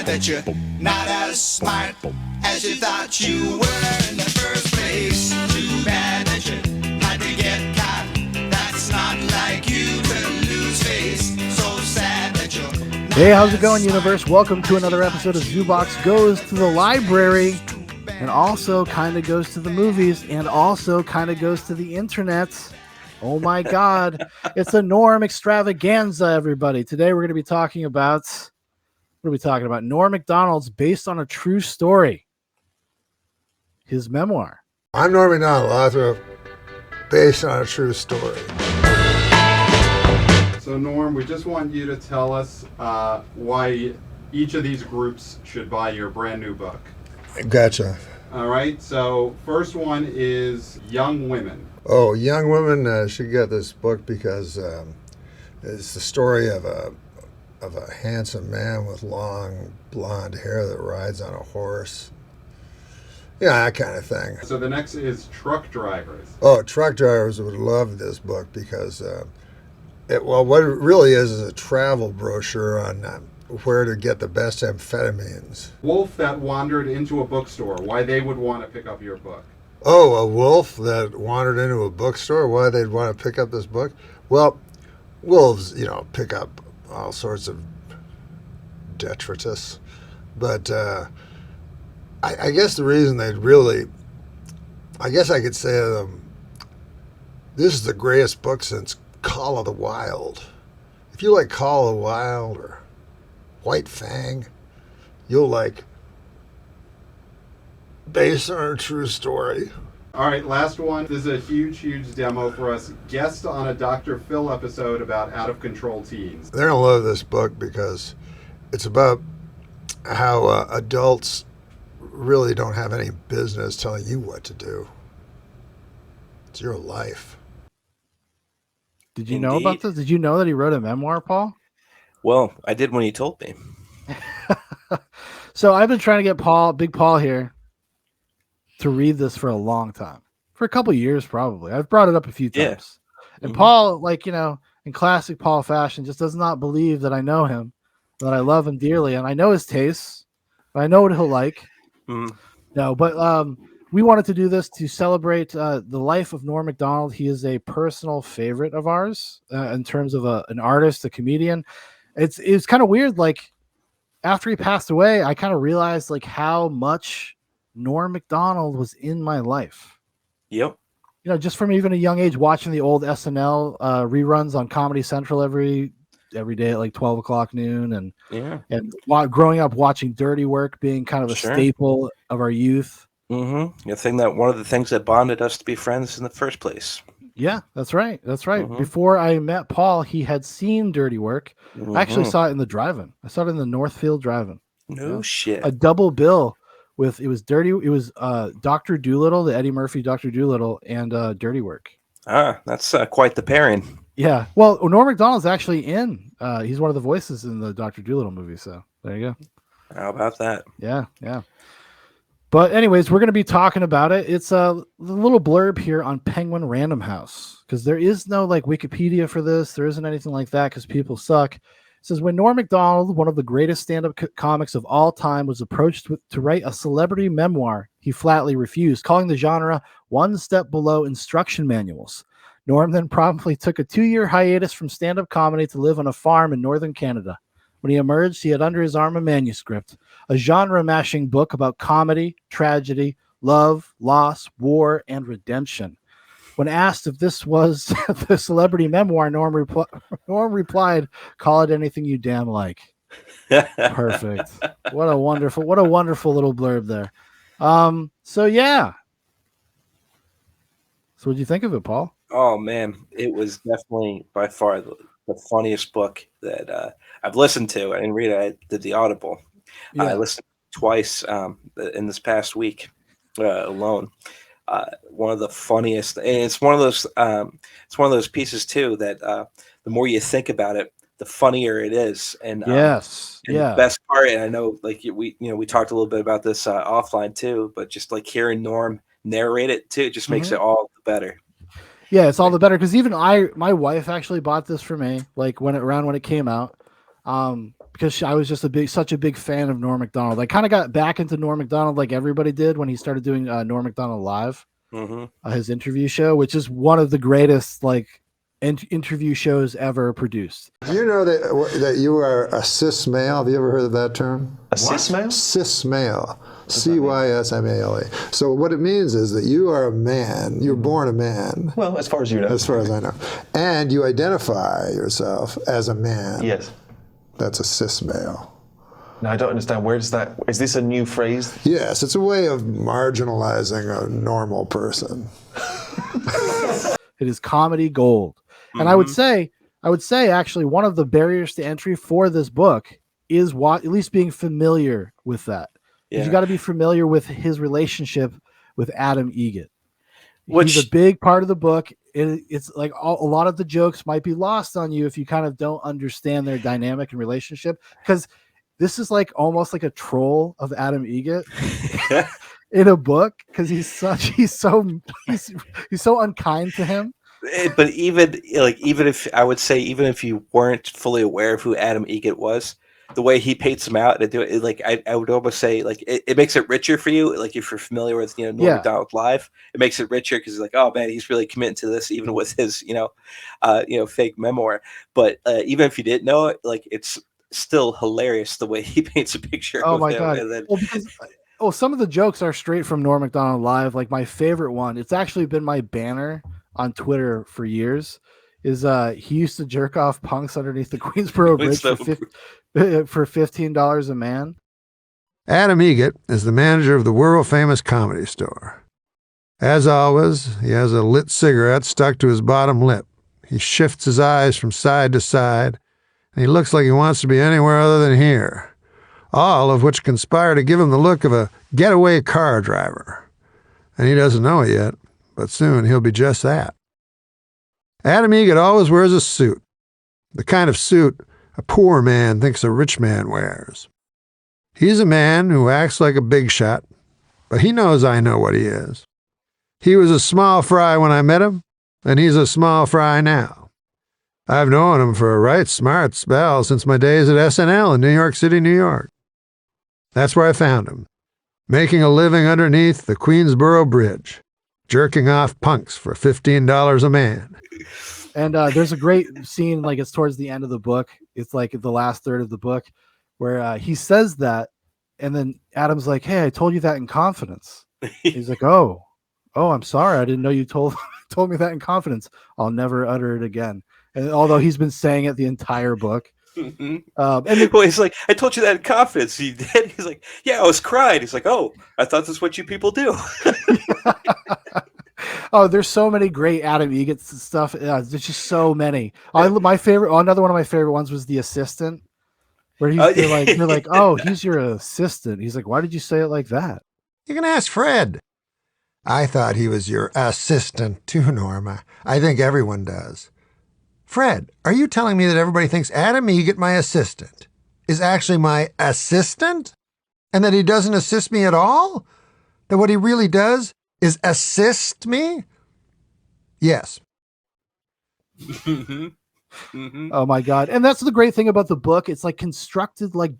bad that you're not as smart as you thought you were in the first place. Too bad that you had to get caught. That's not like you to lose face. So sad that you're not. Hey, how's it going, universe? Welcome to another episode of Zoobox Goes to the Library, and also kind of goes to the movies, and also kind of goes to the internet. Oh my God, it's a Norm extravaganza, everybody. Today we're going to be talking about, what are we talking about? Norm Macdonald's based on a true story, his memoir. I'm Norm Macdonald, author of Based on a True Story. So Norm, we just want you to tell us why each of these groups should buy your brand new book. Gotcha. All right, so first one is young women. Oh, young women should get this book because it's the story of a handsome man with long blonde hair that rides on a horse. Yeah, that kind of thing. So the next is truck drivers. Oh, truck drivers would love this book because, what it really is a travel brochure on where to get the best amphetamines. Wolf that wandered into a bookstore, why they would want to pick up your book. Oh, a wolf that wandered into a bookstore, why they'd want to pick up this book? Well, wolves, pick up all sorts of detritus. But I guess the reason I could say to them, this is the greatest book since Call of the Wild. If you like Call of the Wild or White Fang, you'll like Based on a True Story. All right, last one. This is a huge demo for us. Guest on a Dr. Phil episode about out-of-control teens. They're going to love this book because it's about how adults really don't have any business telling you what to do. It's your life. Did you know about this? Did you know that he wrote a memoir, Paul? Well, I did when you told me. So I've been trying to get Big Paul here, to read this for a long time, for a couple of years probably. I've brought it up a few times. And Paul, in classic Paul fashion, just does not believe that I know him, that I love him dearly, and I know his tastes, but I know what he'll like. No, but we wanted to do this to celebrate the life of Norm Macdonald. He is a personal favorite of ours in terms of an artist, a comedian. It's kind of weird. Like, after he passed away, I kind of realized how much Norm Macdonald was in my life. Yep. Just from even a young age, watching the old SNL reruns on Comedy Central every day at 12 o'clock noon, and growing up watching Dirty Work being kind of a staple of our youth. Mm-hmm. One of the things that bonded us to be friends in the first place. Yeah, that's right. Before I met Paul, he had seen Dirty Work. I actually saw it in the drive-in. I saw it in the Northfield drive-in. No shit. A double bill. It was Dr. Dolittle, the Eddie Murphy Dr. Dolittle, and Dirty Work. That's quite the pairing. Yeah. Well, Norm Macdonald's actually in. He's one of the voices in the Dr. Dolittle movie. So there you go. How about that? Yeah. But anyways, we're going to be talking about it. It's a little blurb here on Penguin Random House, because there is no Wikipedia for this. There isn't anything like that because people suck. It says, when Norm Macdonald, one of the greatest stand-up comics of all time, was approached to write a celebrity memoir, he flatly refused, calling the genre one step below instruction manuals. Norm then promptly took a 2-year hiatus from stand-up comedy to live on a farm in northern Canada. When he emerged, he had under his arm a manuscript, a genre-mashing book about comedy, tragedy, love, loss, war, and redemption. When asked if this was the celebrity memoir, Norm replied, "Call it anything you damn like." Perfect. What a wonderful little blurb there. So what'd you think of it, Paul? Oh man, it was definitely by far the funniest book that I've listened to. I didn't read it. I did the Audible. Yeah. I listened twice in this past week alone. One of the funniest, and it's one of those pieces too that the more you think about it, the funnier it is. And the best part, and I know we talked a little bit about this offline too, but just hearing Norm narrate it too just makes it all the better. Yeah, it's all the better because even my wife actually bought this for me, when it came out. because I was just such a big fan of Norm Macdonald. I kind of got back into Norm Macdonald like everybody did when he started doing Norm Macdonald Live, his interview show, which is one of the greatest like interview shows ever produced. Do you know that you are a cis male? Have you ever heard of that term? A cis male? Cis male. CYSMALE. So what it means is that you are a man. You're born a man. Well, as far as you know. As far as I know. And you identify yourself as a man. Yes. That's a cis male. Now, I don't understand. Where does that... Is this a new phrase? Yes, it's a way of marginalizing a normal person. It is comedy gold. And I would say actually one of the barriers to entry for this book is at least being familiar with that. Yeah. You got to be familiar with his relationship with Adam Egget. He's a big part of the book. It's like a lot of the jokes might be lost on you if you kind of don't understand their dynamic and relationship, because this is like almost like a troll of Adam Egget in a book, because he's so unkind to him. But even if you weren't fully aware of who Adam Egget was, the way he paints him out and do it, like I would almost say, like it makes it richer for you. Like if you're familiar with Norm Macdonald Live, it makes it richer because it's like, oh man, he's really committing to this, even with his fake memoir. But even if you didn't know it, like it's still hilarious the way he paints a picture. Oh my god! Well, some of the jokes are straight from Norm Macdonald Live. Like my favorite one, it's actually been my banner on Twitter for years, is he used to jerk off punks underneath the Queensboro Bridge for $15 a man. Adam Egget is the manager of the world-famous Comedy Store. As always, he has a lit cigarette stuck to his bottom lip. He shifts his eyes from side to side, and he looks like he wants to be anywhere other than here, all of which conspire to give him the look of a getaway car driver. And he doesn't know it yet, but soon he'll be just that. Adam Egget always wears a suit, the kind of suit a poor man thinks a rich man wears. He's a man who acts like a big shot, but he knows I know what he is. He was a small fry when I met him, and he's a small fry now. I've known him for a right smart spell since my days at SNL in New York City, New York. That's where I found him, making a living underneath the Queensboro Bridge, jerking off punks for $15 a man. And there's a great scene, like it's towards the end of the book. It's like the last third of the book where he says that, and then Adam's like, "Hey, I told you that in confidence." He's like, "Oh, I'm sorry. I didn't know you told me that in confidence. I'll never utter it again." And although he's been saying it the entire book. He's like, "I told you that in confidence." He did. He's like, "Yeah, I was crying." He's like, "Oh, I thought that's what you people do." Oh, there's so many great Adam Egget stuff. There's just so many. Another one of my favorite ones was The Assistant, where you're like, "Oh, he's your assistant." He's like, "Why did you say it like that?" You can ask Fred. I thought he was your assistant too, Norma. I think everyone does. Fred, are you telling me that everybody thinks Adam Egget, my assistant, is actually my assistant? And that he doesn't assist me at all? That what he really does is assist me? Yes. Oh my god. And that's the great thing about the book. It's like constructed like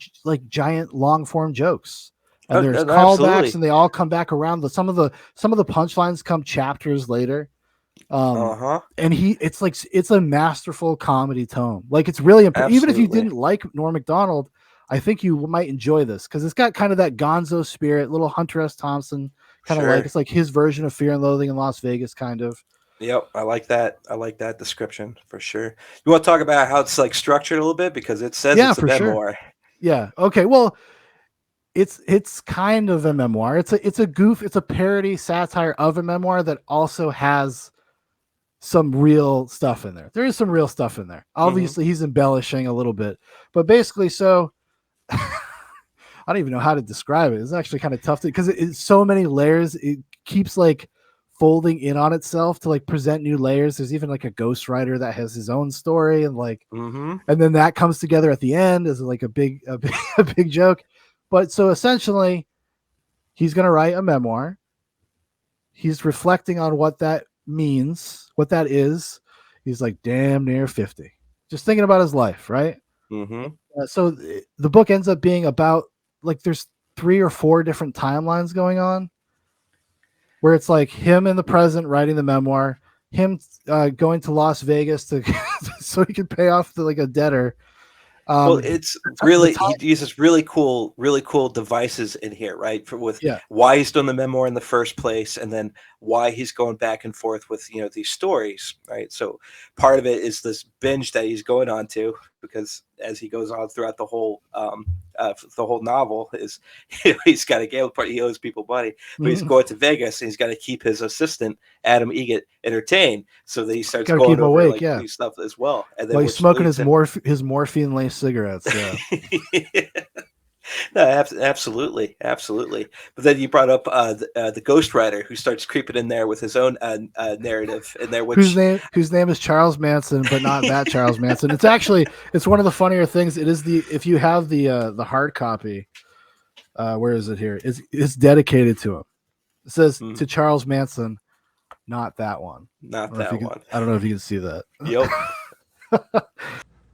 giant long form jokes. And there's callbacks, and they all come back around. Some of the punchlines come chapters later. And it's a masterful comedy tone. Like it's really even if you didn't like Norm Macdonald, I think you might enjoy this because it's got kind of that Gonzo spirit, little Hunter S. Thompson kind of like, it's like his version of Fear and Loathing in Las Vegas, kind of. Yep, I like that. I like that description for sure. You want to talk about how it's like structured a little bit because it says it's a memoir. Sure. Yeah. Okay. Well, it's kind of a memoir. It's a goof. It's a parody satire of a memoir that also has some real stuff in there. There is some real stuff in there. Obviously, he's embellishing a little bit, but basically, so I don't even know how to describe it. It's actually kind of tough because it's so many layers. It keeps like folding in on itself to like present new layers. There's even like a ghostwriter that has his own story, and like, and then that comes together at the end as like a big joke. But so essentially, he's going to write a memoir. He's reflecting on what that means, what that is. He's like damn near 50, just thinking about his life, right? So the book ends up being about like there's 3 or 4 different timelines going on, where it's like him in the present writing the memoir, him going to Las Vegas to so he could pay off like a debtor. Well, it's really he uses really cool devices in here, right? With why he's doing the memoir in the first place, and then why he's going back and forth with these stories, right? So part of it is this binge that he's going on to, because as he goes on throughout the whole novel, is he's got a gamble part. He owes people money, but he's going to Vegas and he's got to keep his assistant Adam Egget entertained, so that he starts going over awake, these stuff as well. And then he's smoking his morphine laced cigarettes. Yeah. No, absolutely. But then you brought up the ghostwriter who starts creeping in there with his own narrative in there, whose name is Charles Manson, but not that Charles Manson. It's one of the funnier things. It is if you have the hard copy, where is it here? It's dedicated to him. It says to Charles Manson, not that one. Not that one. I don't know if you can see that. Yep.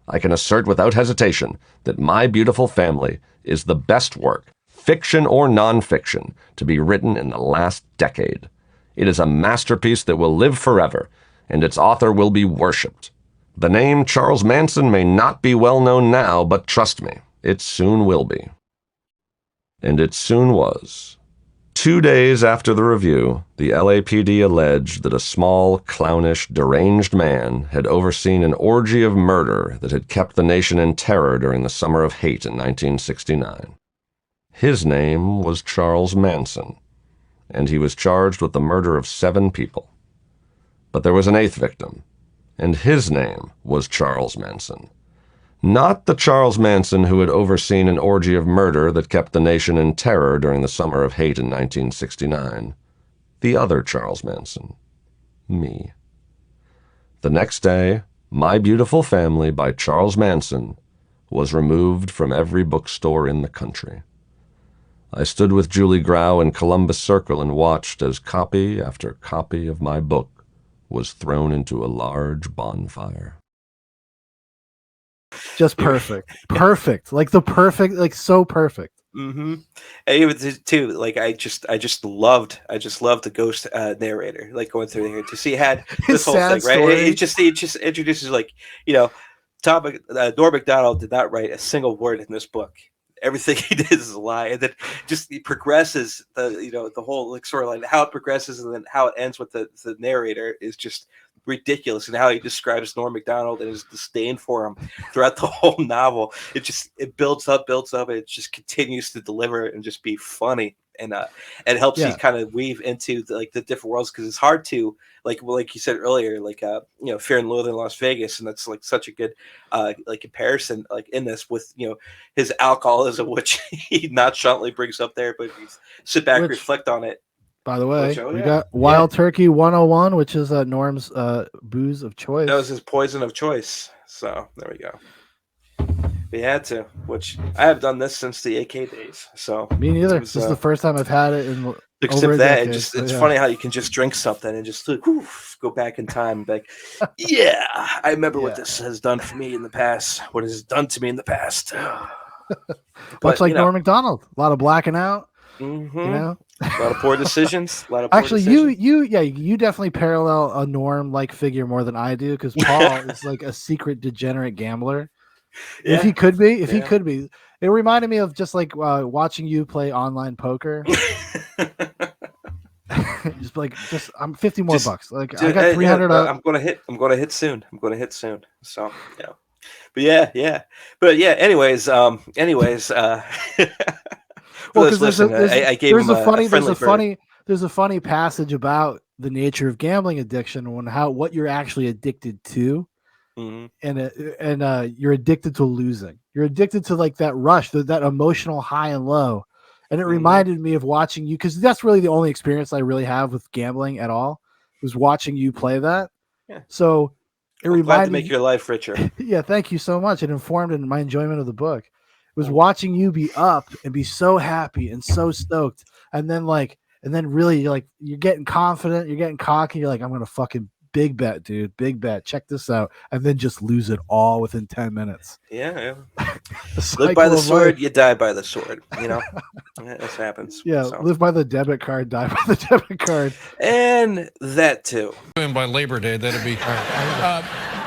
I can assert without hesitation that My Beautiful Family is the best work, fiction or nonfiction, to be written in the last decade. It is a masterpiece that will live forever, and its author will be worshipped. The name Charles Manson may not be well known now, but trust me, it soon will be. And it soon was. 2 days after the review, the LAPD alleged that a small, clownish, deranged man had overseen an orgy of murder that had kept the nation in terror during the Summer of Hate in 1969. His name was Charles Manson, and he was charged with the murder of 7 people. But there was an 8th victim, and his name was Charles Manson. Not the Charles Manson who had overseen an orgy of murder that kept the nation in terror during the Summer of Hate in 1969. The other Charles Manson. Me. The next day, My Beautiful Family by Charles Manson was removed from every bookstore in the country. I stood with Julie Grau in Columbus Circle and watched as copy after copy of my book was thrown into a large bonfire. Just perfect. Like so perfect. Mm-hmm. And even too, like I just loved the ghost narrator, like going through here to see had this whole thing, right? It just introduces Norm Macdonald did not write a single word in this book. Everything he did is a lie, and then just it progresses the whole storyline, how it progresses, and then how it ends with the narrator is just ridiculous, and how he describes Norm Macdonald and his disdain for him throughout the whole novel. It builds up, and it just continues to deliver and just be funny, and it helps you kind of weave into the different worlds, because it's hard to like you said earlier, Fear and Loathing in Las Vegas, and that's like such a good comparison in this with his alcoholism, which he nonchalantly brings up there, but you sit back and reflect on it. By the way, we got Wild Turkey 101, which is Norm's booze of choice. That was his poison of choice. So there we go. We had to, which I have done this since the AK days. So me neither. This is the first time I've had it in over a that. decade. It's funny how you can just drink something and just go back in time and be like, yeah, I remember what this has done for me in the past. What has done to me in the past. Much like Norm Macdonald, a lot of blacking out. Mm-hmm. A lot of poor decisions. You definitely parallel a Norm-like figure more than I do, because Paul is like a secret degenerate gambler. Yeah. If he could be, it reminded me of just like watching you play online poker. I'm 50 more bucks. Like I got 300. I'm going to hit soon. So yeah. But anyways. Well, because there's a funny passage about the nature of gambling addiction and what you're actually addicted to, and you're addicted to losing. You're addicted to like that rush, that emotional high and low. And it reminded me of watching you, because that's really the only experience I really have with gambling at all, was watching you play that. Yeah. So it reminded to make your life richer. Yeah, thank you so much. It informed in my enjoyment of the book. It was watching you be up and be so happy and so stoked, and then really you're getting confident, you're getting cocky, you're like, I'm gonna fucking big bet, dude. Big bet. Check this out. And then just lose it all within 10 minutes. Yeah. The Live by the cycle of sword, life. you die by the sword. You know, this happens. Yeah, So. live by the debit card, die by the debit card. And that too. And by Labor Day, that'd be.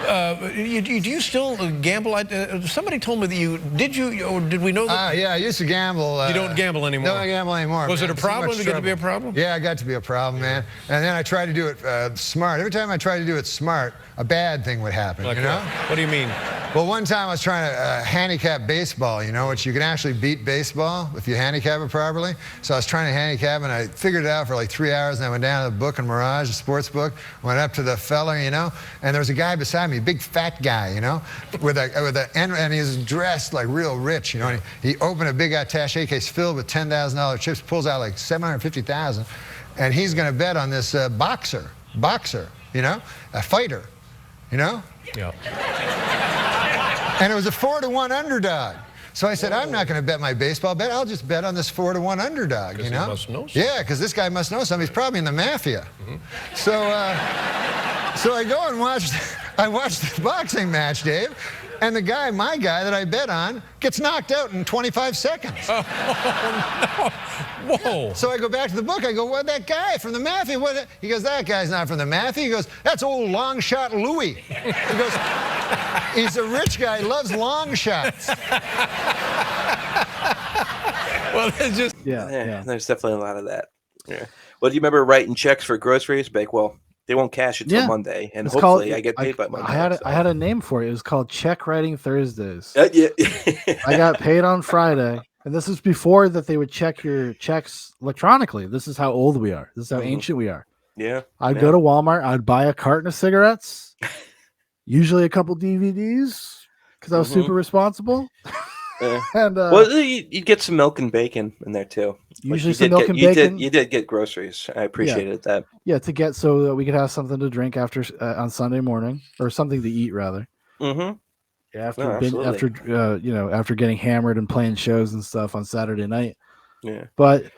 Do you still gamble? Somebody told me that you or did we know that? Yeah, I used to gamble. You don't gamble anymore? No, I gamble anymore. Was man. it a It's too problem? much Did it get to be a trouble. problem? Yeah, it got to be a problem, man. And then I tried to do it smart. Every time I tried to do it smart, a bad thing would happen, Like you know? what do you mean? Well, one time I was trying to handicap baseball, you know, which you can actually beat baseball if you handicap it properly. So I was trying to handicap, and I figured it out for like 3 hours, and I went down to the book in Mirage, the sports book, went up to the fella, you know, and there was a guy beside me, a big fat guy, you know, and he was dressed like real rich, you know, and he opened a big attaché case filled with $10,000 chips, pulls out like $750,000, and he's going to bet on this boxer, you know, a fighter, you know? Yeah. And it was a 4-to-1 underdog. So I said, I'm not going to bet my baseball bet. I'll just bet on this 4-to-1 underdog, you know? He must know something. Yeah, because this guy must know something. He's probably in the mafia. So I go and watch the boxing match, Dave, and my guy that I bet on, gets knocked out in 25 seconds. Oh, no. Whoa. So I go back to the book. I go, what, that guy from the mafia? He goes, that guy's not from the mafia. He goes, that's old long shot Louie. He goes, he's a rich guy, loves long shots. Well, it's just. Yeah. There's definitely a lot of that. Yeah. Well, do you remember writing checks for groceries? Like, well, they won't cash it till Monday, and It's hopefully I get paid by Monday. I had a name for it. It was called Check Writing Thursdays. Yeah. I got paid on Friday, and this is before that they would check your checks electronically. This is how old we are. This is how ancient we are. Yeah. I'd go to Walmart. I'd buy a carton of cigarettes, usually a couple DVDs, because I was super responsible. And well, you'd get some milk and bacon in there too. Usually some milk and bacon. You did get groceries. I appreciated that. Yeah, to get so that we could have something to drink after on Sunday morning, or something to eat rather. Mm-hmm. Yeah, after getting hammered and playing shows and stuff on Saturday night. Yeah, but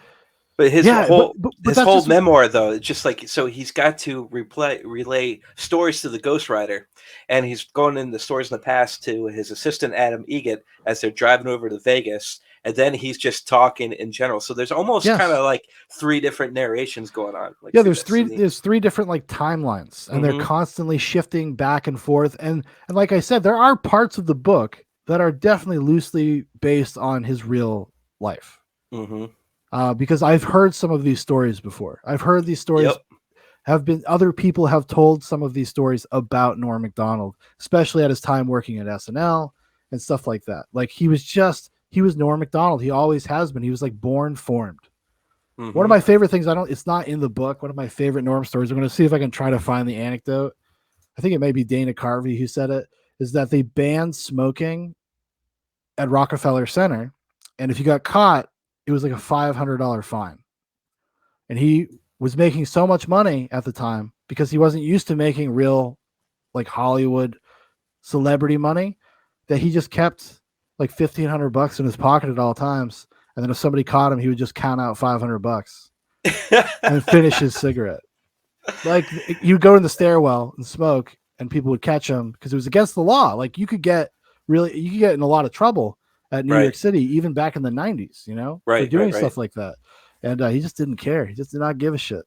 his whole just memoir though, it's just like, so he's got to relay stories to the ghostwriter, and he's going in the stories in the past to his assistant Adam Egget as they're driving over to Vegas, and then he's just talking in general. So there's almost kind of like 3 different narrations going on. Like, there's three different like timelines, and they're constantly shifting back and forth. And like I said, there are parts of the book that are definitely loosely based on his real life. Because I've heard some of these stories before. I've heard these stories other people have told some of these stories about Norm Macdonald, especially at his time working at SNL and stuff like that. Like he was Norm Macdonald. He always has been. He was like born formed. One of my favorite things, it's not in the book. One of my favorite Norm stories, I'm going to see if I can try to find the anecdote. I think it may be Dana Carvey who said it, is that they banned smoking at Rockefeller Center. And if you got caught, it was like a $500 fine. And he was making so much money at the time because he wasn't used to making real like Hollywood celebrity money, that he just kept like $1,500 in his pocket at all times. And then if somebody caught him, he would just count out $500 and finish his cigarette. Like you'd go in the stairwell and smoke, and people would catch him because it was against the law. Like you could get in a lot of trouble at New York City, even back in the 90s, you know, for doing stuff like that. And he just didn't care. He just did not give a shit.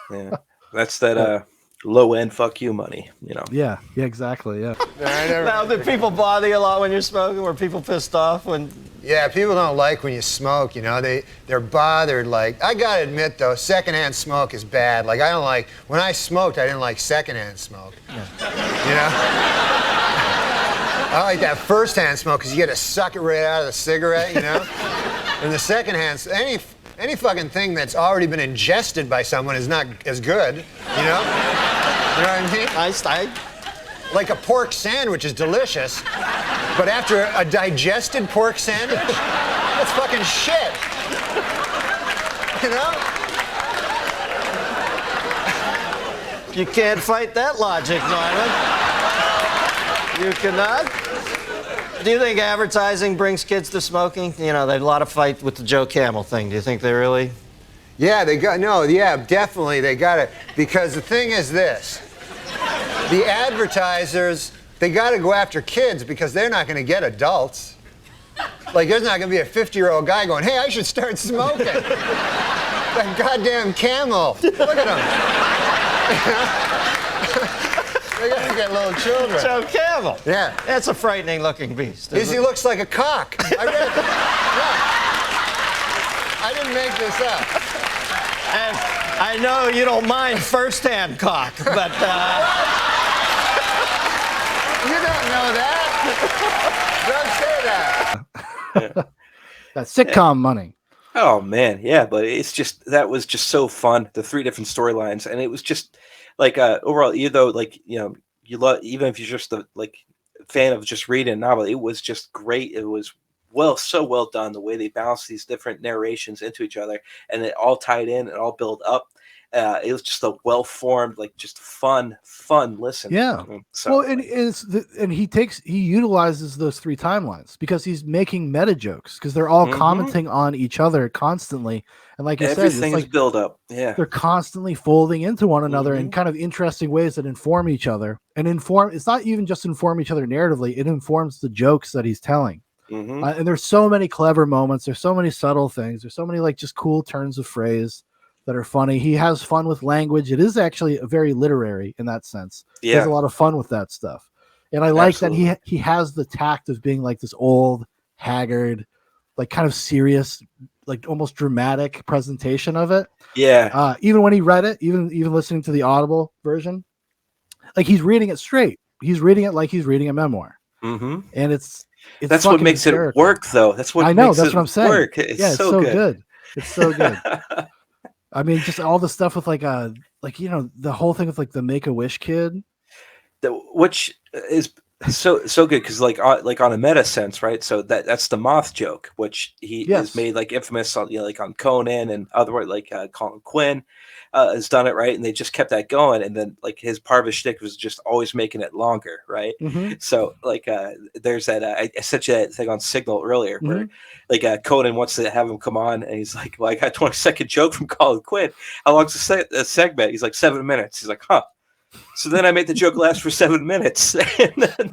Yeah, that's that low end fuck you money, you know. Yeah, exactly. Yeah. Now, did people bother you a lot when you're smoking? Were people pissed off when? Yeah, people don't like when you smoke, you know. They're bothered. Like, I gotta admit though, secondhand smoke is bad. Like, I don't like, when I smoked, I didn't like secondhand smoke. You know? I like that first-hand smoke because you get to suck it right out of the cigarette, you know? And the second-hand, any fucking thing that's already been ingested by someone is not as good, you know? You know what I mean? Like a pork sandwich is delicious, but after a digested pork sandwich, that's fucking shit. You know? You can't fight that logic, Norman. You cannot? Do you think advertising brings kids to smoking? You know, there's a lot of fight with the Joe Camel thing. Do you think they really? Yeah, definitely, they got it. Because the thing is this. The advertisers, they got to go after kids because they're not going to get adults. Like, there's not going to be a 50-year-old guy going, hey, I should start smoking. That goddamn camel. Look at him. They got to get little children. So camel. Yeah. That's a frightening looking beast. He looks like a cock. I read that. Yeah. I didn't make this up. And I know you don't mind first-hand cock, but... You don't know that. Don't say that. That sitcom money. Oh man, yeah, but that was just so fun. The 3 different storylines, and it was just like overall, even though like you love, even if you're just a fan of just reading a novel, it was just great. It was so well done, the way they balanced these different narrations into each other, and it all tied in and all built up. It was just a well-formed, like just fun listen. Yeah. So, well, and he utilizes those 3 timelines because he's making meta jokes because they're all commenting on each other constantly. And like you said, everything it's is built up. Yeah. They're constantly folding into one another in kind of interesting ways that inform each other it's not even just inform each other narratively. It informs the jokes that he's telling. And there's so many clever moments. There's so many subtle things. There's so many like just cool turns of phrase that are funny. He has fun with language. It is actually very literary in that sense. He has a lot of fun with that stuff. And I like that he has the tact of being like this old, haggard, like kind of serious, like almost dramatic presentation of it. Yeah. Even when he read it, even listening to the Audible version, like he's reading it straight. He's reading it like he's reading a memoir. And that's what makes hysterical. it work, though. That's what I know. makes that's it what I'm saying. Work. It's so good. It's so good. I mean, just all the stuff with the whole thing with like the Make-A-Wish kid, which is so good because like on a meta sense, right? So that's the moth joke, which he has made like infamous on like on Conan and other like Colin Quinn has done it, right? And they just kept that going, and then like his part of his shtick was just always making it longer, right? So like there's that I sent you that thing on Signal earlier where like Conan wants to have him come on, and he's like, well, I got a 20-second joke from Colin Quinn. How long's the segment? He's like 7 minutes. He's like, huh. So then I made the joke last for 7 minutes, and then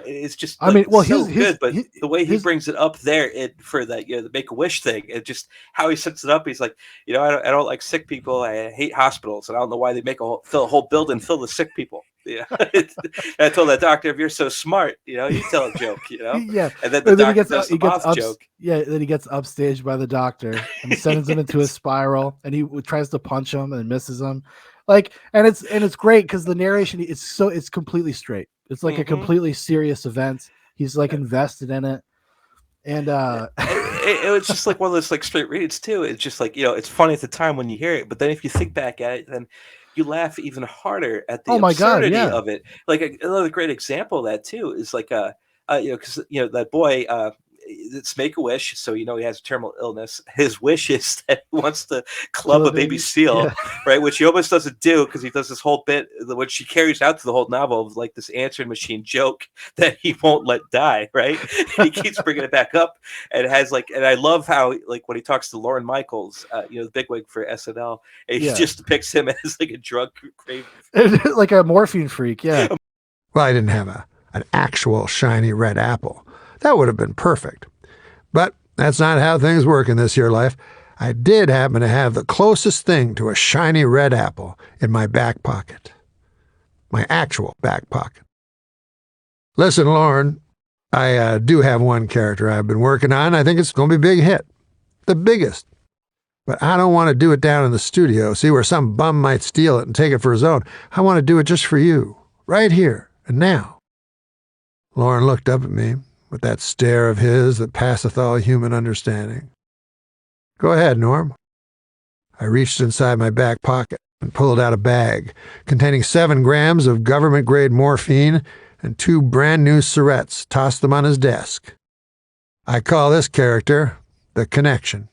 it's just good. But the way he brings it up there, for that the Make-A-Wish thing, it just how he sets it up. He's like, I don't like sick people. I hate hospitals, and I don't know why they make fill a whole building filled with sick people. Yeah, I told that doctor, if you're so smart, you tell a joke, Yeah, and then the doctor does the moth joke. Yeah, then he gets upstaged by the doctor and sends him into a spiral, and he tries to punch him and misses him. Like, and it's great because the narration it's completely straight. It's like a completely serious event. He's like invested in it, and it was just like one of those like straight reads too. It's just like it's funny at the time when you hear it, but then if you think back at it, then you laugh even harder at the absurdity of it. Like another great example of that too is like because that boy it's Make-A-Wish, so he has a terminal illness. His wish is that he wants to club a baby seal, right? Which he almost doesn't do because he does this whole bit, which he carries out to the whole novel of like this answering machine joke that he won't let die, right? He keeps bringing it back up, and has and I love how like when he talks to Lorne Michaels, the bigwig for SNL, and he just depicts him as like a drug craving, like a morphine freak. Yeah. Well, I didn't have an actual shiny red apple. That would have been perfect. But that's not how things work in this here life. I did happen to have the closest thing to a shiny red apple in my back pocket. My actual back pocket. Listen, Lauren, I do have one character I've been working on. I think it's going to be a big hit. The biggest. But I don't want to do it down in the studio, see where some bum might steal it and take it for his own. I want to do it just for you, right here and now. Lauren looked up at me with that stare of his that passeth all human understanding. Go ahead, Norm. I reached inside my back pocket and pulled out a bag containing 7 grams of government-grade morphine and 2 brand-new Syrettes, tossed them on his desk. I call this character the Connection.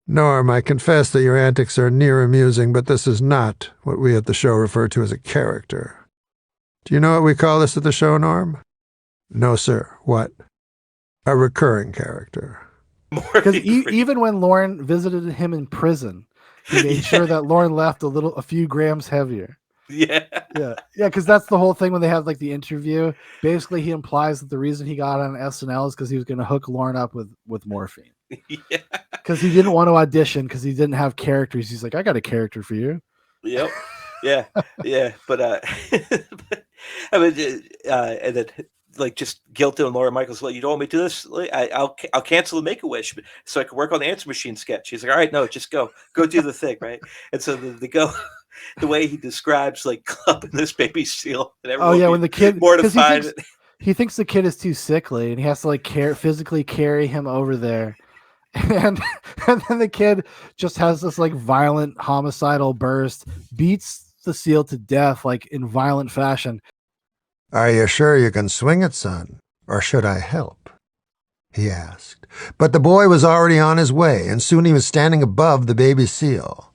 Norm, I confess that your antics are near amusing, but this is not what we at the show refer to as a character. Do you know what we call this at the show, Norm? No, sir. What? A recurring character. Because even when Lauren visited him in prison, He made sure that Lauren left a few grams heavier. Yeah. Yeah, because that's the whole thing when they have like the interview. Basically, he implies that the reason he got on SNL is because he was going to hook Lauren up with morphine. Yeah. Because he didn't want to audition because he didn't have characters. He's like, I got a character for you. Yep. Yeah. Yeah. But I mean, and then like just guilt and Laura Michaels, like, you don't want me to do this? I'll cancel the Make-A-Wish so I can work on the answer machine sketch. He's like, all right, no, just go do the thing, right? And so they go. The way he describes like clubbing this baby seal, and oh yeah, when the kid mortified, he thinks the kid is too sickly, and he has to like physically carry him over there, and then the kid just has this like violent homicidal burst, beats the seal to death like in violent fashion. Are you sure you can swing it, son? Or should I help? He asked. But the boy was already on his way, and soon he was standing above the baby seal.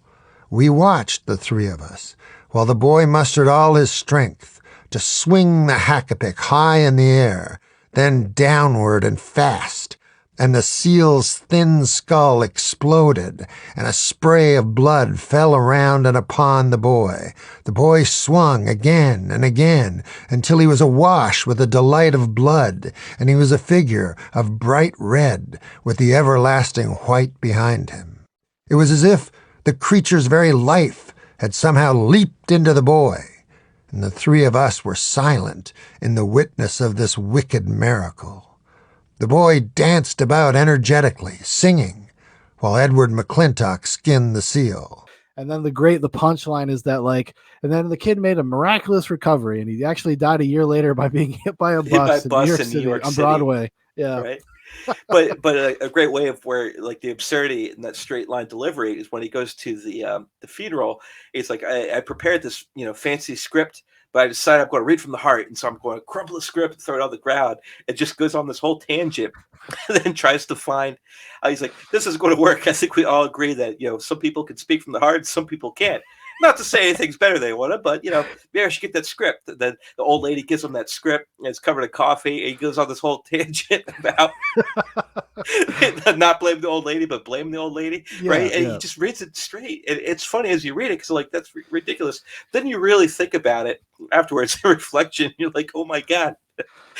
We watched, the three of us, while the boy mustered all his strength to swing the hackapick high in the air, then downward and fast, and the seal's thin skull exploded, and a spray of blood fell around and upon the boy. The boy swung again and again, until he was awash with the delight of blood, and he was a figure of bright red, with the everlasting white behind him. It was as if the creature's very life had somehow leaped into the boy, and the three of us were silent in the witness of this wicked miracle. The boy danced about energetically, singing, while Edward McClintock skinned the seal. And then the punchline is that like, and then the kid made a miraculous recovery, and he actually died a year later by being hit by a bus in New York City on Broadway. Yeah. Right. but a great way of where like the absurdity in that straight line delivery is when he goes to the funeral. He's like, I prepared this fancy script, but I decided I'm going to read from the heart, and so I'm going to crumple the script and throw it on the ground. It just goes on this whole tangent, and then tries to find. He's like, this is going to work. I think we all agree that some people can speak from the heart, some people can't. Not to say anything's better than they want to, but maybe I should get that script. Then the old lady gives him that script, and it's covered in coffee, and he goes on this whole tangent about not blame the old lady, but blame the old lady, right? And he just reads it straight. And it's funny as you read it, because like, that's ridiculous. Then you really think about it afterwards, in reflection, you're like, oh my God.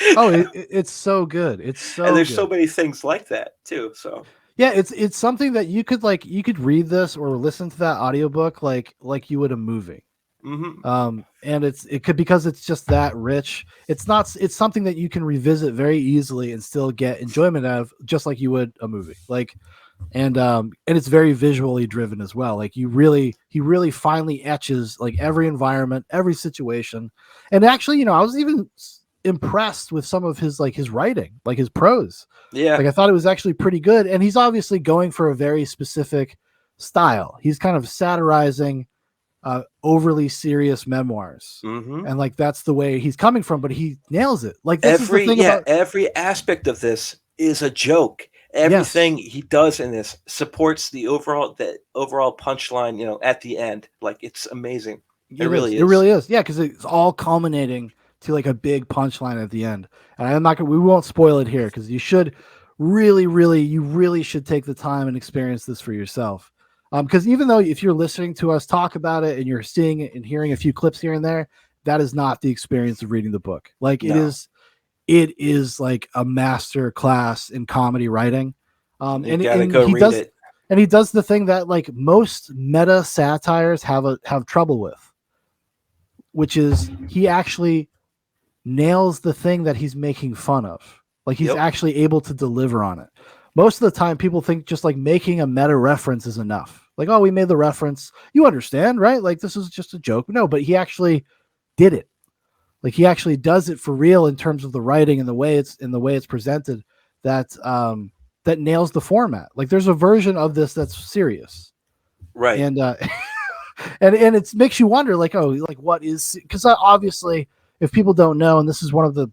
It's so good. It's so and there's good. so many things like that too. So yeah, it's something that you could read this or listen to that audiobook like you would a movie. Mm-hmm. And it could, because it's just that rich. It's something that you can revisit very easily and still get enjoyment out of, just like you would a movie. Like, and it's very visually driven as well. Like he really finely etches like every environment, every situation. And actually, I was even impressed with some of his writing, like his prose. Yeah, like I thought it was actually pretty good. And he's obviously going for a very specific style. He's kind of satirizing overly serious memoirs, and like that's the way he's coming from, but he nails it. Like this is the thing about every aspect of this is a joke. Everything he does in this supports the overall punchline, at the end. Like, it's amazing. It really is. Yeah, because it's all culminating to like a big punchline at the end. And we won't spoil it here, because you should really should take the time and experience this for yourself. Because even though if you're listening to us talk about it and you're seeing it and hearing a few clips here and there, that is not the experience of reading the book. Like it is like a master class in comedy writing. And he does the thing that like most meta satires have trouble with, which is he actually nails the thing that he's making fun of. Like he's actually able to deliver on it. Most of the time people think just like making a meta reference is enough. Like, oh, we made the reference. You understand, right? Like this is just a joke. No, but he actually did it. Like he actually does it for real in terms of the writing and the way it's presented, that nails the format. Like there's a version of this that's serious. Right. And and it makes you wonder, like, oh, like what is, because obviously if people don't know, and this is one of the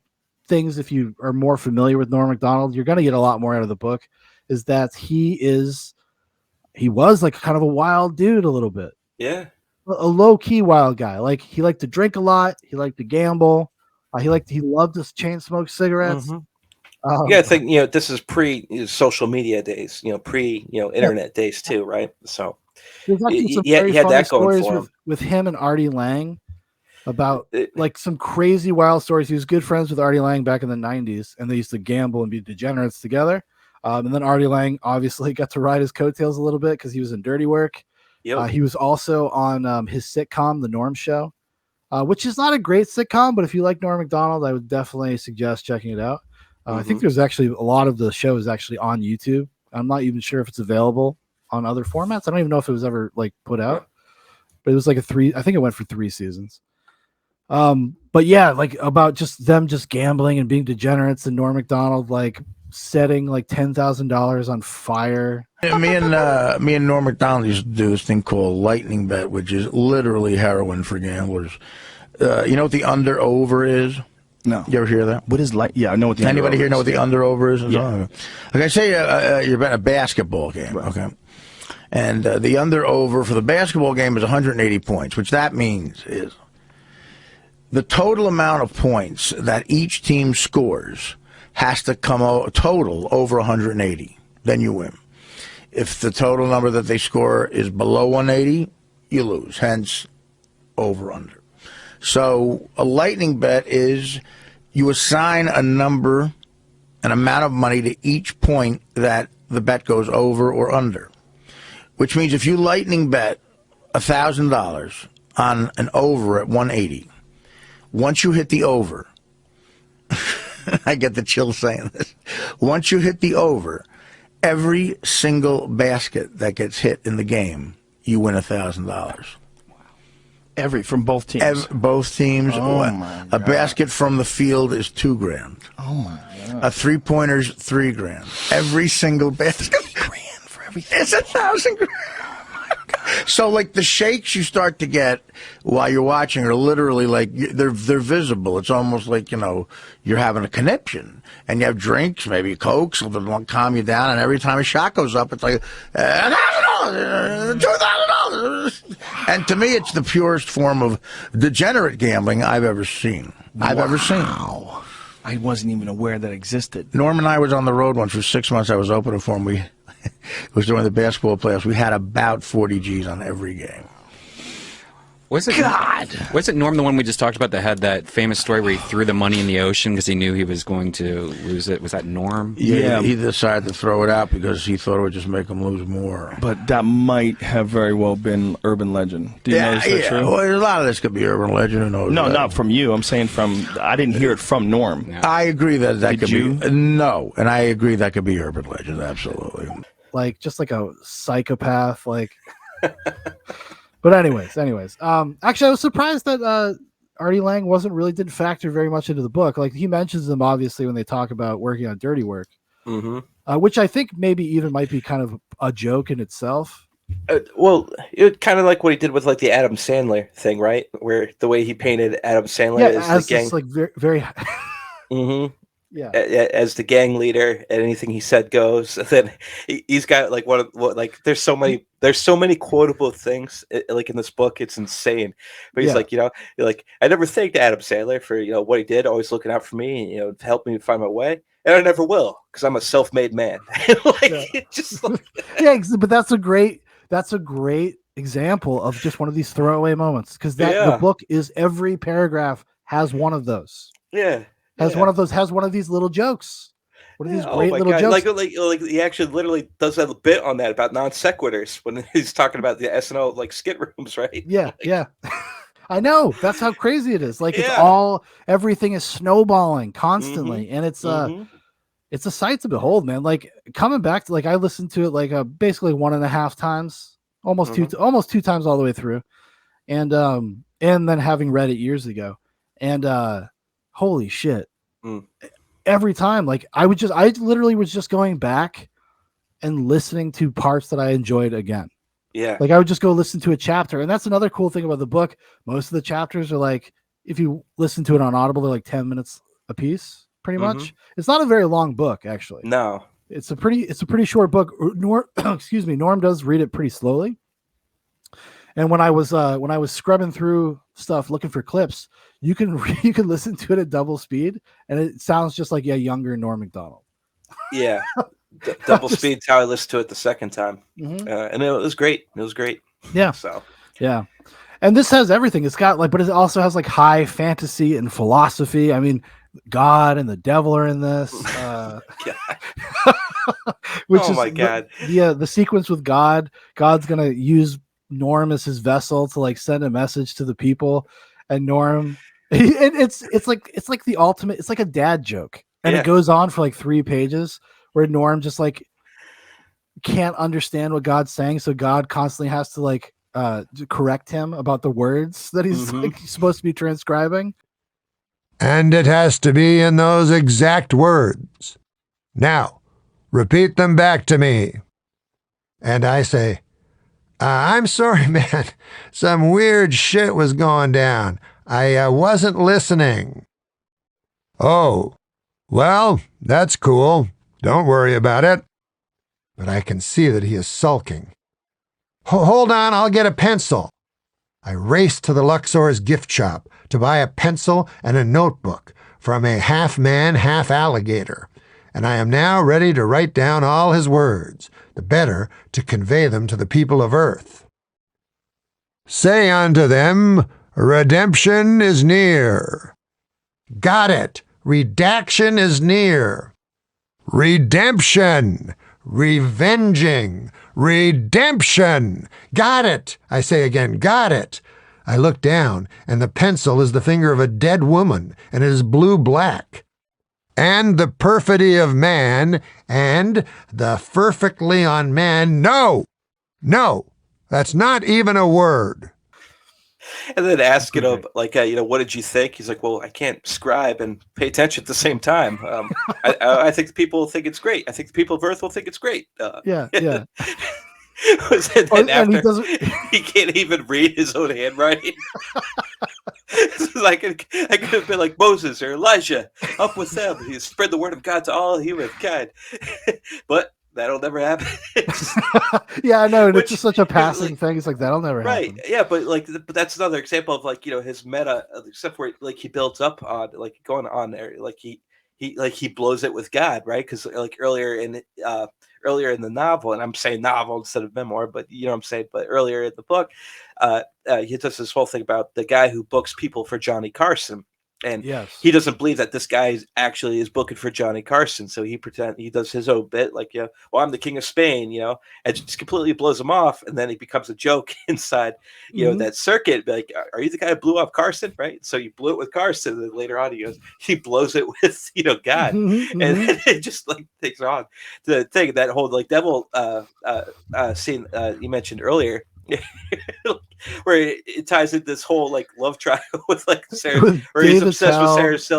things, if you are more familiar with Norm Macdonald, you're going to get a lot more out of the book, is that he was like kind of a wild dude a little bit. Yeah. A low-key wild guy. Like he liked to drink a lot. He liked to gamble. He loved to chain smoke cigarettes. Mm-hmm. I think, this is pre social media days, pre internet days too. Right. So There's actually some He had very funny that going stories for him. with him and Artie Lang about like some crazy wild stories. He was good friends with Artie Lang back in the 90s, and they used to gamble and be degenerates together. And then Artie Lang obviously got to ride his coattails a little bit because he was in Dirty Work. Yep. He was also on his sitcom, The Norm Show, which is not a great sitcom, but if you like Norm Macdonald, I would definitely suggest checking it out. I think there's actually a lot of the show is actually on YouTube. I'm not even sure if it's available on other formats. I don't even know if it was ever like put out, but it was like I think it went for 3 seasons. But yeah, like about just them just gambling and being degenerates, and Norm Macdonald like setting like $10,000 on fire. Me and Norm Macdonald used to do this thing called lightning bet, which is literally heroin for gamblers. You know what the under over is? No. You ever hear that? What is yeah, I know what the Anybody under here know what the under over is? Yeah. Okay, say you're betting a basketball game. Right. Okay. And the under over for the basketball game is 180 points, which that means is the total amount of points that each team scores has to come total over 180. Then you win. If the total number that they score is below 180, you lose. Hence, over under. So a lightning bet is you assign a number, an amount of money to each point that the bet goes over or under. Which means if you lightning bet $1,000 on an over at 180, once you hit the over, I get the chills saying this. Once you hit the over, every single basket that gets hit in the game, you win $1,000. From both teams. Both teams. Oh my God. A basket from the field is $2,000. Oh my God. A 3-pointer's $3,000. Every single basket. $3,000 for everything. It's $1,000. So, like, the shakes you start to get while you're watching are literally like they're visible. It's almost like, you know, you're having a conniption, and you have drinks, maybe Coke, something to calm you down. And every time a shot goes up, it's like $1,000, $2,000. And to me, it's the purest form of degenerate gambling I've ever seen. Wow. I wasn't even aware that existed. Norm and I was on the road once for 6 months. I was opening for him. It was during the basketball playoffs. We had about 40 G's on every game. Was it Norm, the one we just talked about, that had that famous story where he threw the money in the ocean because he knew he was going to lose it? Was that Norm? Yeah, he decided to throw it out because he thought it would just make him lose more. But that might have very well been urban legend. Do you know is that true? Well, a lot of this could be urban legend. Who knows? No, not from you. I'm saying I didn't hear it from Norm. Yeah. I agree that could you? Be. No, and I agree that could be urban legend, absolutely. Like, just like a psychopath, like... But anyways, actually, I was surprised that Artie Lang didn't factor very much into the book. Like, he mentions them obviously when they talk about working on Dirty Work, which I think maybe even might be kind of a joke in itself. Well, it kind of like what he did with like the Adam Sandler thing, right? Where the way he painted Adam Sandler as the gang, like very yeah, as the gang leader, and anything he said goes. And then he's got like there's so many quotable things like in this book. It's insane. But he's like, I never thanked Adam Sandler for what he did, always looking out for me, to help me find my way, and I never will because I'm a self-made man. But that's a great example of just one of these throwaway moments, because the book is every paragraph has one of those. Has one of these little jokes. One of these great little jokes. Like he actually literally does have a bit on that about non sequiturs when he's talking about the SNL like skit rooms, right? Yeah. I know. That's how crazy it is. Like everything is snowballing constantly, and it's a sight to behold, man. Like, coming back to, like, I listened to it like basically 1.5 times, almost two times all the way through, and then having read it years ago, and holy shit. Every time, like, I literally was just going back and listening to parts that I enjoyed again. Yeah. Like, I would just go listen to a chapter. And that's another cool thing about the book. Most of the chapters are like, if you listen to it on Audible, they're like 10 minutes a piece, pretty much. It's not a very long book, actually. No. It's a pretty short book. Norm does read it pretty slowly. And when I was scrubbing through stuff looking for clips, you can listen to it at double speed, and it sounds just like younger Norm Macdonald. Yeah, Double speed. How I listened to it the second time, Mhm. and it was great. It was great. Yeah. So Yeah. And this has everything. It's got like, but it also has like high fantasy and philosophy. I mean, God and the devil are in this. Which Oh is my God. the sequence with God. God's gonna use Norm as his vessel to like send a message to the people, and Norm, it's like the ultimate. It's like a dad joke, and Yeah. it goes on for like 3 pages where Norm just like can't understand what God's saying, so God constantly has to like to correct him about the words that he's like supposed to be transcribing. And it has to be in those exact words. Now, repeat them back to me. And I say, I'm sorry, man. Some weird shit was going down. I wasn't listening. Oh, well, that's cool. Don't worry about it. But I can see that he is sulking. Hold on, I'll get a pencil. I raced to the Luxor's gift shop to buy a pencil and a notebook from a half-man, half-alligator, and I am now ready to write down all his words, the better to convey them to the people of Earth. Say unto them, redemption is near. Got it. Redaction is near. Redemption. Revenging. Redemption. Got it. I say again, got it. I look down, and the pencil is the finger of a dead woman, and it is blue-black. And the perfidy of man, and the perfectly on man. No, that's not even a word. And then asking him, like, what did you think? He's like, well, I can't scribe and pay attention at the same time. I think the people think it's great. I think the people of Earth will think it's great. Yeah. And then after, he can't even read his own handwriting. I could have been like Moses or Elijah, up with them. He spread the word of God to all humankind. But that'll never happen. Yeah, I know. And it's just such a passing thing. It's like, that'll never happen. Right. Yeah, but that's another example of his meta stuff where like he builds up on like going on there, like he blows it with God, right? Because like earlier in the novel, and I'm saying novel instead of memoir, but you know what I'm saying. But earlier in the book, he does this whole thing about the guy who books people for Johnny Carson. And he doesn't believe that this guy actually is booking for Johnny Carson. So he does his own bit, like, well, I'm the king of Spain, and it just completely blows him off. And then he becomes a joke inside, that circuit. Like, are you the guy who blew off Carson? Right. So you blew it with Carson. And then later on, he blows it with, God. And then it just like takes on the thing, that whole like devil scene you mentioned earlier. Where it ties in this whole like love triangle with like Sarah, where he's obsessed with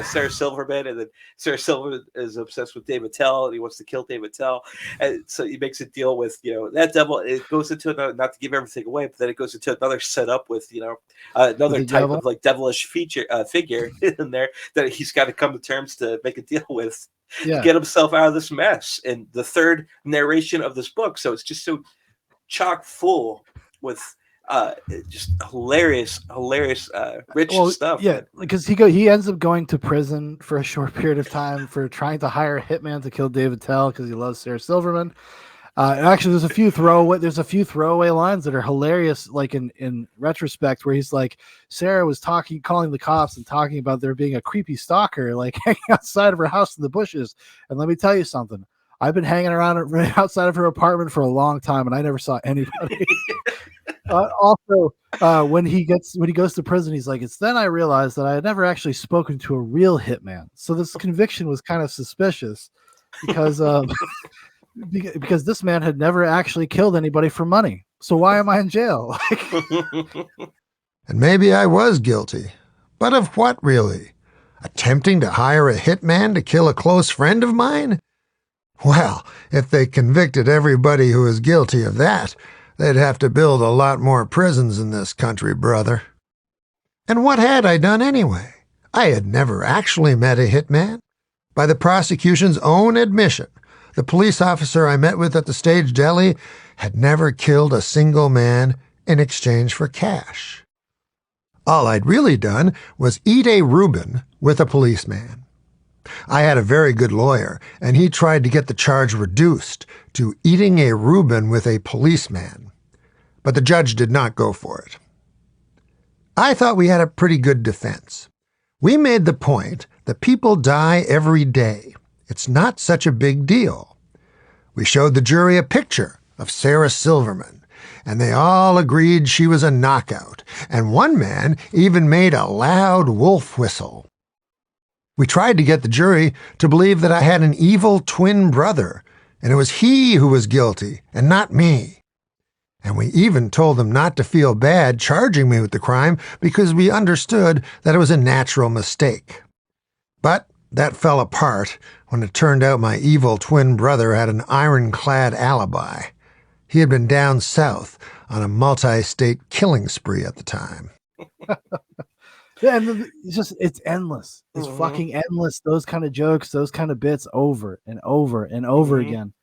Sarah Silverman, and then Sarah Silverman is obsessed with David Tell, and he wants to kill David Tell, and so he makes a deal with that devil. It goes into another, not to give everything away, but then it goes into another setup with another type devil? of like devilish figure in there that he's got to come to terms to make a deal with to get himself out of this mess. And the third narration of this book, so it's just so chock full with just hilarious rich stuff. Yeah, because he ends up going to prison for a short period of time for trying to hire a hitman to kill David Tell because he loves Sarah Silverman. And actually, there's a few throwaway lines that are hilarious, like in retrospect, where he's like, Sarah was calling the cops and talking about there being a creepy stalker like hanging outside of her house in the bushes. And let me tell you something. I've been hanging around outside of her apartment for a long time, and I never saw anybody. Also, when he goes to prison, he's like, it's then I realized that I had never actually spoken to a real hitman. So this conviction was kind of suspicious because because this man had never actually killed anybody for money. So why am I in jail? And maybe I was guilty. But of what, really? Attempting to hire a hitman to kill a close friend of mine? Well, if they convicted everybody who was guilty of that, they'd have to build a lot more prisons in this country, brother. And what had I done anyway? I had never actually met a hitman. By the prosecution's own admission, the police officer I met with at the Stage Deli had never killed a single man in exchange for cash. All I'd really done was eat a Reuben with a policeman. I had a very good lawyer, and he tried to get the charge reduced to eating a Reuben with a policeman. But the judge did not go for it. I thought we had a pretty good defense. We made the point that people die every day. It's not such a big deal. We showed the jury a picture of Sarah Silverman, and they all agreed she was a knockout, and one man even made a loud wolf whistle. We tried to get the jury to believe that I had an evil twin brother, and it was he who was guilty, and not me. And we even told them not to feel bad charging me with the crime because we understood that it was a natural mistake. But that fell apart when it turned out my evil twin brother had an ironclad alibi. He had been down south on a multi-state killing spree at the time. Yeah, and it's endless. It's fucking endless. Those kind of jokes, those kind of bits, over and over and over again.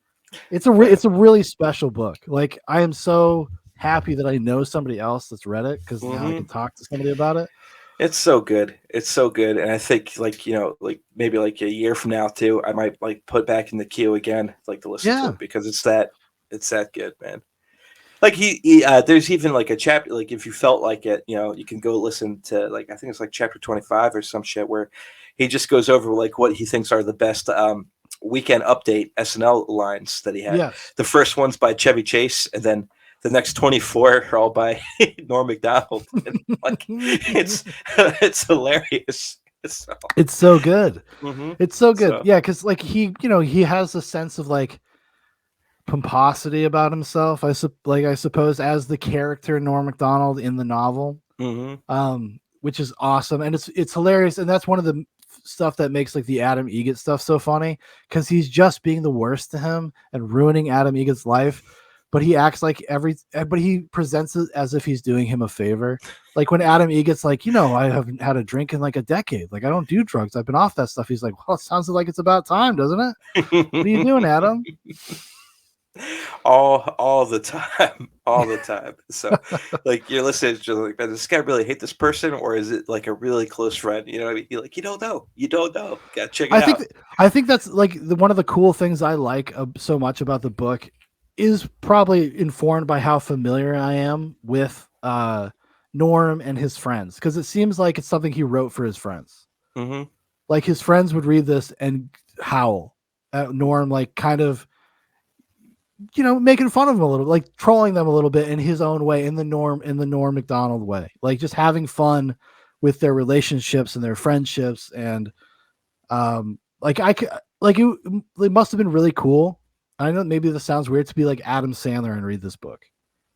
It's a really special book. Like, I am so happy that I know somebody else that's read it, because now I can talk to somebody about it. It's so good. It's so good. And I think, like, you know, like maybe like a year from now too, I might like put back in the queue again, like to listen to it, because it's that good, man. Like he there's even like a chapter, like if you felt like it, you know, you can go listen to, like, I think it's like chapter 25 or some shit, where he just goes over like what he thinks are the best Weekend Update SNL lines that he had. Yes. The first one's by Chevy Chase, and then the next 24 are all by Norm Macdonald. And, like, it's hilarious. It's so good. It's so good. So. Yeah, because like he has a sense of like pomposity about himself. I suppose, as the character Norm Macdonald in the novel, which is awesome, and it's hilarious, and that's one of the stuff that makes like the Adam Egget stuff so funny, because he's just being the worst to him and ruining Adam Eget's life, but he acts like but he presents it as if he's doing him a favor. Like when Adam Eget's like, you know, I haven't had a drink in like a decade, like I don't do drugs, I've been off that stuff. He's like, well, it sounds like it's about time, doesn't it? What are you doing, Adam? all the time. So like you're listening to, like, does this guy really hate this person, or is it like a really close friend? You know what I mean? You're like, you don't know, gotta check it out. I think that's like one of the cool things I like so much about the book is probably informed by how familiar I am with Norm and his friends, because it seems like it's something he wrote for his friends. Like his friends would read this and howl at Norm, like kind of, you know, making fun of him a little, like trolling them a little bit in his own way, in the Norm Macdonald way, like just having fun with their relationships and their friendships. And it must have been really cool. I know maybe this sounds weird to be like Adam Sandler and read this book.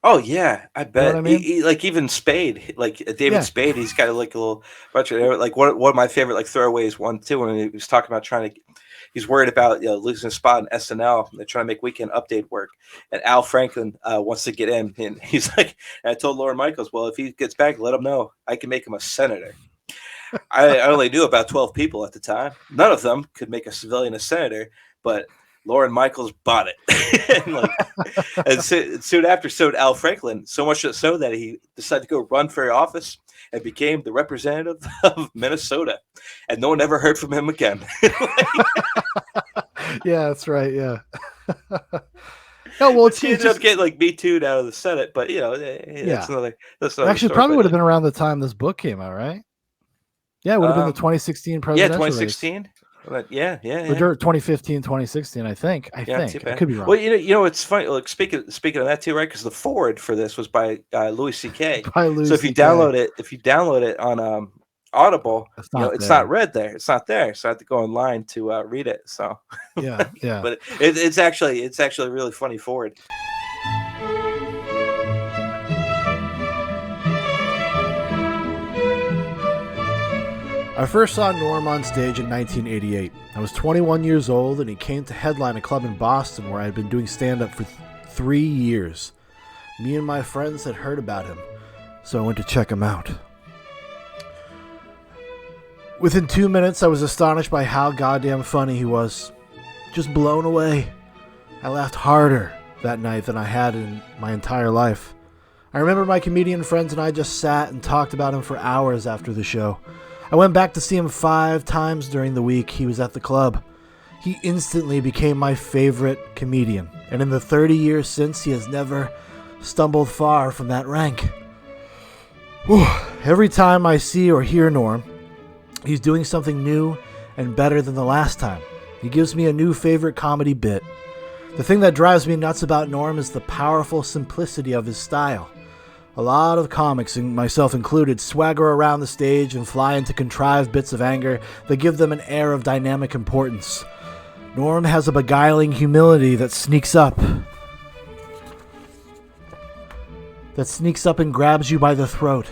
Oh yeah, I bet. You know what I mean? He, like even Spade, like David Spade, he's got like a little bunch of, like one of my favorite like throwaways one too, when he was talking about he's worried about, you know, losing a spot in SNL. They're trying to make Weekend Update work, and Al Franklin wants to get in, and he's like, and I told Lorne Michaels, well, if he gets back, let him know I can make him a senator. I only knew about 12 people at the time. None of them could make a civilian a senator, but Lorne Michaels bought it. and soon after, so did Al Franklin, so much so that he decided to go run for office and became the representative of Minnesota. And no one ever heard from him again. Yeah, that's right. Yeah. No, well, he ended up getting like Me Too'd out of the Senate, but you know, that's another actually probably would have been around the time this book came out, right? Yeah, it would have been the 2016 presidential 2016. race. But yeah. Or 2015, 2016. I think. I could be wrong. Well, you know, it's funny. Like speaking of that too, right? Because the foreword for this was by Louis C.K. So if you download it on Audible, you know, it's not read there. It's not there. So I have to go online to read it. So yeah. But it's actually a really funny foreword. I first saw Norm on stage in 1988. I was 21 years old, and he came to headline a club in Boston where I had been doing stand-up for 3 years. Me and my friends had heard about him, so I went to check him out. Within 2 minutes, I was astonished by how goddamn funny he was. Just blown away. I laughed harder that night than I had in my entire life. I remember my comedian friends and I just sat and talked about him for hours after the show. I went back to see him 5 times during the week he was at the club. He instantly became my favorite comedian, and in the 30 years since, he has never stumbled far from that rank. Whew. Every time I see or hear Norm, he's doing something new and better than the last time. He gives me a new favorite comedy bit. The thing that drives me nuts about Norm is the powerful simplicity of his style. A lot of comics, and myself included, swagger around the stage and fly into contrived bits of anger that give them an air of dynamic importance. Norm has a beguiling humility that sneaks up and grabs you by the throat.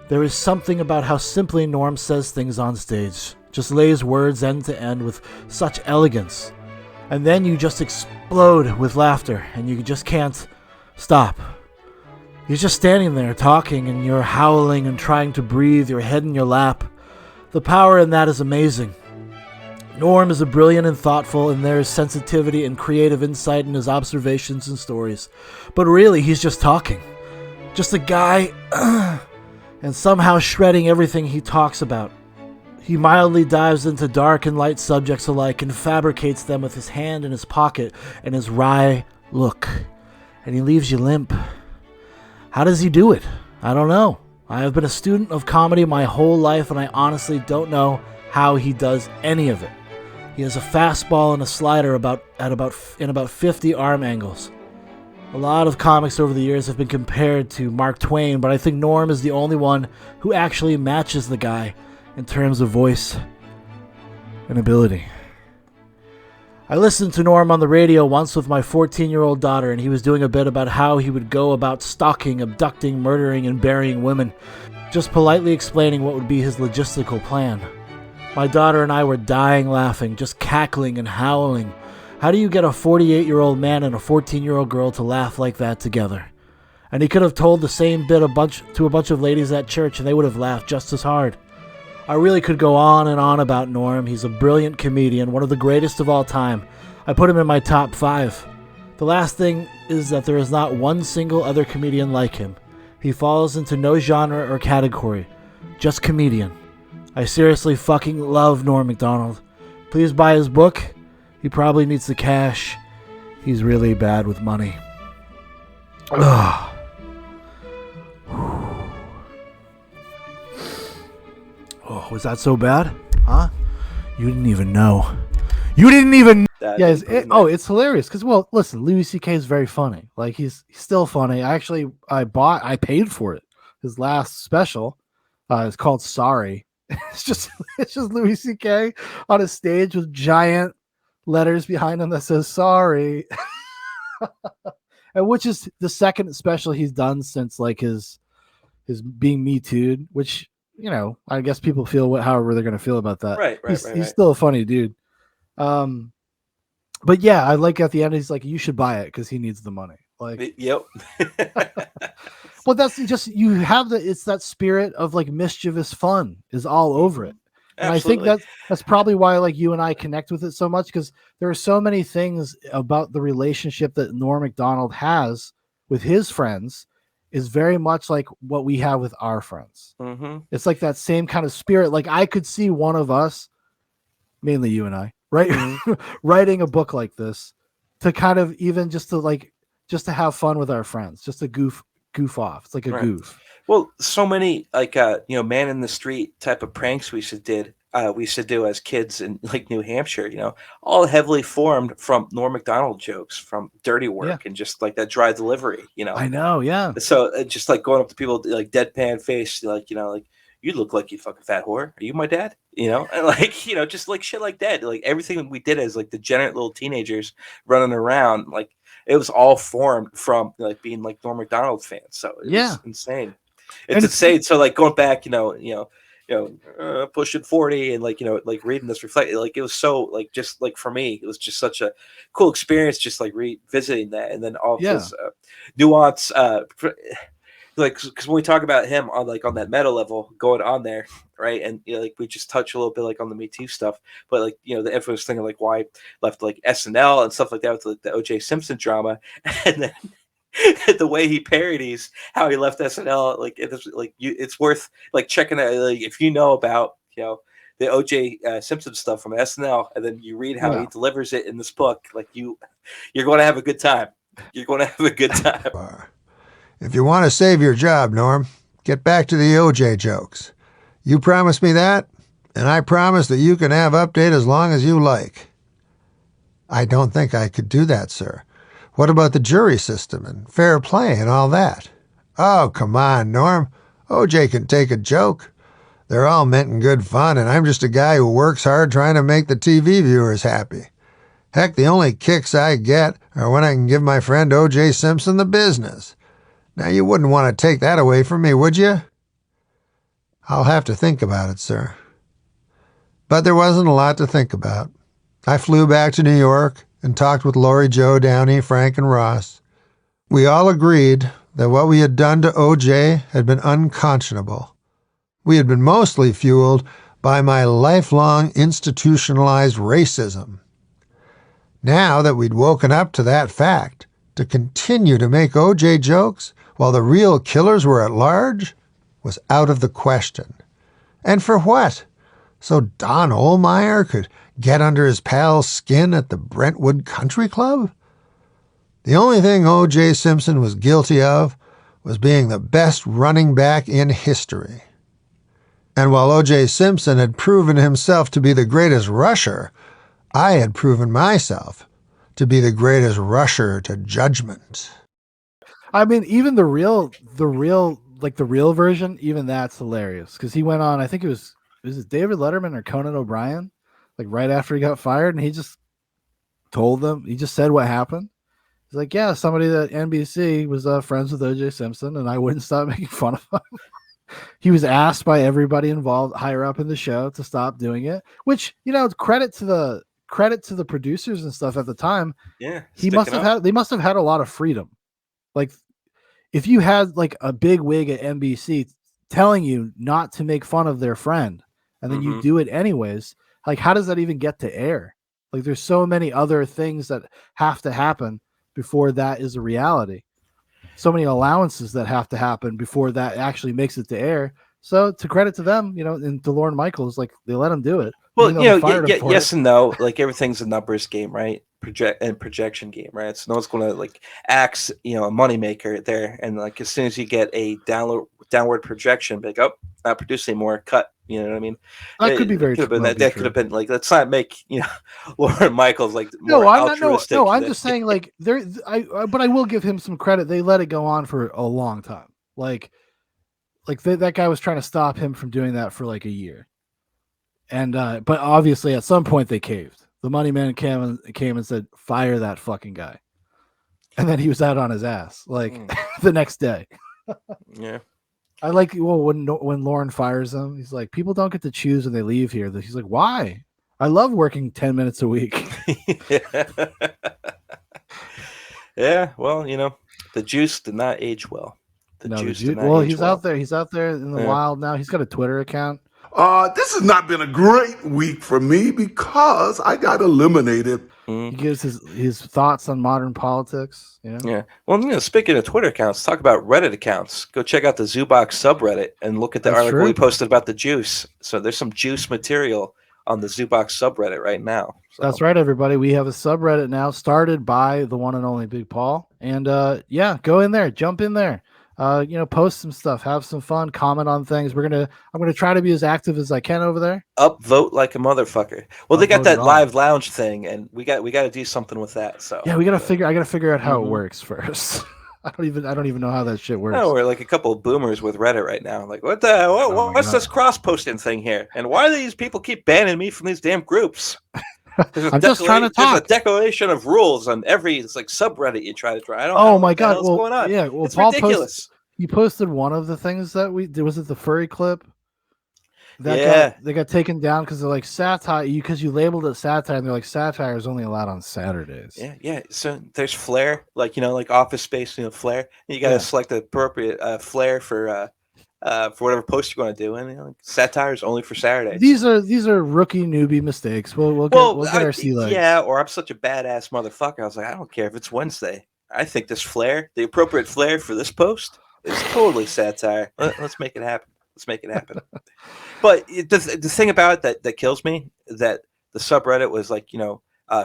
There is something about how simply Norm says things on stage, just lays words end to end with such elegance. And then you just explode with laughter, and you just can't stop. He's just standing there talking, and you're howling and trying to breathe, your head in your lap. The power in that is amazing. Norm is brilliant and thoughtful, and there is sensitivity and creative insight in his observations and stories. But really, he's just talking. Just a guy, and somehow shredding everything he talks about. He mildly dives into dark and light subjects alike and fabricates them with his hand in his pocket and his wry look. And he leaves you limp. How does he do it? I don't know. I have been a student of comedy my whole life, and I honestly don't know how he does any of it. He has a fastball and a slider in about 50 arm angles. A lot of comics over the years have been compared to Mark Twain, but I think Norm is the only one who actually matches the guy in terms of voice and ability. I listened to Norm on the radio once with my 14-year-old daughter, and he was doing a bit about how he would go about stalking, abducting, murdering, and burying women, just politely explaining what would be his logistical plan. My daughter and I were dying laughing, just cackling and howling. How do you get a 48-year-old man and a 14-year-old girl to laugh like that together? And he could have told the same bit to a bunch of ladies at church, and they would have laughed just as hard. I really could go on and on about Norm. He's a brilliant comedian, one of the greatest of all time. I put him in my top 5. The last thing is that there is not one single other comedian like him. He falls into no genre or category, just comedian. I seriously fucking love Norm Macdonald. Please buy his book. He probably needs the cash. He's really bad with money. Ugh. Oh, was that so bad? Huh? You didn't even know. You didn't even. Yeah, it's hilarious because, well, listen, Louis C.K. is very funny. Like he's still funny. I paid for it. His last special is called Sorry. It's just Louis C.K. on a stage with giant letters behind him that says sorry. And which is the second special he's done since like his being Me Too'd, which, you know, I guess people feel however they're going to feel about that. Right. He's still a funny dude. But yeah, I like at the end, he's like, you should buy it because he needs the money. Like, yep. Well, that's just, you have it's that spirit of like mischievous fun is all over it. And Absolutely. I think that's probably why like you and I connect with it so much, because there are so many things about the relationship that Norm Macdonald has with his friends is very much like what we have with our friends. Mm-hmm. It's like that same kind of spirit. Like I could see one of us, mainly you and I, right, writing a book like this to kind of even just to have fun with our friends, just to goof off. It's like a goof. Well, so many like man in the street type of pranks we used to do as kids in like New Hampshire, all heavily formed from Norm Macdonald jokes from Dirty Work and just like that dry delivery, I know, yeah. So just like going up to people like deadpan face, like you look like you fucking fat whore. Are you my dad? And like just like shit like that. Like everything we did as like degenerate little teenagers running around, like it was all formed from like being like Norm Macdonald fans. So it was insane. It's insane. So like going back, pushing 40 and like reading this reflect, like it was so like just like for me, it was just such a cool experience, just like revisiting that, and then all this nuance. Like because when we talk about him on that meta level going on there, right, and like we just touch a little bit like on the Me Too stuff, but like the infamous thing of like why left like SNL and stuff like that with like the O.J. Simpson drama, and then the way he parodies how he left SNL, like it's worth like checking out. Like if you know about the O.J. Simpson stuff from SNL, and then you read how he delivers it in this book, like you're going to have a good time. You're going to have a good time. If you want to save your job, Norm, get back to the O.J. jokes. You promised me that, and I promise that you can have update as long as you like. I don't think I could do that, sir. What about the jury system and fair play and all that? Oh, come on, Norm. O.J. can take a joke. They're all meant in good fun, and I'm just a guy who works hard trying to make the TV viewers happy. Heck, the only kicks I get are when I can give my friend O.J. Simpson the business. Now, you wouldn't want to take that away from me, would you? I'll have to think about it, sir. But there wasn't a lot to think about. I flew back to New York and talked with Lori, Joe, Downey, Frank, and Ross. We all agreed that what we had done to O.J. had been unconscionable. We had been mostly fueled by my lifelong institutionalized racism. Now that we'd woken up to that fact, to continue to make O.J. jokes while the real killers were at large was out of the question. And for what? So Don Ohlmeyer could get under his pal's skin at the Brentwood Country Club? The only thing O.J. Simpson was guilty of was being the best running back in history. And while O.J. Simpson had proven himself to be the greatest rusher, I had proven myself to be the greatest rusher to judgment. I mean, even the real version, even that's hilarious. Because he went on, I think was it David Letterman or Conan O'Brien? Like right after he got fired, and he just told them, he just said what happened. He's like, yeah, somebody at NBC was friends with O.J. Simpson, and I wouldn't stop making fun of him. He was asked by everybody involved higher up in the show to stop doing it, which, credit to the producers and stuff at the time. Yeah. They must have had a lot of freedom. Like if you had like a big wig at NBC telling you not to make fun of their friend and then you do it anyways, like how does that even get to air? Like there's so many other things that have to happen before that is a reality. So many allowances that have to happen before that actually makes it to air. So to credit to them, and to Lorne Michaels, like they let him do it. Well, yes and no. Like everything's a numbers game, right? Projection game, right? So no one's going to like axe, a moneymaker there. And like as soon as you get a downward projection, like not producing more, cut. You know what I mean? That could be very true. That could have been like, let's not make Lorne Michaels like more altruistic. No, I'm just saying like but I will give him some credit. They let it go on for a long time. Like that guy was trying to stop him from doing that for like a year. And but obviously at some point they caved. The money man came and said, fire that fucking guy. And then he was out on his ass like the next day. Yeah. I like when Lorne fires him, he's like, people don't get to choose when they leave here. He's like, why? I love working 10 minutes a week. Yeah, well, the juice did not age well. He's out there. He's out there in the wild now. He's got a Twitter account. This has not been a great week for me because I got eliminated. He gives his thoughts on modern politics. Yeah. Well, speaking of Twitter accounts, talk about Reddit accounts. Go check out the Zoobox subreddit and look at the article we posted about the juice. So there's some juice material on the Zoobox subreddit right now. So. That's right, everybody. We have a subreddit now started by the one and only Big Paul. And go in there, jump in there. Post some stuff, have some fun, comment on things. I'm gonna try to be as active as I can over there. Upvote like a motherfucker. Well, they got that live lounge thing, and we got to do something with that. So yeah, I gotta figure out how it works first. I don't even know how that shit works. No, we're like a couple of boomers with Reddit right now. Like, what's this cross posting thing here? And why do these people keep banning me from these damn groups? I'm just trying to talk. There's a declaration of rules on every subreddit you try to try. I don't. Oh my god! What's going on? Yeah, well, it's Paul ridiculous. He posted one of the things that we did. Was it the furry clip? They got taken down because they're like satire. Because you labeled it satire, and they're like satire is only allowed on Saturdays. Yeah. So there's flair, like Office Space, flair. And you got to select the appropriate flair for whatever post you're going to do, and satire is only for Saturdays. These are rookie newbie mistakes. We'll get our sea legs. Yeah, or I'm such a badass motherfucker. I was like, I don't care if it's Wednesday. I think this flair, the appropriate flair for this post, is totally satire. Let's make it happen. Let's make it happen. But the thing about it that kills me, that the subreddit was like,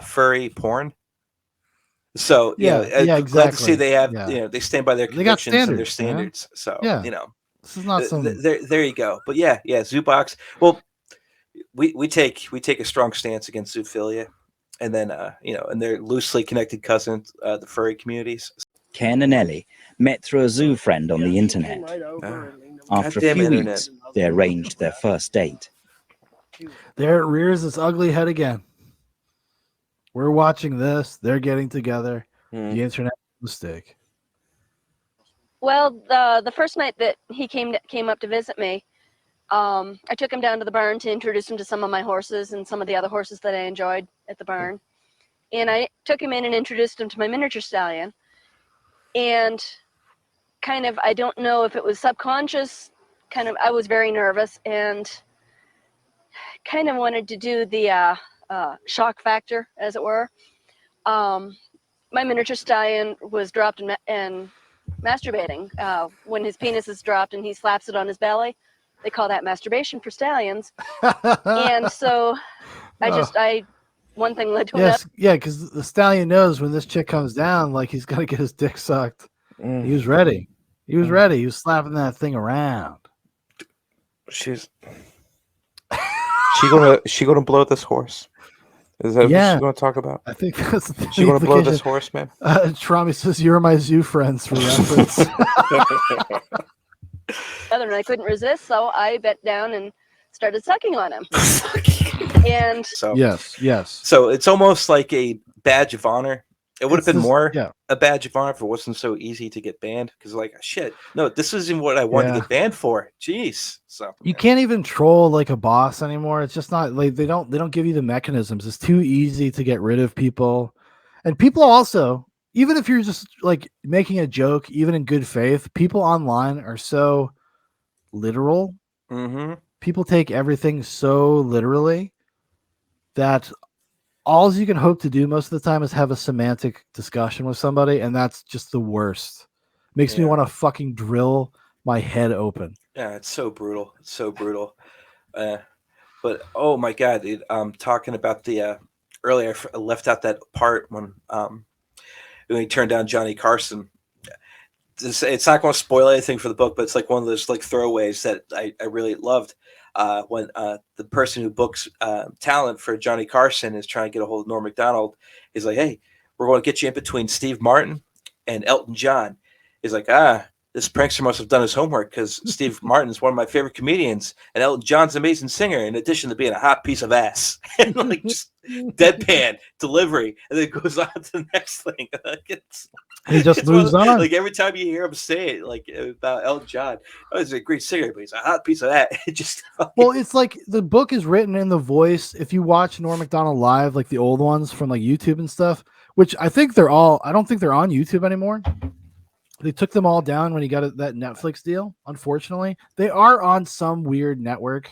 furry porn. So, exactly. glad to see they have, Yeah. they stand by their They got convictions and their standards, standards. So, Yeah. This is not some. there you go. But yeah, Zoobox. Well, we take a strong stance against zoophilia, and then and their loosely connected cousins, the furry communities. Ken and Ellie met through a zoo friend on the internet. After a few internet. weeks, they arranged their first date. There it rears its ugly head again. We're watching this. They're getting together. The internet mistake. Well, the first night that he came up to visit me, I took him down to the barn to introduce him to some of my horses and some of the other horses that I enjoyed at the barn. And I took him in and introduced him to my miniature stallion. And kind of, I don't know if it was subconscious, I was very nervous and kind of wanted to do the shock factor, as it were. My miniature stallion was dropped and masturbating. When his penis is dropped and he slaps it on his belly, they call that masturbation for stallions. And so one thing led to another. Yeah, because the stallion knows when this chick comes down, like he's got to get his dick sucked. He was ready. He was ready. He was slapping that thing around. She gonna blow this horse? Is that what she's going to talk about? I think that's the she going to blow this horse, man. Trami says, "You're my zoo friends," for reference. And I couldn't resist, so I bent down and started sucking on him. And so yes. So it's almost like a badge of honor. It would have been more yeah. a badge of honor if it wasn't so easy to get banned. Because like shit, no, this isn't what I wanted to get banned for. Jeez, so you can't even troll like a boss anymore. It's just not like they don't give you the mechanisms. It's too easy to get rid of people, and people also, even if you're just like making a joke, even in good faith, people online are so literal. Mm-hmm. People take everything so literally that all you can hope to do most of the time is have a semantic discussion with somebody, and that's just the worst. Makes me want to fucking drill my head open. Yeah, it's so brutal. It's so brutal. But oh my god, dude, talking about the earlier, I left out that part when he turned down Johnny Carson. It's not going to spoil anything for the book, but it's like one of those like throwaways that I really loved. When the person who books talent for Johnny Carson is trying to get a hold of Norm Macdonald, he's like, "Hey, we're going to get you in between Steve Martin and Elton John." He's like, this prankster must have done his homework because Steve Martin's one of my favorite comedians and Elton John's an amazing singer in addition to being a hot piece of ass. And like just deadpan delivery, and then it goes on to the next thing. He just moves on. Like every time you hear him say it, like about Elton John, he's a great singer, but he's a hot piece of that. It just well, it's like the book is written in the voice. If you watch Norm Macdonald live, like the old ones from like YouTube and stuff, which I think I don't think they're on YouTube anymore. They took them all down when he got that Netflix deal. Unfortunately, they are on some weird network.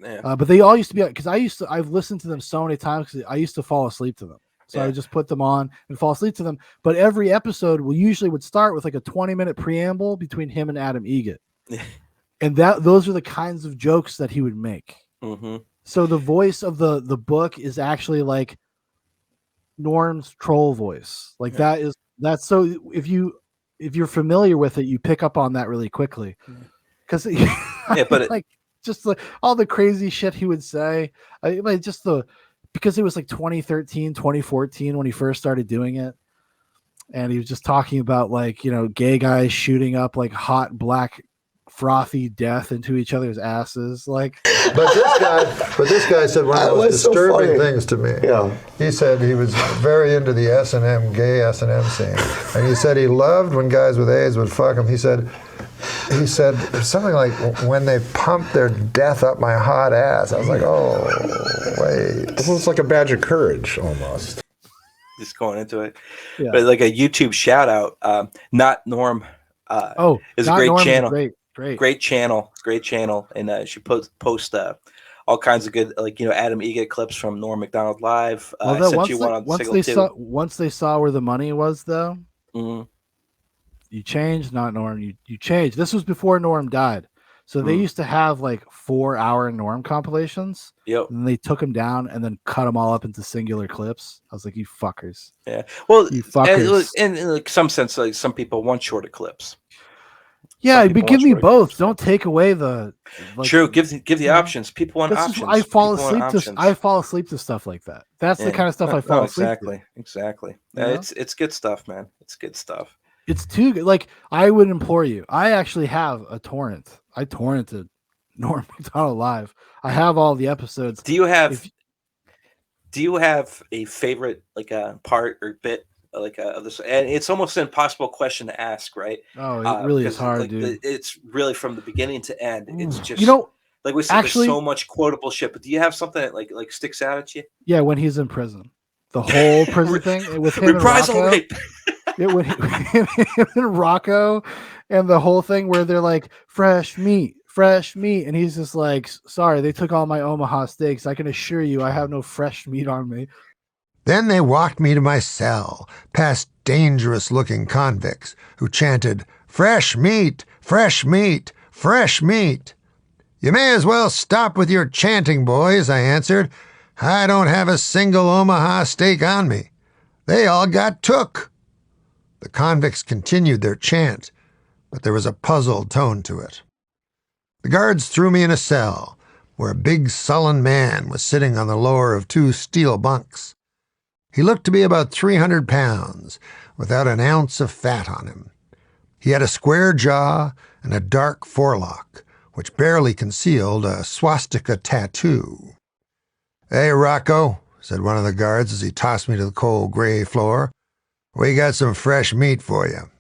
Yeah. But they all used to be, because I've listened to them so many times because I used to fall asleep to them. So I would just put them on and fall asleep to them. But every episode would start with like a 20-minute preamble between him and Adam Egget. And those are the kinds of jokes that he would make. Mm-hmm. So the voice of the book is actually like Norm's troll voice. Like that's so if you're familiar with it, you pick up on that really quickly. Because but like just like all the crazy shit he would say, because it was like 2013, 2014 when he first started doing it. And he was just talking about like, gay guys shooting up like hot black frothy death into each other's asses. Like, but this guy said one of the most disturbing things to me. Yeah. He said he was very into the S&M, gay S&M scene. And he said he loved when guys with AIDS would fuck him. He said something like, when they pumped their death up my hot ass. I was like, oh, wait. This looks like a badge of courage, almost. Just going into it. Yeah. But like a YouTube shout out, Not Norm is a great Norm channel. Great channel. And she post all kinds of good, like, Adam Egget clips from Norm Macdonald Live. I sent you one on once they saw where the money was, though, Mhm. You changed, not Norm. You changed. This was before Norm died. So they used to have like 4-hour Norm compilations. Yep. And they took them down and then cut them all up into singular clips. I was like, you fuckers. Yeah. Well, you fuckers. in like some sense, like some people want shorter clips. Yeah, but give me both. Don't take away the. Like, true. Give the options. People want options. I fall People want asleep to. I fall asleep to stuff like that. That's the kind of stuff I fall asleep to. Exactly. You know? It's good stuff, man. It's good stuff. It's too good. Like, I would implore you. I actually have a torrent. I torrented Norm Macdonald live. I have all the episodes. Do you have a favorite part or bit of this? And it's almost an impossible question to ask, right? Oh, it really is hard, dude. It's really from the beginning to end. It's just like we said, actually, there's so much quotable shit. But do you have something that like sticks out at you? Yeah, when he's in prison, the whole prison thing with him and Rocco. Rape. When him and Rocco, and the whole thing where they're like fresh meat, and he's just like, sorry, they took all my Omaha steaks. I can assure you, I have no fresh meat on me. Then they walked me to my cell, past dangerous-looking convicts who chanted, "Fresh meat, fresh meat, fresh meat." "You may as well stop with your chanting, boys," I answered. "I don't have a single Omaha steak on me. They all got took." The convicts continued their chant, but there was a puzzled tone to it. The guards threw me in a cell, where a big sullen man was sitting on the lower of 2 steel bunks. He looked to be about 300 pounds, without an ounce of fat on him. He had a square jaw and a dark forelock, which barely concealed a swastika tattoo. "Hey, Rocco," said one of the guards as he tossed me to the cold gray floor, "we got some fresh meat for you."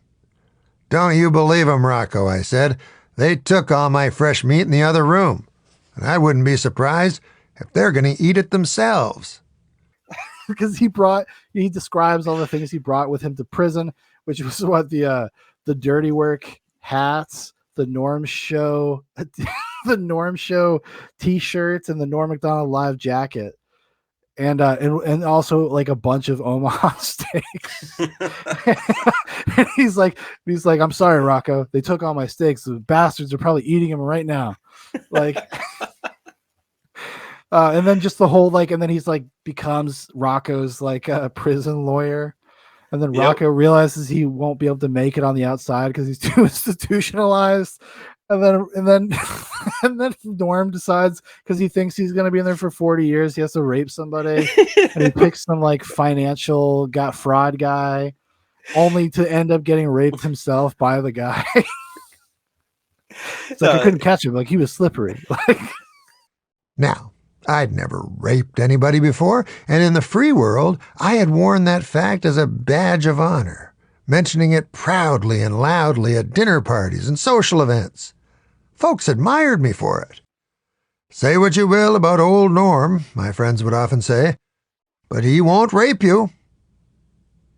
"Don't you believe 'em, Rocco," I said. "They took all my fresh meat in the other room, and I wouldn't be surprised if they're going to eat it themselves." Because he describes all the things he brought with him to prison, which was what the dirty work hats, the Norm Show, the Norm Show T-shirts, and the Norm Macdonald live jacket, and also like a bunch of Omaha steaks. And he's like, "I'm sorry, Rocco. They took all my steaks. The bastards are probably eating them right now." Like. And then just the whole and then he's like becomes Rocco's a prison lawyer, and then Rocco realizes he won't be able to make it on the outside because he's too institutionalized, and then Norm decides, because he thinks he's going to be in there for 40 years, he has to rape somebody, and he picks some financial fraud guy, only to end up getting raped himself by the guy. It's I couldn't catch him, he was slippery. Now, I'd never raped anybody before, and in the free world, I had worn that fact as a badge of honor, mentioning it proudly and loudly at dinner parties and social events. Folks admired me for it. "Say what you will about old Norm," my friends would often say, "but he won't rape you."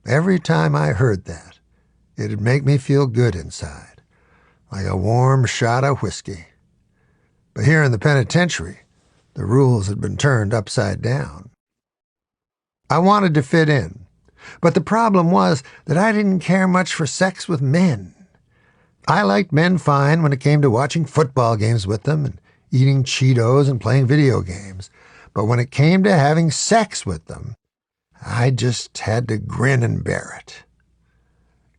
Every time I heard that, it'd make me feel good inside, like a warm shot of whiskey. But here in the penitentiary, the rules had been turned upside down. I wanted to fit in, but the problem was that I didn't care much for sex with men. I liked men fine when it came to watching football games with them and eating Cheetos and playing video games, but when it came to having sex with them, I just had to grin and bear it.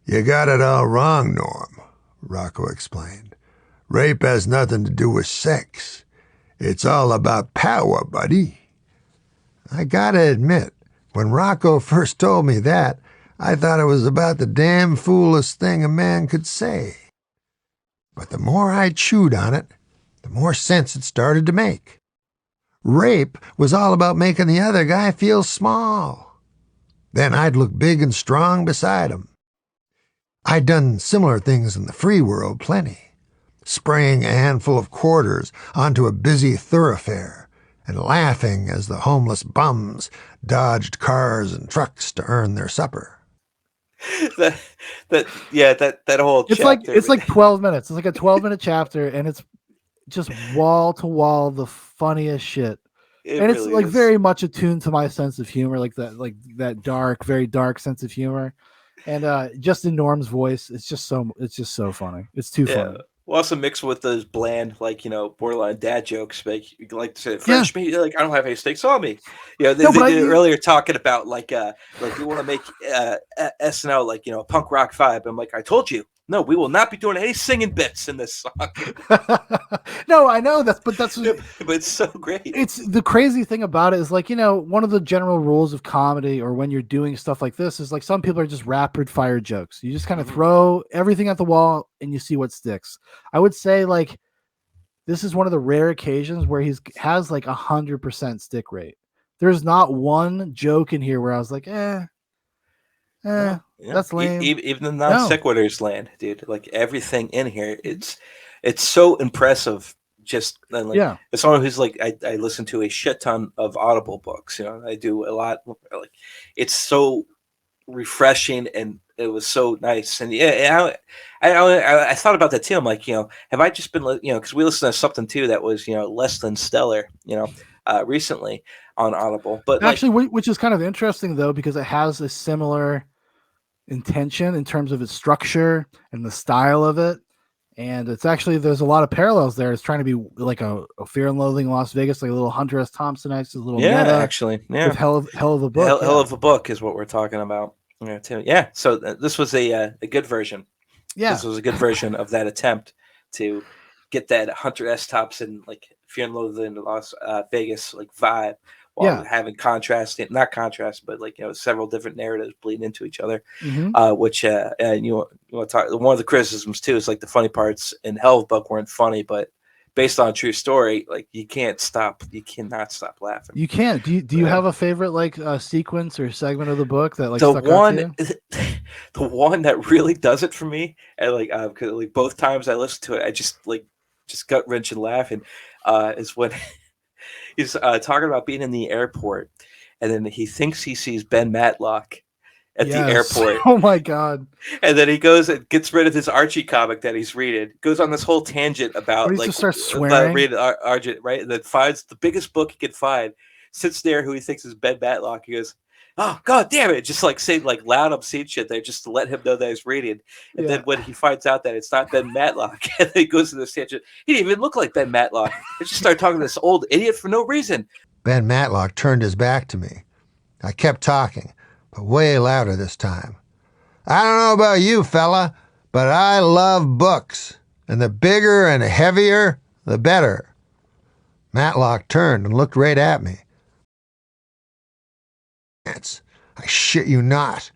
"You got it all wrong, Norm," Rocco explained. "Rape has nothing to do with sex. It's all about power, buddy." I gotta admit, when Rocco first told me that, I thought it was about the damn foolest thing a man could say. But the more I chewed on it, the more sense it started to make. Rape was all about making the other guy feel small. Then I'd look big and strong beside him. I'd done similar things in the free world plenty. Spraying a handful of quarters onto a busy thoroughfare, and laughing as the homeless bums dodged cars and trucks to earn their supper. that whole it's chapter. It's like 12 minutes. It's like a 12-minute chapter, and it's just wall to wall the funniest shit. And it's really is. very much attuned to my sense of humor, that dark, very dark sense of humor. And just in Norm's voice, it's just so funny. It's too funny. We'll also mix with those bland, like, borderline dad jokes. Like, you like to say, French meat, like, I don't have any steaks on me. They did earlier talking about, like we want to make SNL, like, punk rock vibe. I'm like, I told you, no, we will not be doing any singing bits in this song. No, I know but it's so great. It's the crazy thing about it is, like, one of the general rules of comedy, or when you're doing stuff like this, is like some people are just rapid fire jokes. You just kind of throw everything at the wall and you see what sticks. I would say, like, this is one of the rare occasions where has like 100% stick rate. There's not one joke in here where I was like, that's lame. Even the non sequiturs land, dude. Like, everything in here, it's so impressive. Just like, as someone who's like, I listen to a shit ton of Audible books. I do a lot. Like, it's so refreshing, and it was so nice. And I thought about that too. I'm like, have I just been, because we listened to something too that was, less than stellar, recently on Audible. But actually, which is kind of interesting though, because it has a similar intention in terms of its structure and the style of it, and it's actually, there's a lot of parallels there. It's trying to be like a Fear and Loathing in Las Vegas, like a little Hunter S. Thompson-esque, a little meta, actually, with hell of a book. Hell of a book is what we're talking about. Yeah. So this was a good version. Yeah, this was a good version of that attempt to get that Hunter S. Thompson, like, Fear and Loathing in Las Vegas, like, vibe, while having not contrast, but like, several different narratives bleed into each other. Which and you want to talk. One of the criticisms too is, like, the funny parts in Hell of a Book weren't funny, but based on a true story, like, you cannot stop laughing. You can't. Do you have a favorite, like, sequence or segment of the book that, like, the stuck one out to you? The one that really does it for me, and like, cause, like, both times I listened to it, I just gut wrenching laughing, is when he's talking about being in the airport, and then he thinks he sees Ben Matlock at the airport. Oh my god! And then he goes and gets rid of his Archie comic that he's reading. Goes on this whole tangent about, he like, just starts swearing. Reading Archie, right? And then finds the biggest book he can find. Sits there, who he thinks is Ben Matlock. He goes, "Oh god damn it!" Just like saying, like, loud obscene shit there, just to let him know that he's reading. And then when he finds out that it's not Ben Matlock, and then he goes to this tangent, he didn't even look like Ben Matlock. They just started talking to this old idiot for no reason. Ben Matlock turned his back to me. I kept talking, but way louder this time. I don't know about you, fella, but I love books, and the bigger and heavier, the better. Matlock turned and looked right at me. I shit you not.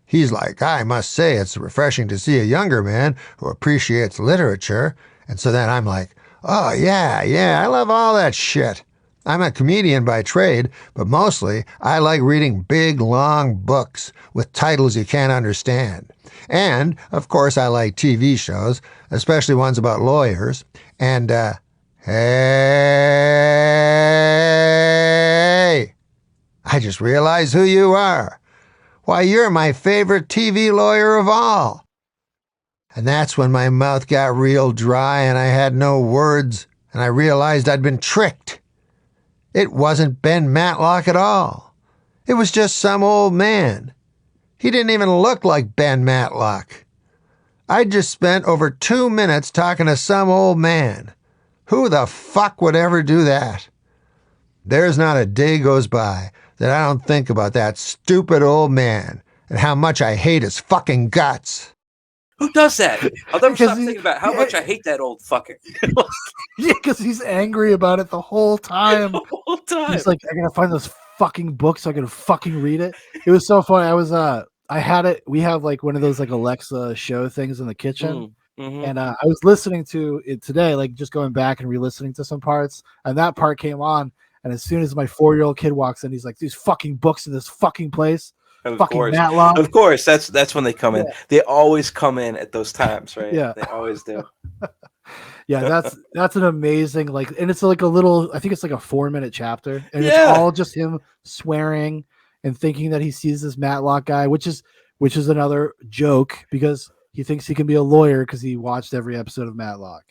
He's like, I must say it's refreshing to see a younger man who appreciates literature. And so then I'm like, oh, yeah, I love all that shit. I'm a comedian by trade, but mostly I like reading big, long books with titles you can't understand. And, of course, I like TV shows, especially ones about lawyers. And, hey, I just realized who you are. Why, you're my favorite TV lawyer of all. And that's when my mouth got real dry and I had no words, and I realized I'd been tricked. It wasn't Ben Matlock at all. It was just some old man. He didn't even look like Ben Matlock. I just spent over 2 minutes talking to some old man. Who the fuck would ever do that? There's not a day goes by that I don't think about that stupid old man and how much I hate his fucking guts. Who does that? I'll never stop thinking about how much I hate that old fucker. Yeah, because he's angry about it the whole time. The whole time. He's like, I gotta find this fucking book so I can fucking read it. It was so funny. I had it. We have like one of those like Alexa show things in the kitchen. And I was listening to it today, like just going back and re-listening to some parts, and that part came on. And as soon as my 4-year-old kid walks in, he's like, "These fucking books in this fucking place." Of course, that's when they come in. They always come in at those times, right? Yeah, they always do. Yeah, that's an amazing, like, and it's like a little, I think it's like a 4-minute chapter, and it's all just him swearing and thinking that he sees this Matlock guy, which is another joke because he thinks he can be a lawyer because he watched every episode of Matlock.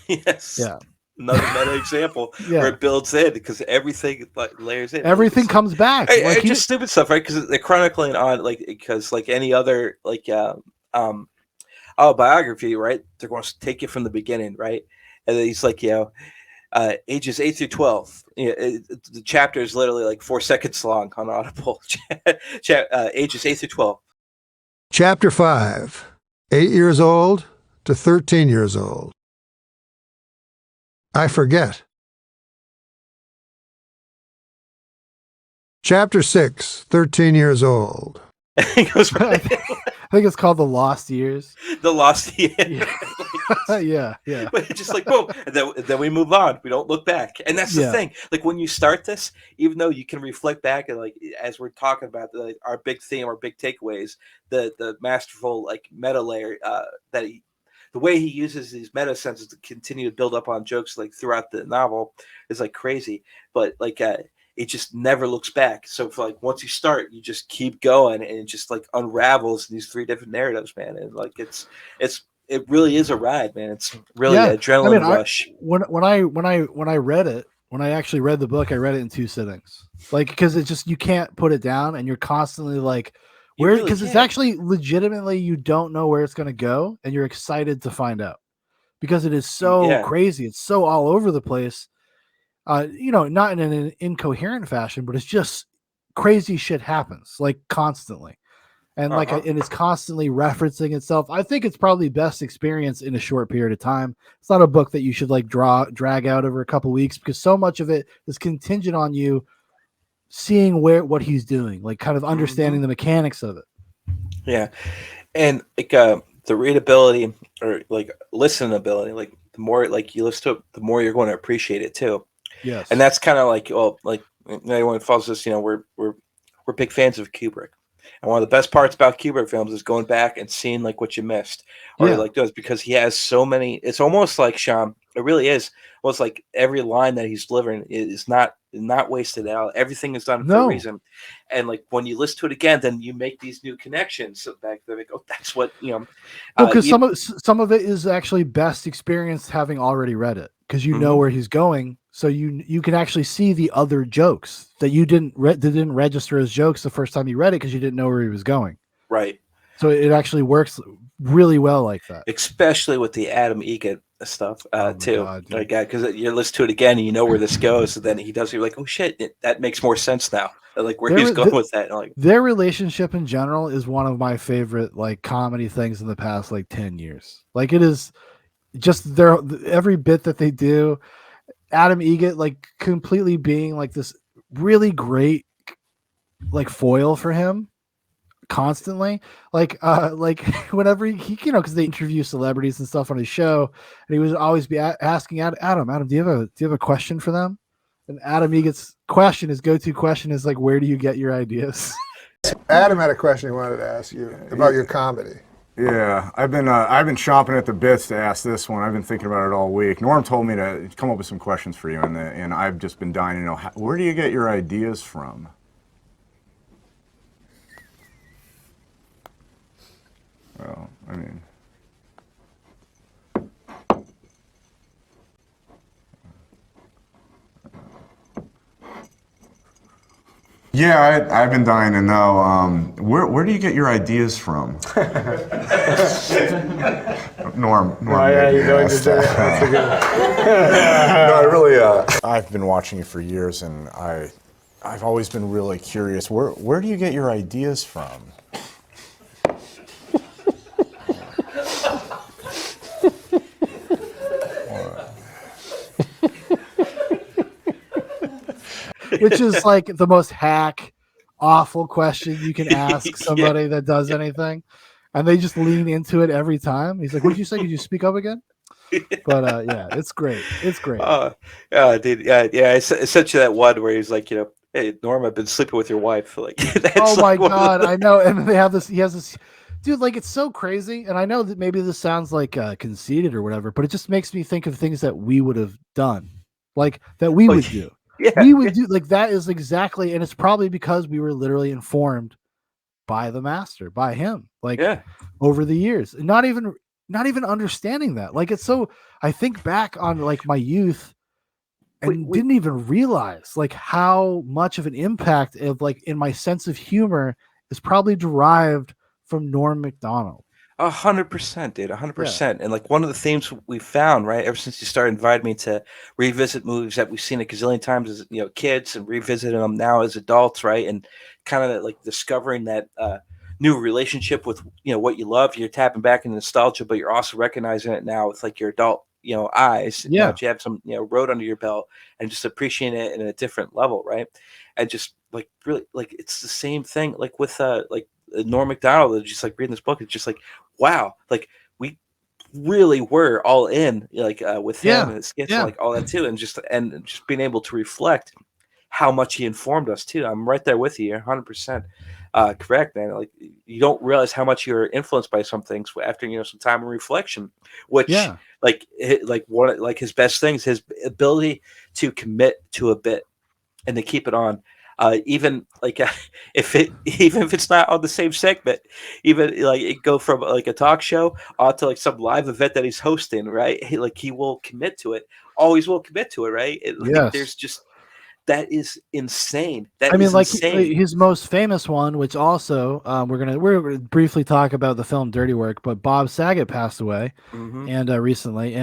Yes. Yeah. another meta example where it builds in because everything like layers in. Everything comes back. Like just stupid stuff, right? Because they're chronicling on because like any other biography, right? They're going to take you from the beginning, right? And then he's like, ages 8 through 12. The chapter is literally like 4 seconds long on Audible. Ages 8 through 12. Chapter 5, 8 years old to 13 years old. I forget. Chapter 6, 13 years old. I think it's called The Lost Years. The Lost Years. Yeah. But it's just like, boom. And then we move on. We don't look back. And that's the thing. Like when you start this, even though you can reflect back and like, as we're talking about our big theme, our big takeaways, the masterful like meta layer the way he uses these meta senses to continue to build up on jokes like throughout the novel is like crazy. But like, it just never looks back. So for like once you start, you just keep going and it just like unravels these 3 different narratives, man. And like it really is a ride, man. It's really an adrenaline rush. When I read it, when I actually read the book, I read it in 2 sittings. Like because it's just you can't put it down and you're constantly like where because it's actually legitimately you don't know where it's gonna go and you're excited to find out because it is so crazy. It's so all over the place. Not in an incoherent fashion, but it's just crazy shit happens like constantly. And and it's constantly referencing itself. I think it's probably best experience in a short period of time. It's not a book that you should like drag out over a couple weeks because so much of it is contingent on you seeing what he's doing, like kind of understanding the mechanics of it. Yeah. And like the readability or like listenability, like the more like you listen to it, the more you're going to appreciate it too. Yes. And that's kind of like, anyone follows us, we're big fans of Kubrick. And one of the best parts about Kubrick films is going back and seeing like what you missed or like those because he has so many. It's almost like Shoun. It really is. Almost like every line that he's delivering is not wasted out. Everything is done for a reason. And like when you listen to it again, then you make these new connections. So back there, like, that's what because some of it is actually best experienced having already read it because you know where he's going. So you can actually see the other jokes that you didn't register as jokes the first time you read it because you didn't know where he was going. Right. So it actually works really well like that. Especially with the Adam Egget stuff too. Because you listen to it again and you know where this goes. And then he does. You're like, oh shit, that makes more sense now. Like where he's going with that. Like their relationship in general is one of my favorite like comedy things in the past like 10 years. Like it is just every bit that they do. Adam Egget like completely being like this really great like foil for him constantly like whenever he because they interview celebrities and stuff on his show and he would always be asking Adam, do you have a question for them? And Adam Eget's his go-to question is like, where do you get your ideas? Adam had a question he wanted to ask you about your comedy. Yeah, I've been chomping at the bits to ask this one. I've been thinking about it all week. Norm told me to come up with some questions for you, and I've just been dying to know where do you get your ideas from? Well, I mean, yeah, I've been dying to know where do you get your ideas from? Norm. Yeah, you're going to do it. That's a good. No, I really. I've been watching you for years, and I've always been really curious. Where do you get your ideas from? Which is like the most awful question you can ask somebody that does anything, and they just lean into it every time. He's like, "What did you say? Could you speak up again?" But it's great. It's great. Dude, I sent you that one where he's like, hey, Norm, I've been sleeping with your wife. Like, oh my god, I know. And they have this. He has this. Dude, like it's so crazy, and I know that maybe this sounds like conceited or whatever, but it just makes me think of things that we would have done, like that we would do. Yeah, we would do like that is exactly, and it's probably because we were literally informed by the master, by him, like over the years. Not even not even understanding that. Like, it's so, I think back on like my youth and didn't even realize like how much of an impact of like in my sense of humor is probably derived from Norm Macdonald. 100%, dude, 100%. And like one of the themes we found, right, ever since you started inviting me to revisit movies that we've seen a gazillion times as kids and revisiting them now as adults, right, and kind of like discovering that new relationship with what you love. You're tapping back into nostalgia, but you're also recognizing it now with like your adult eyes. Yeah, that you have some road under your belt and just appreciating it in a different level, right? And just like really like it's the same thing like with like Norm Macdonald, just like reading this book, it's just like, wow, like we really were all in like with him and his skits and like all that too, and just being able to reflect how much he informed us too. I'm right there with you. You're 100% correct, man. Like you don't realize how much you're influenced by some things after some time of reflection, which like one like his best things, his ability to commit to a bit and to keep it on. Even like even if it's not on the same segment, even like it go from like a talk show onto like some live event that he's hosting, right? He will commit to it. Always will commit to it, right? There's just that is insane. I mean, like his most famous one, which also we're gonna briefly talk about the film Dirty Work, but Bob Saget passed away and recently,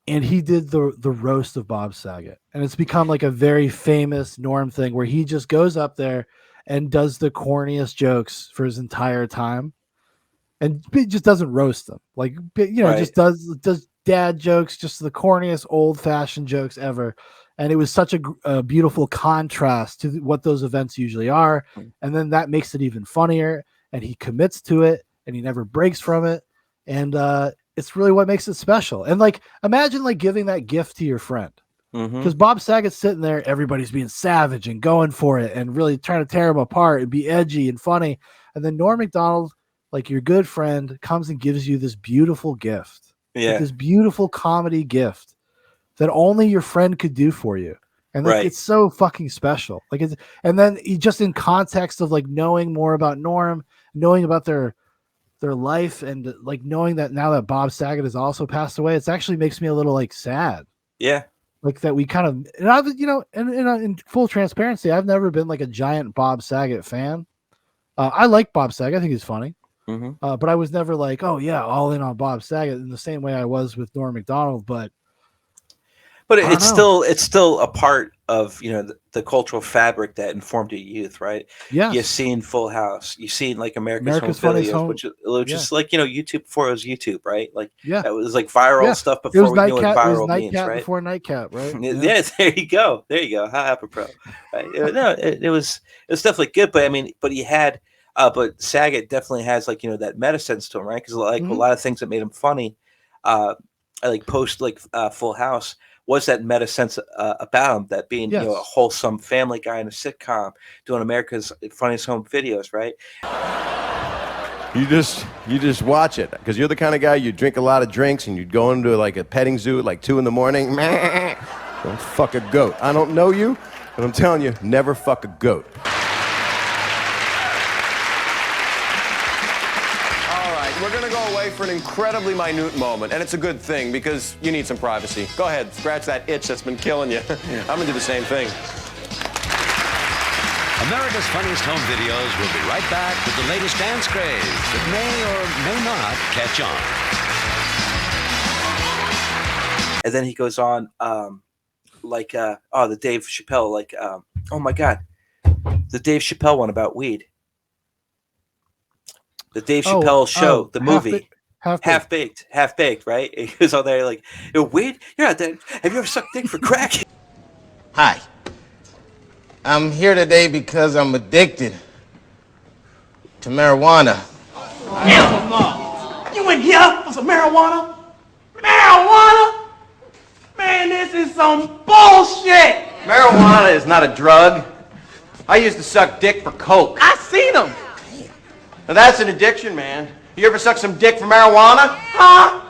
and he did the roast of Bob Saget, and it's become like a very famous Norm thing where he just goes up there and does the corniest jokes for his entire time, and he just doesn't roast them, like just does dad jokes, just the corniest old fashioned jokes ever. And it was such a beautiful contrast to what those events usually are, and then that makes it even funnier. And he commits to it, and he never breaks from it, and it's really what makes it special. And like, imagine like giving that gift to your friend, because Bob Saget's sitting there, everybody's being savage and going for it and really trying to tear him apart and be edgy and funny. And then Norm Macdonald, like your good friend, comes and gives you this beautiful gift, like this beautiful comedy gift that only your friend could do for you. And like, it's so fucking special. Like it's, and then he just in context of like knowing more about Norm, knowing about their life, and like knowing that now that Bob Saget has also passed away, it actually makes me a little like sad. Yeah. Like that we kind of, and I've, in full transparency, I've never been like a giant Bob Saget fan. I like Bob Saget. I think he's funny. But I was never like, oh yeah, all in on Bob Saget in the same way I was with Norm Macdonald. But it's still a part of the cultural fabric that informed your youth, right? Yeah, you've seen Full House, you've seen like America's Home Videos, which was just like YouTube before it was YouTube, right? Like it was like viral stuff before we knew what viral means, right? Before Nightcap, right? Yeah, there you go, how apropos. Right? No, it was definitely good, but I mean, but he had, but Saget definitely has like that meta sense to him, right? Because like a lot of things that made him funny, like post like Full House. Was that meta sense about him, that being a wholesome family guy in a sitcom doing America's Funniest Home Videos, right? You just watch it because you're the kind of guy, you drink a lot of drinks and you'd go into like a petting zoo at like 2 a.m. Don't fuck a goat. I don't know you, but I'm telling you, never fuck a goat. We're going to go away for an incredibly minute moment, and it's a good thing because you need some privacy. Go ahead, scratch that itch that's been killing you. I'm going to do the same thing. America's Funniest Home Videos will be right back with the latest dance craze that may or may not catch on. And then he goes on, the Dave Chappelle, oh my God, the Dave Chappelle one about weed. The Dave Chappelle show, the movie, Half Baked, right? He goes on there like, weed? You're not that. Have you ever sucked dick for crack? Hi. I'm here today because I'm addicted to marijuana. Hell no. You in here for some marijuana? Marijuana? Man, this is some bullshit. Marijuana is not a drug. I used to suck dick for coke. I seen them. Now that's an addiction, man. You ever suck some dick for marijuana? Huh?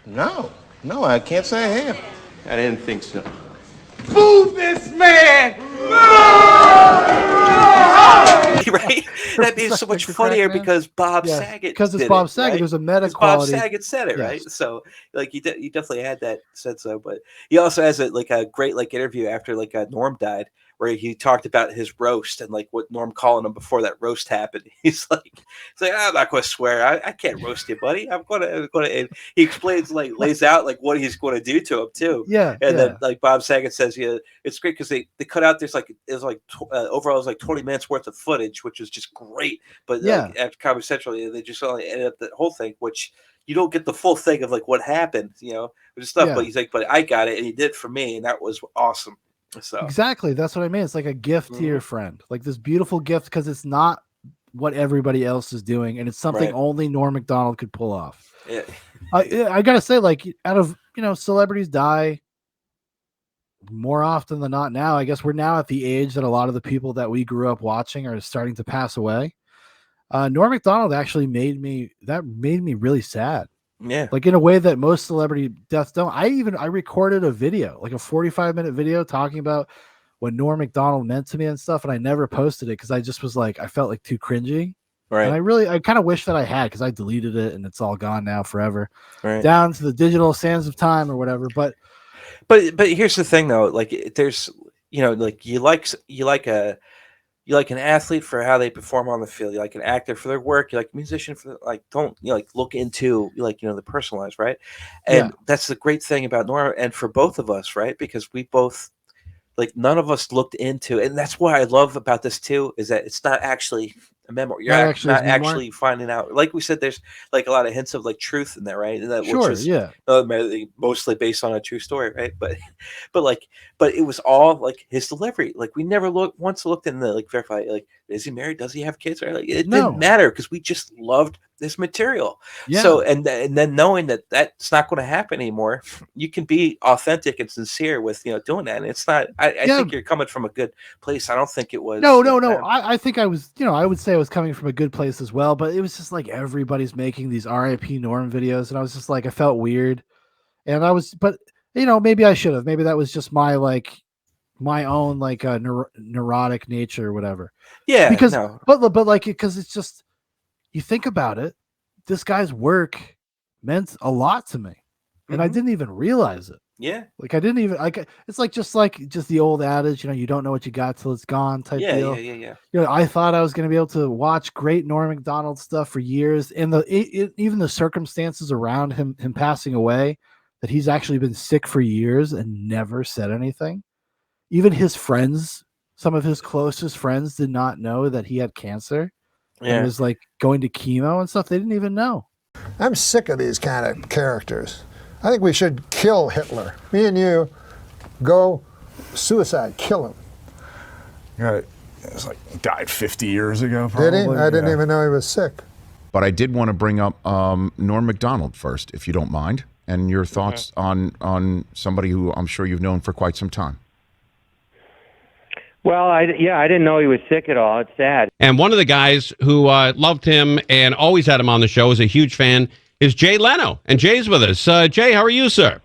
No, I can't say I have. I didn't think so. Boo this man! Right? That'd be so much funnier because Bob Yes, Saget because it's did Bob it, Saget. right? There's a meta 'Cause Bob quality. Saget said it, right? Yes. So like you definitely had that said so, but he also has a great like interview after Norm died where he talked about his roast and like what Norm calling him before that roast happened. He's like I'm not going to swear. I can't roast you, buddy. I'm going to. And he explains lays out like what he's going to do to him too. Yeah, And yeah. then like Bob Saget says, yeah, it's great because they cut out overall it was like 20 minutes worth of footage, which was just great. But Yeah. after Comedy Central, they just only ended up the whole thing, which you don't get the full thing of like what happened, with the stuff. Yeah. But he's like, but I got it, and he did it for me, and that was awesome. So Exactly. That's what I mean. It's like a gift to your friend, like this beautiful gift because it's not what everybody else is doing, and it's something Right. only Norm Macdonald could pull off. yeah, I gotta say, like, out of celebrities die more often than not now. I guess we're now at the age that a lot of the people that we grew up watching are starting to pass away. Norm Macdonald actually made me really sad. yeah, Like in a way that most celebrity deaths don't. I recorded a video, like a 45-minute video talking about what Norm Macdonald meant to me and stuff, and I never posted it because I just was like, I felt like too cringy. right, And I kind of wish that I had because I deleted it and it's all gone now forever. right. Down to the digital sands of time or whatever. But But here's the thing though, like there's like you like an athlete for how they perform on the field, you like an actor for their work, you like a musician for don't look into the personal lives, right? And that's the great thing about Nora and for both of us, right? Because we both none of us looked into, and that's what I love about this too, is that it's not actually a memoir. You're Not not actually his memoir? actually finding out. Like we said, there's a lot of hints of truth in there, right? And that Sure, which is yeah. mostly based on a true story, right? But it was all his delivery. We never once looked in the verify is he married? Does he have kids? Right? It No. didn't matter because we just loved this material. Yeah. So and then knowing that that's not going to happen anymore, you can be authentic and sincere with doing that. And it's not. I think you're coming from a good place. I don't think it was. No. I think I was, I would say I was coming from a good place as well, but it was just like everybody's making these RIP Norm videos, and I was just like, I felt weird, and but maybe I should have. Maybe that was just my my own neurotic nature or whatever. Yeah, because no. because it's just, you think about it, this guy's work meant a lot to me, and I didn't even realize it. Yeah. I didn't even it's just the old adage, you don't know what you got till it's gone type deal. Yeah. I thought I was going to be able to watch great Norm Macdonald stuff for years, and even the circumstances around him passing away, that he's actually been sick for years and never said anything. Even his friends, some of his closest friends, did not know that he had cancer. Yeah. And was going to chemo and stuff. They didn't even know. I'm sick of these kind of characters. I think we should kill Hitler. Me and you go suicide, kill him. Yeah, it was died 50 years ago, probably. Did he? I didn't even know he was sick. But I did want to bring up Norm Macdonald first, if you don't mind, and your thoughts on somebody who I'm sure you've known for quite some time. Well, I didn't know he was sick at all. It's sad. And one of the guys who loved him and always had him on the show, is a huge fan, is Jay Leno. And Jay's with us. Jay, how are you, sir?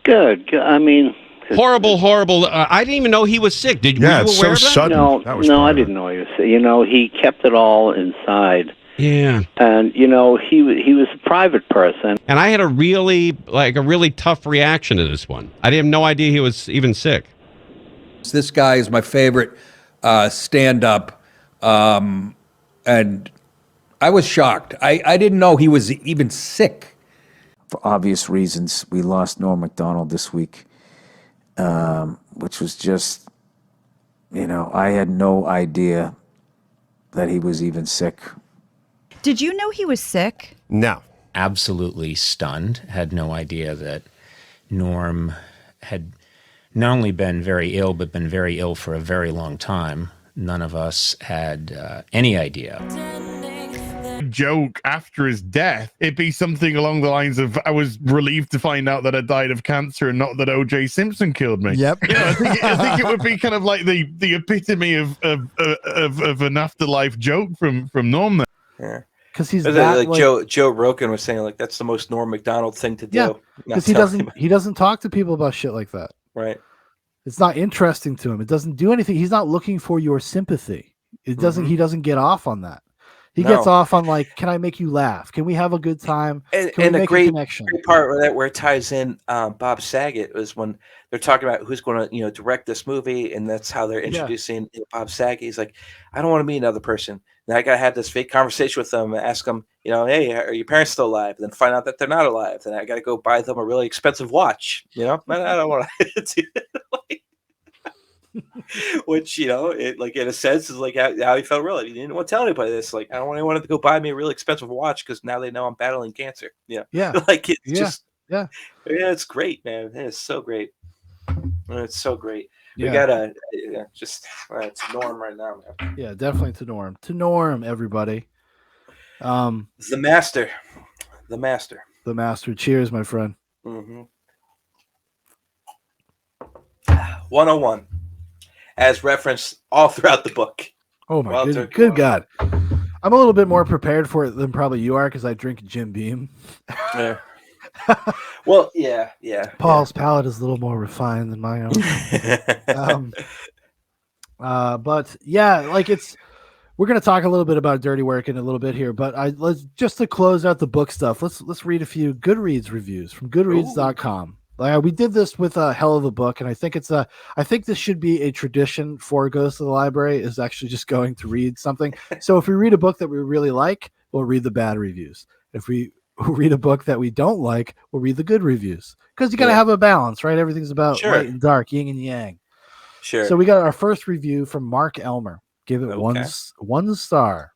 Good. I mean... Horrible. I didn't even know he was sick. Were you aware it's of that? sudden. No, I didn't know he was sick. He kept it all inside. Yeah. And, he was a private person. And I had a really tough reaction to this one. I didn't have no idea he was even sick. This guy is my favorite stand-up, and I was shocked. I didn't know he was even sick. For obvious reasons, we lost Norm Macdonald this week, which was just, I had no idea that he was even sick. Did you know he was sick? No. Absolutely stunned. Had no idea that Norm had not only been very ill, but been very ill for a very long time. None of us had any idea. Joke after his death, it'd be something along the lines of, I was relieved to find out that I died of cancer and not that O.J. Simpson killed me. Yep. I think it would be kind of like the epitome of an afterlife joke from Norm there. Yeah. Because he's Joe Rogan was saying that's the most Norm Macdonald thing to do. Yeah, because he doesn't talk to people about shit like that. Right. It's not interesting to him. It doesn't do anything. He's not looking for your sympathy. It doesn't. He doesn't get off on that. He gets off on like, can I make you laugh? Can we have a good time? Can we And a make great, connection? great part where it ties in Bob Saget was when they're talking about who's going to direct this movie, and that's how they're introducing Bob Saget. He's like, I don't want to meet another person. Now I got to have this fake conversation with them and ask them, hey, are your parents still alive? And then find out that they're not alive. Then I got to go buy them a really expensive watch. I don't want to. Which it like in a sense is like how he felt really. He didn't want to tell anybody this. Like I don't want anyone to go buy me a really expensive watch because now they know I'm battling cancer. Yeah. Like it's just yeah, it's great, man. It is so great. It's so great. We Yeah. gotta it's Norm right now, man. Yeah, definitely to Norm. To Norm, everybody. The master. The master. The master. Cheers, my friend. 101. As referenced all throughout the book. Oh my good God. I'm a little bit more prepared for it than probably you are because I drink Jim Beam. Yeah. Well, yeah. Paul's palate is a little more refined than my own. But yeah, like we're gonna talk a little bit about dirty work in a little bit here, but let's just to close out the book stuff. Let's read a few Goodreads reviews from Goodreads.com. We did this with a hell of a book, and I think this should be a tradition for Goes to the Library is actually just going to read something. So if we read a book that we really like, we'll read the bad reviews. If we read a book that we don't like, we'll read the good reviews. Because you got to have a balance, right? Everything's about light and dark, yin and yang. Sure. So we got our first review from Mark Elmer. Give it one star.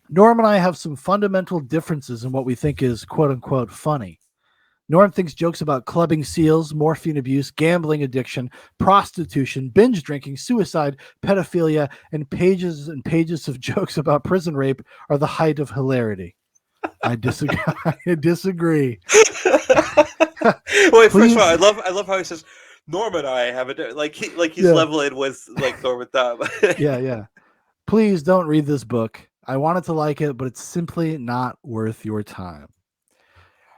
Norm and I have some fundamental differences in what we think is quote unquote funny. Norm thinks jokes about clubbing seals, morphine abuse, gambling addiction, prostitution, binge drinking, suicide, pedophilia, and pages of jokes about prison rape are the height of hilarity. I disagree. I disagree. Wait, first of all, I love how he says Norm and I have a like he's leveling with like Norm and Tom. Yeah. Please don't read this book. I wanted to like it, but it's simply not worth your time.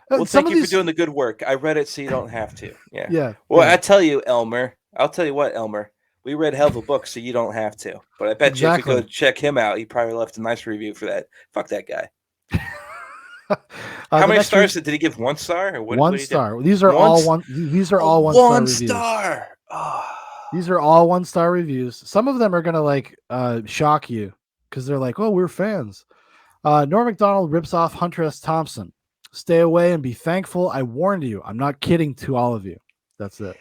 Well, thank you for doing the good work. I read it so you don't have to. Yeah. Yeah. Well, I tell you, Elmer. I'll tell you what, Elmer. We read hell of a book, so you don't have to. But I bet you if you go check him out, he probably left a nice review for that. Fuck that guy. How many stars did he give? 1 star? Or what, one star. These are all one. These are all 1 star reviews. 1 star. Oh. These are all 1 star reviews. Some of them are gonna shock you because they're like, "Oh, we're fans." Norm Mcdonald rips off Hunter S. Thompson. Stay away and be thankful. I warned you. I'm not kidding to all of you. That's it.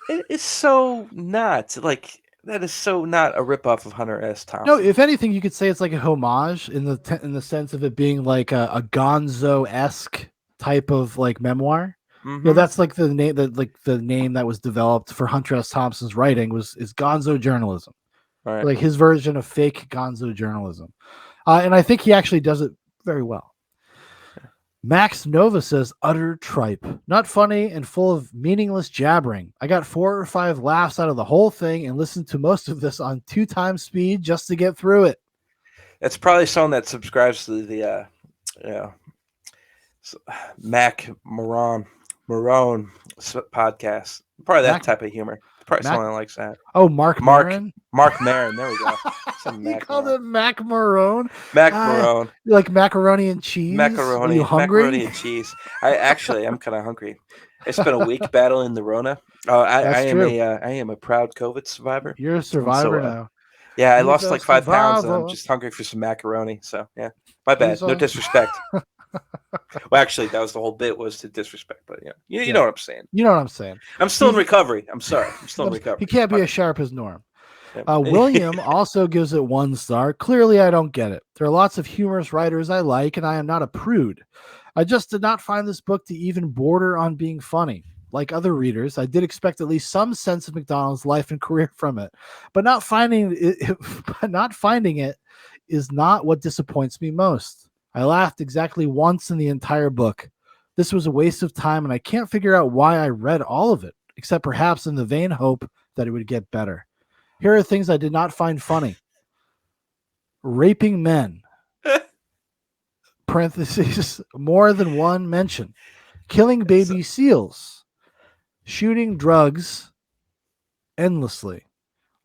It is so not like that is so not a ripoff of Hunter S. Thompson. No, if anything, you could say it's like a homage in the sense of it being like a Gonzo-esque type of like memoir. That's like the name the name that was developed for Hunter S. Thompson's writing is Gonzo journalism, right? Like his version of fake Gonzo journalism, and I think he actually does it very well. Max Nova says, utter tripe. Not funny and full of meaningless jabbering. I got 4 or 5 laughs out of the whole thing and listened to most of this on 2 times speed just to get through it. That's probably someone that subscribes to the Mac Marone podcast. Probably that type of humor. Probably someone that likes that. Oh, Mark Maron? Mark Maron. There we go. You called it Mac Marone? Mac Marone. Like macaroni and cheese? Macaroni. Are you hungry? Macaroni and cheese. I'm kind of hungry. I spent a week battling the Rona. I am a proud COVID survivor. You're a survivor now. Yeah, I lost like 5 pounds and I'm just hungry for some macaroni. So yeah, my bad. No disrespect. Well, actually, that was the whole bit was to disrespect, but you know what I'm saying. You know what I'm saying. I'm still in recovery. I'm sorry. I'm still in recovery. He can't be as sharp as Norm. William also gives it 1 star. Clearly, I don't get it. There are lots of humorous writers I like, and I am not a prude. I just did not find this book to even border on being funny. Like other readers, I did expect at least some sense of Macdonald's life and career from it, but not finding it is not what disappoints me most. I laughed exactly once in the entire book. This was a waste of time, and I can't figure out why I read all of it, except perhaps in the vain hope that it would get better. Here are things I did not find funny. Raping men. Parentheses, more than one mention. Killing baby seals. Shooting drugs. endlessly.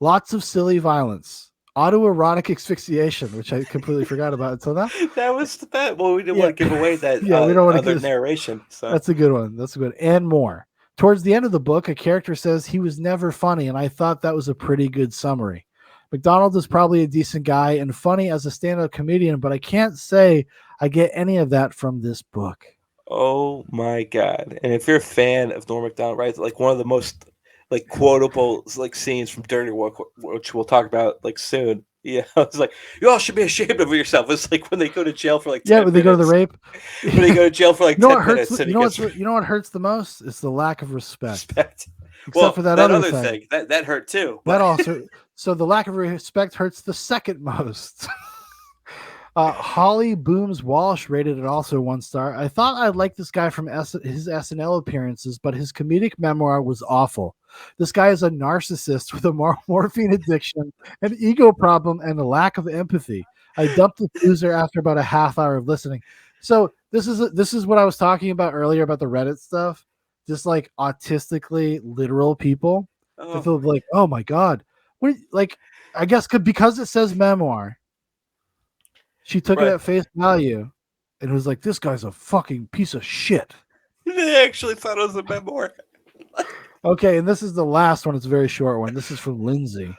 Lots of silly violence. Autoerotic asphyxiation, which I completely forgot about until now. That was the bet. Well, we didn't want to give away that We don't want to other give narration. So. That's a good one. That's a good, and more. Towards the end of the book, a character says he was never funny, and I thought that was a pretty good summary. Macdonald is probably a decent guy and funny as a stand-up comedian, but I can't say I get any of that from this book. Oh my God. And if you're a fan of Norm Macdonald, right, like one of the most like quotable like scenes from Dirty Work, which we'll talk about like soon. Yeah, it's like you all should be ashamed of yourself. It's like when they go to jail for like 10 when they go to the rape. When they go to jail for like 10 minutes. You know what hurts the most? It's the lack of respect. Except for that other thing. That hurt too. That also. So the lack of respect hurts the second most. Holly Booms Walsh rated it also 1 star. I thought I liked this guy from his SNL appearances, but his comedic memoir was awful. This guy is a narcissist with a morphine addiction, an ego problem, and a lack of empathy. I dumped the loser after about a half hour of listening. So this is what I was talking about earlier about the Reddit stuff. Just like autistically literal people. They feel like, oh my God. Like, I guess because it says memoir, she took it at face value and was like, this guy's a fucking piece of shit. They actually thought it was a memoir. Okay, and this is the last one. It's a very short one. This is from Lindsay.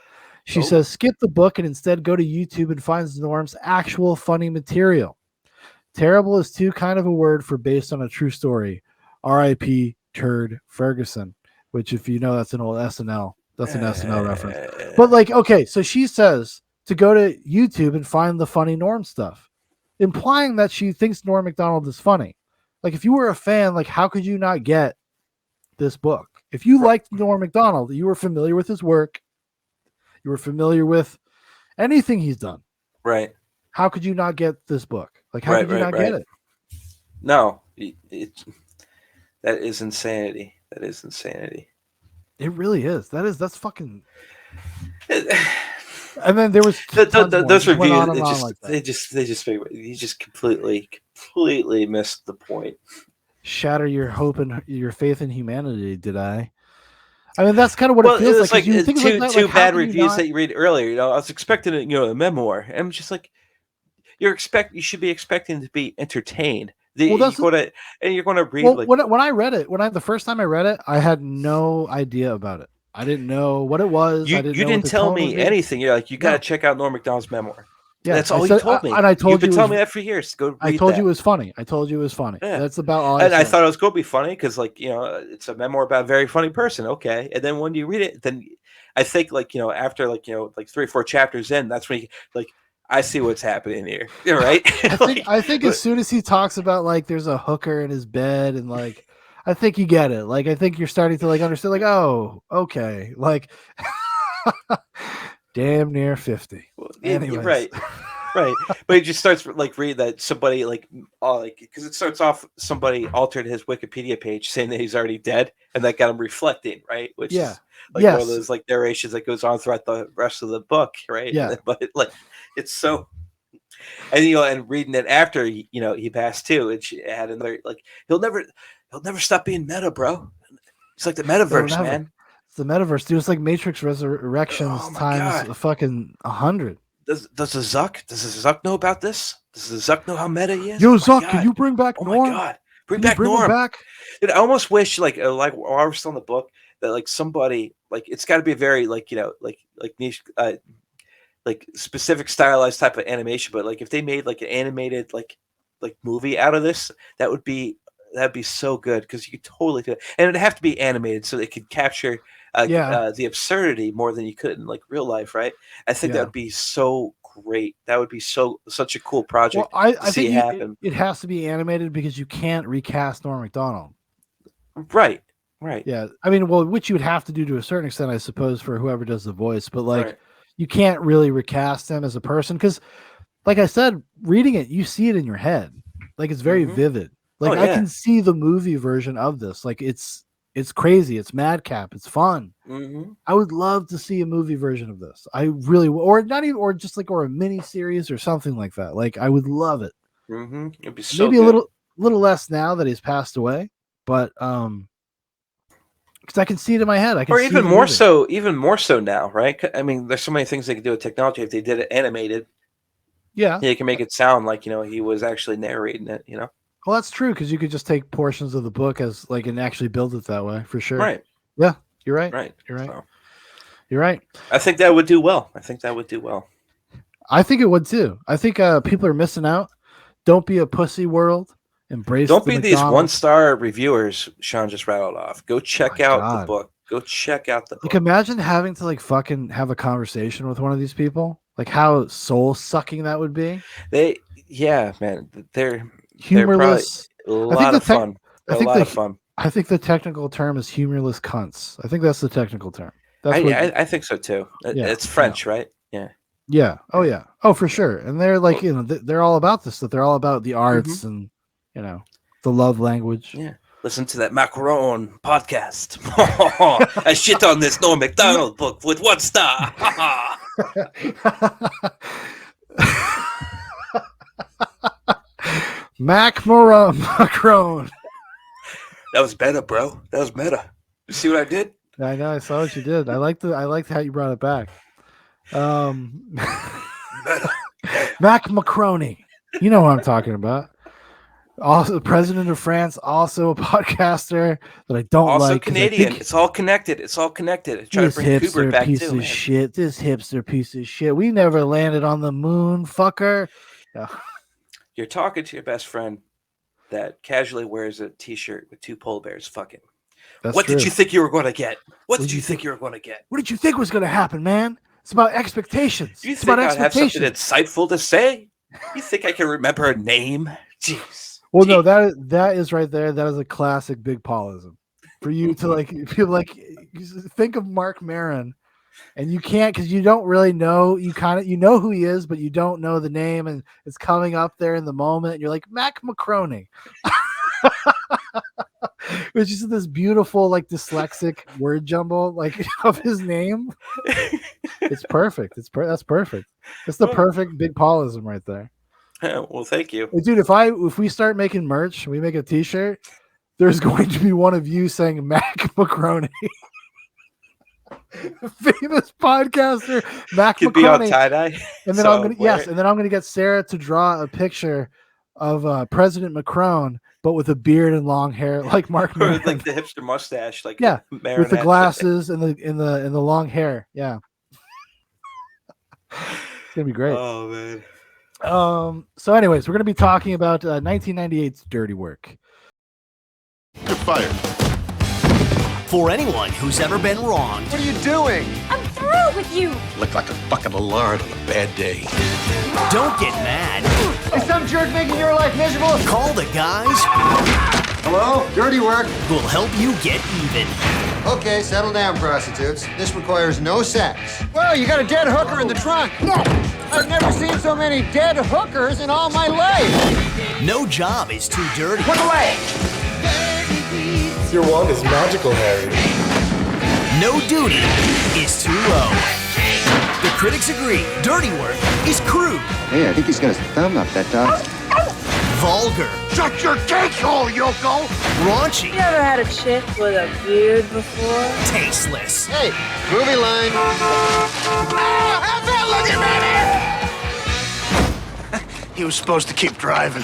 She says, skip the book and instead go to YouTube and find Norm's actual funny material. Terrible is too kind of a word for based on a true story. R.I.P. Turd Ferguson, which if you know, that's an old SNL. That's an SNL reference. But like, okay, so she says to go to YouTube and find the funny Norm stuff, implying that she thinks Norm Macdonald is funny. Like, if you were a fan, like, how could you not get this book? If you liked Norm Macdonald, you were familiar with his work, you were familiar with anything he's done. Right. How could you not get this book? Like, how could you not get it? No, that is insanity. That is insanity. It really is. That's fucking. And then there was those reviews. They just you just completely missed the point. Shatter your hope and your faith in humanity. Did I? I mean, that's kind of what it feels like. Two bad reviews that you read earlier. You know, I was expecting a memoir, and I'm just like, you should be expecting to be entertained. You're going to read. Well, when I read it, the first time I read it, I had no idea about it. I didn't know what it was. You didn't tell me anything. You're like, you got to check out Norm Macdonald's memoir. Yeah, that's all you told me. And I told You've been telling me that for years. Go read I told you it was funny. Yeah. That's about all. I thought it was going to be funny because, like, it's a memoir about a very funny person. Okay, and then when you read it, then I think, like, after like 3 or 4 chapters in, that's when you like. I see what's happening here. You're right. I think as soon as he talks about like there's a hooker in his bed and like I think you get it. Like I think you're starting to like understand like, oh, okay. Like damn near 50. Anyways. Right. But it just starts like reading that somebody because it starts off somebody altered his Wikipedia page saying that he's already dead and that got him reflecting, right? Which is like one of those like narrations that goes on throughout the rest of the book, right? Yeah. But like it's so and reading it after he passed too, and she had another like he'll never stop being meta, bro. It's like the metaverse, man. It's the metaverse, dude. It's like Matrix Resurrections times fucking 100. Does the Zuck know about this? Does the Zuck know how meta he is? Yo, Zuck, can you bring back Norm? Oh my God, bring back Norm. Dude, I almost wish like while we're still in the book that like somebody like it's got to be a very like like niche like specific stylized type of animation, but like if they made like an animated like movie out of this, that'd be so good because you could totally do it, and it'd have to be animated so it could capture the absurdity more than you could in like real life, right? I think that would be so great. That would be such a cool project. Well, I think it has to be animated because you can't recast Norm Macdonald. Right. Yeah, I mean, well, which you would have to do to a certain extent, I suppose, for whoever does the voice, but like. You can't really recast him as a person because, like I said, reading it, you see it in your head. Like it's very vivid. Like I can see the movie version of this. Like it's crazy. It's madcap. It's fun. Mm-hmm. I would love to see a movie version of this. I really, or not even, or just like, or a mini series or something like that. Like I would love it. Mm-hmm. It'd be so maybe good. a little less now that he's passed away, but because I can see it in my head. I can Or see even the more movie. so, now, right? I mean, there's so many things they can do with technology. If they did it animated, Yeah. they can make it sound like he was actually narrating it. Well, that's true because you could just take portions of the book as like and actually build it that way for sure. Right. Yeah, you're right. Right. You're right. So, You're right. I think that would do well. I think it would too. I think people are missing out. Don't be a pussy world. Embrace. Don't the be these McDonald's. 1-star reviewers Shoun just rattled off. Go check out God. the book. Go check out the book. Like, imagine having to like fucking have a conversation with one of these people. Like how soul sucking that would be. Man, they're Humorless. probably a lot of fun. I think A lot of fun. I think the technical term is humorless cunts. I think that's the technical term. I think so too. Yeah, It's French, right? Yeah. Yeah. Oh yeah. Oh, for sure. And they're like, they're all about this stuff. They're all about the arts and the love language. Yeah. Listen to that Macaron podcast. I shit on this Norm Macdonald book with 1 star. Macron. That was meta, bro. That was meta. You see what I did? I know. I saw what you did. I liked how you brought it back. Mac Macroni. You know what I'm talking about. Also, the president of France, also a podcaster that I don't Also like. Canadian. It's all connected. I try to This bring Kubrick hipster back piece too, of man. shit. This hipster piece of shit. We never landed on the moon, fucker. Yeah. You're talking to your best friend that casually wears a T-shirt with 2 polar bears. Fucking. What did you think you were going to get? What did you think you were going to get? What did you think was going to happen, man? It's about expectations. Do you It's think about I'd have something expectations. insightful to say? You think I can remember a name? Jeez. Well, no, that is right there. That is a classic big Paulism. For you to like feel like think of Mark Maron, and you can't because you don't really know. You know who he is, but you don't know the name, and it's coming up there in the moment. And you're like Mac Macroni, which is this beautiful like dyslexic word jumble like of his name. It's perfect. That's perfect. It's the perfect big Paulism right there. Well, thank you. Hey, dude, if we start making merch, we make a T-shirt. There's going to be one of you saying Mac Macroni, famous podcaster Mac Could Macroni. be on tie-dye. And then I'm gonna get Sarah to draw a picture of President Macron, but with a beard and long hair like Mark Maron. With like the hipster mustache, like Yeah, Maron with the had. glasses and the long hair. Yeah, it's gonna be great. Oh man. So anyways, we're going to be talking about 1998's Dirty Work. You're fired. For anyone who's ever been wronged. What are you doing? I'm through with you. Look like a bucket of lard on a bad day. Don't get mad. Is some jerk making your life miserable? Call the guys. Hello? Dirty Work. Who'll help you get even. Okay, settle down, prostitutes. This requires no sex. Well, you got a dead hooker in the trunk. I've never seen so many dead hookers in all my life. No job is too dirty. Look away. Your wand is magical, Harry. No duty is too low. The critics agree Dirty Work is crude. Hey, I think he's got his thumb up that dog. Vulgar. Shut your cake hole, Yoko! Raunchy. You ever had a chick with a beard before? Tasteless. Hey, movie line. How's that looking, Manny? He was supposed to keep driving.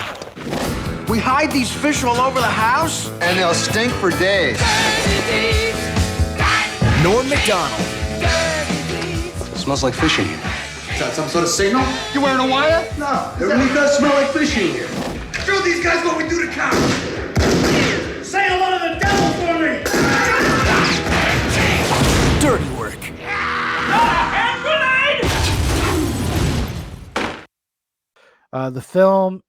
We hide these fish all over the house? And they'll stink for days. Norm Mcdonald. Smells like fish in here. Is that some sort of signal? You wearing a wire? No, it really does smell like fish in here. Show these guys what we do to cops. Say hello to the devil for me. Dirty Work. Hand grenade! The film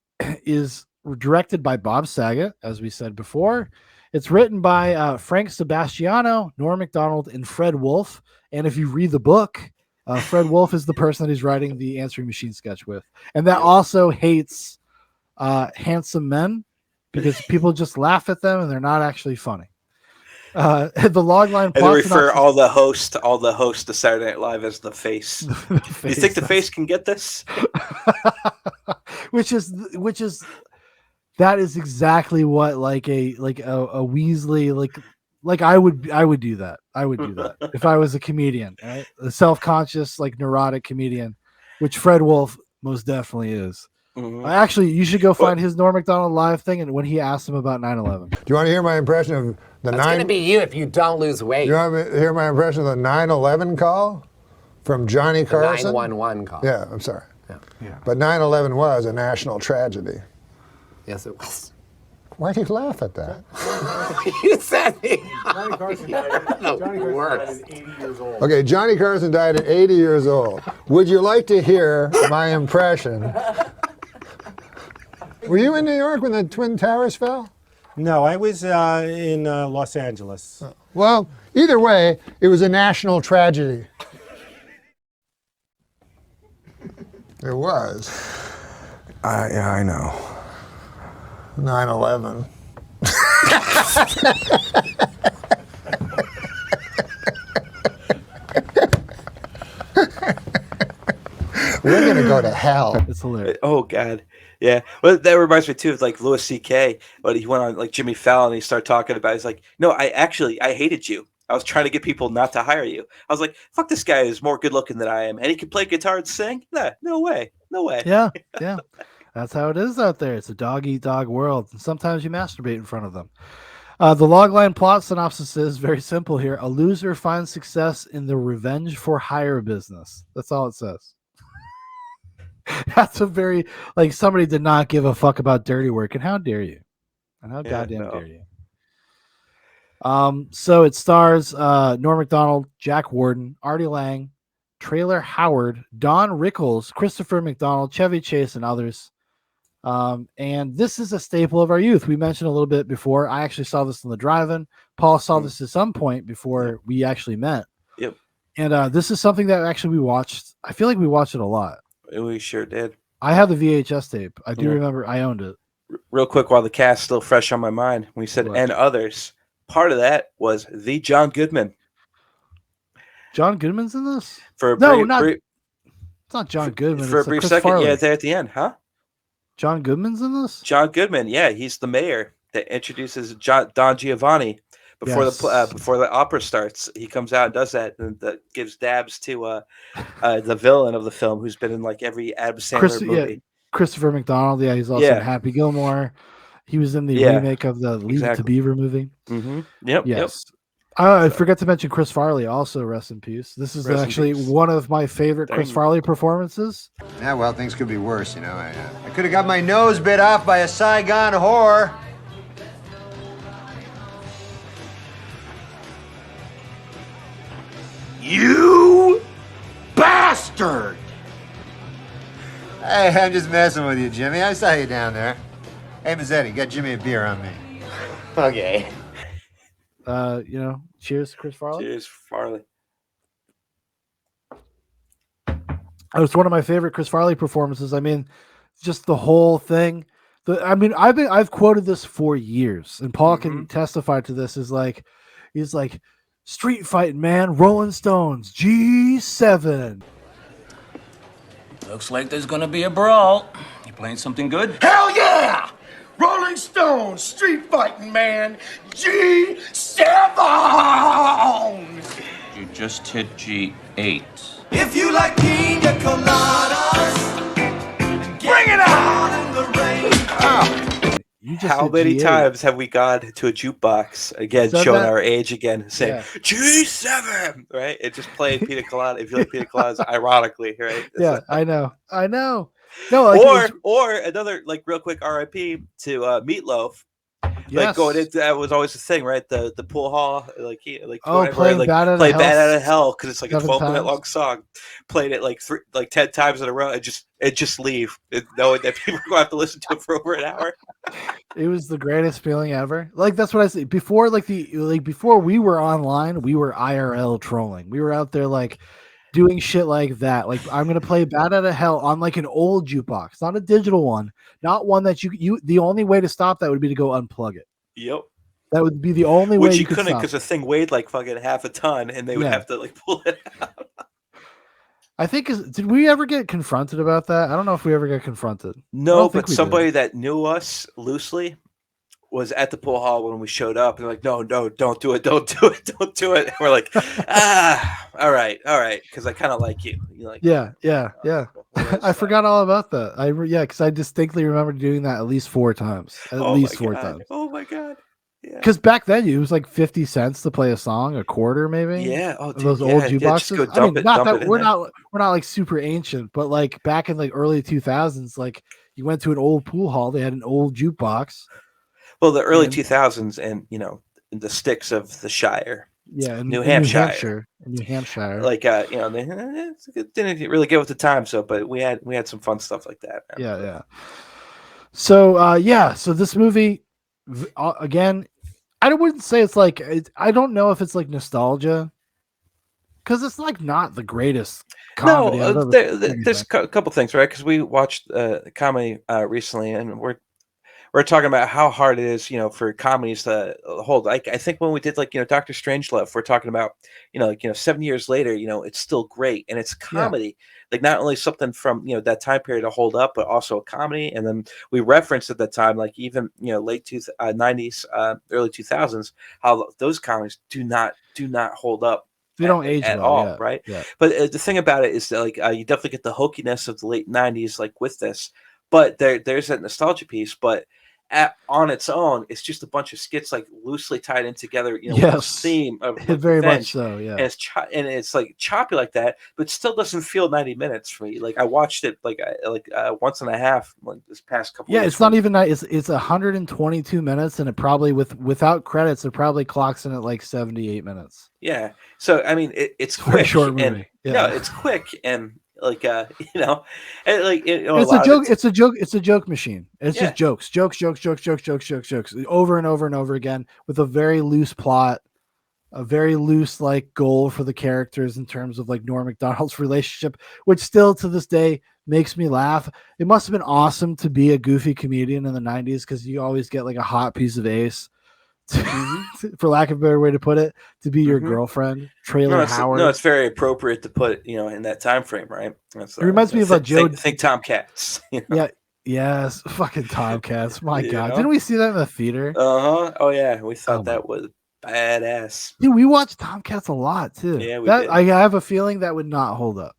is directed by Bob Saget, as we said before. It's written by Frank Sebastiano, Norm Macdonald, and Fred Wolf. And if you read the book, Fred Wolf is the person that he's writing the answering machine sketch with. And that also hates handsome men because people just laugh at them and they're not actually funny. The logline And they plot refer synopsis- all the hosts to Saturday Night Live as the face. You think the face can get this? which is that is exactly what like a Weasley like like I would do that. I would do that if I was a comedian, right? A self-conscious, like neurotic comedian, which Fred Wolf most definitely is. Actually, you should go find his Norm Macdonald live thing and when he asked him about 9/11. Do you want to hear my impression of the That's going to be you if you don't lose weight. You want to hear my impression of the 9/11 call from Johnny Carson? 911 call. Yeah, I'm sorry. Yeah. But 9/11 was a national tragedy. Yes, it was. Why do you laugh at that? You said me. Johnny Carson died at 80 years old. Okay, Johnny Carson died at 80 years old. Would you like to hear my impression? Were you in New York when the Twin Towers fell? No, I was in Los Angeles. Well, either way, it was a national tragedy. It was. I know. 9/11. We're gonna go to hell. It's hilarious. Oh God, yeah. Well, that reminds me too of like Louis C.K. When he went on like Jimmy Fallon and he started talking about. He's like, no, I hated you. I was trying to get people not to hire you. I was like, fuck, this guy is more good looking than I am, and he can play guitar and sing. Nah, no way. Yeah. That's how it is out there. It's a dog-eat-dog world, and sometimes you masturbate in front of them. The logline plot synopsis is very simple here. A loser finds success in the revenge for hire business. That's all it says. That's a very, like, somebody did not give a fuck about dirty work, and how dare you? And how goddamn dare you? So it stars Norm Macdonald, Jack Warden, Artie Lang, Traylor Howard, Don Rickles, Christopher McDonald, Chevy Chase, and others. And this is a staple of our youth. We mentioned a little bit before. I actually saw this in the drive-in. Paul saw this at some point before we actually met. Yep. And this is something that actually we watched. I feel like we watched it a lot. We sure did. I have the VHS tape. I do remember I owned it. Real quick, while the cast's still fresh on my mind, when we said and others, part of that was the John Goodman. John Goodman's in this? For a it's not John Goodman. For a brief second, Farley. yeah, there at the end, huh? John Goodman's in this? John Goodman, yeah, he's the mayor that introduces Don Giovanni before the opera starts. He comes out and does that, and that gives dabs to the villain of the film, who's been in like every Adam Sandler movie. Yeah, Christopher McDonald. Yeah, he's also in Happy Gilmore. He was in the remake of the Leave It to Beaver movie. Mm-hmm. Yep. Yes. I forgot to mention Chris Farley, also rest in peace. This is actually one of my favorite Chris Farley performances. Yeah, well, things could be worse, you know. I could have got my nose bit off by a Saigon whore. You bastard! Hey, I'm just messing with you, Jimmy. I saw you down there. Hey, Mazzetti, get Jimmy a beer on me. Okay. Cheers, Chris Farley. Cheers, Farley. It's one of my favorite Chris Farley performances. I mean, just the whole thing. I've quoted this for years, and Paul can testify to this. He's like, street fighting, man, Rolling Stones, G7. Looks like there's gonna be a brawl. You playing something good? Hell yeah! Rolling Stones, street fighting, man. G7! You just hit G8. If you like pina coladas, bring it out in the rain. How many times have we gone to a jukebox again, showing our age again, saying G7, right? It just played pina colada. If you like pina coladas, ironically, right? I know. No, or another like real quick RIP to Meatloaf. Yes. Like going into that was always the thing, right? The pool hall, playing Bad Out of Hell because it's like a 7 12-minute long song. Played it like 10 times in a row and just leave, knowing that people are going to have to listen to it for over an hour. It was the greatest feeling ever. Like that's what I say. Before before we were online, we were IRL trolling. We were out there like doing shit like that. Like I'm gonna play Bad Out of Hell on like an old jukebox, not a digital one, not one that you. The only way to stop that would be to go unplug it. Yep. That would be the only way. Which you could couldn't stop because the thing weighed like fucking half a ton, and they would have to like pull it out. I think did we ever get confronted about that? I don't know if we ever got confronted. No, but somebody that knew us loosely was at the pool hall when we showed up, and they're like, no, don't do it, don't do it, don't do it. And we're like, all right, because I kind of like you. You're like, Yeah. I forgot all about that. Because I distinctly remember doing that at least 4 times. At least 4 times. Oh my god. Yeah. Because back then it was like 50 cents to play a song, a quarter maybe. Yeah. Oh, dude, those old just jukeboxes. go dump it, not dump that it in we're there. not like super ancient, but like back in like early 2000s, like you went to an old pool hall, they had an old jukebox. Well, the early 2000s, and the sticks of the Shire. Yeah, in New Hampshire. Like they didn't really get with the time, but we had some fun stuff like that. Man. Yeah. So so this movie again, I wouldn't say it's like I don't know if it's like nostalgia, because it's like not the greatest comedy. No, there's a couple things, right? Because we watched comedy recently, and we're talking about how hard it is, for comedies to hold. Like I think when we did Dr. Strangelove, we're talking about 7 years later, it's still great, and it's comedy. Like not only something from that time period to hold up, but also a comedy. And then we referenced at that time, like even late 90s, early 2000s, how those comedies do not hold up. They don't age at well, all, right? Yeah. But the thing about it is that you definitely get the hokiness of the late 90s, like with this. But there's that nostalgia piece, but on its own, it's just a bunch of skits like loosely tied in together, with this theme of very revenge. much so, yeah. And it's like choppy like that, but still doesn't feel 90 minutes for me. Like I watched it like once and a half this past couple. Yeah, it's not even that. It's 122 minutes, and it probably without credits, it probably clocks in at like 78 minutes. Yeah, so I mean, it's very quick, short movie. and Yeah. it's quick and. And it's a joke. It's a joke. It's a joke machine. It's just jokes, over and over and over again, with a very loose plot, a very loose like goal for the characters in terms of like Norm Macdonald's relationship, which still to this day makes me laugh. It must have been awesome to be a goofy comedian in the 90s, because you always get like a hot piece of ace. For lack of a better way to put it, to be your girlfriend, Trailer Howard. No, it's very appropriate to put in that time frame, right? It reminds me of a Joe. Think Tomcats. Yeah, yes, fucking Tomcats. My God, didn't we see that in the theater? Oh yeah, we thought that was badass. Dude, we watched Tomcats a lot too. Yeah, we did. did. I have a feeling that would not hold up.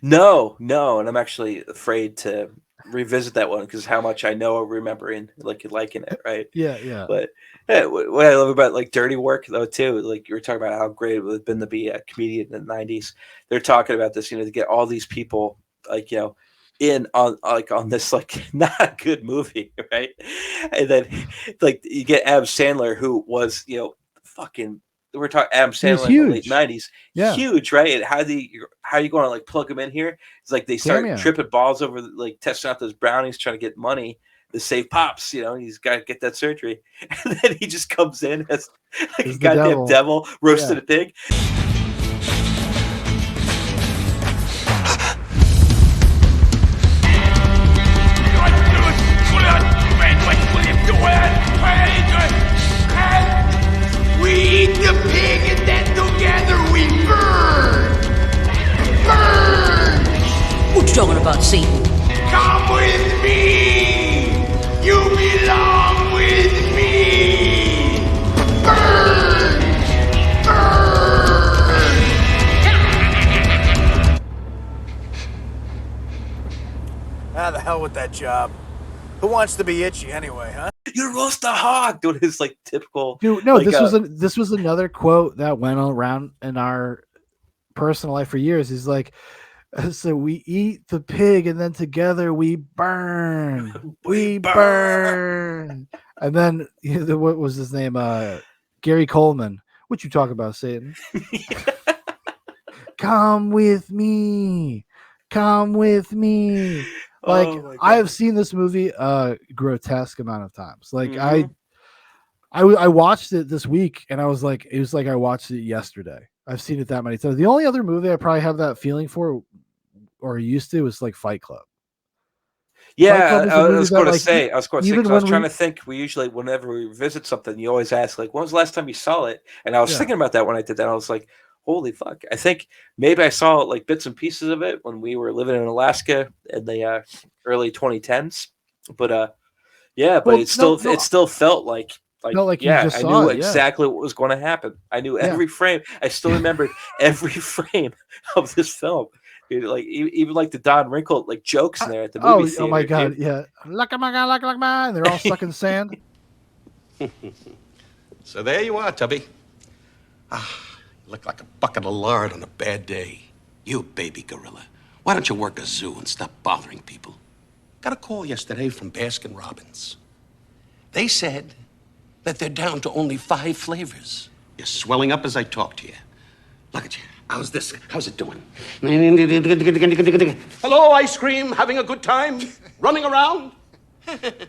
No, and I'm actually afraid to revisit that one because how much I know of remembering liking it, right? Yeah. But what I love about like Dirty Work though too, like you were talking about how great it would have been to be a comedian in the 90s. They're talking about this, to get all these people in on this like not a good movie, right? And then like you get Adam Sandler, who was fucking. We're talking Adam Sandler in the late 90s. Huge, right? And how are you going to like plug him in here? It's like they start tripping balls over like testing out those brownies, trying to get money to save Pops. He's got to get that surgery, and then he just comes in as like a goddamn devil roasted a pig. We eat the pig and then together we burn! Burn! What you talking about, Satan? Come with me! You belong with me! Burn! Burn! How the hell with that job? Who wants to be itchy anyway, huh? You roast a hog, doing his like typical. Dude, no, this was another quote that went around in our personal life for years. He's like, so we eat the pig and then together we burn. We burn. And then what was his name? Gary Coleman. What you talk about, Satan? Come with me. Come with me. Like I have seen this movie a grotesque amount of times. Like I watched it this week and I was like, it was like I watched it yesterday. I've seen it that many times. The only other movie I probably have that feeling for or used to was like Fight Club. Yeah, I was going to say, I was trying to think. We usually, whenever we visit something, you always ask, like, when was the last time you saw it? And I was thinking about that when I did that. I was like, holy fuck. I think maybe I saw like bits and pieces of it when we were living in Alaska in the early 2010s. But Yeah, but Well, it still no. it still felt like Felt like you yeah, just I saw knew it, yeah. exactly what was going to happen. I knew Yeah. every frame. I still remembered every frame of this film. Dude, like even like the Don Wrinkle like jokes in there at the movie theater. Oh my god, dude. yeah. Like my god, like mine. They're all stuck in sand. So there you are, Tubby. You look like a bucket of lard on a bad day. You baby gorilla. Why don't you work a zoo and stop bothering people? Got a call yesterday from Baskin Robbins. They said that they're down to only 5 flavors. You're swelling up as I talk to you. Look at you. How's this? How's it doing? Hello, ice cream. Having a good time? Running around? What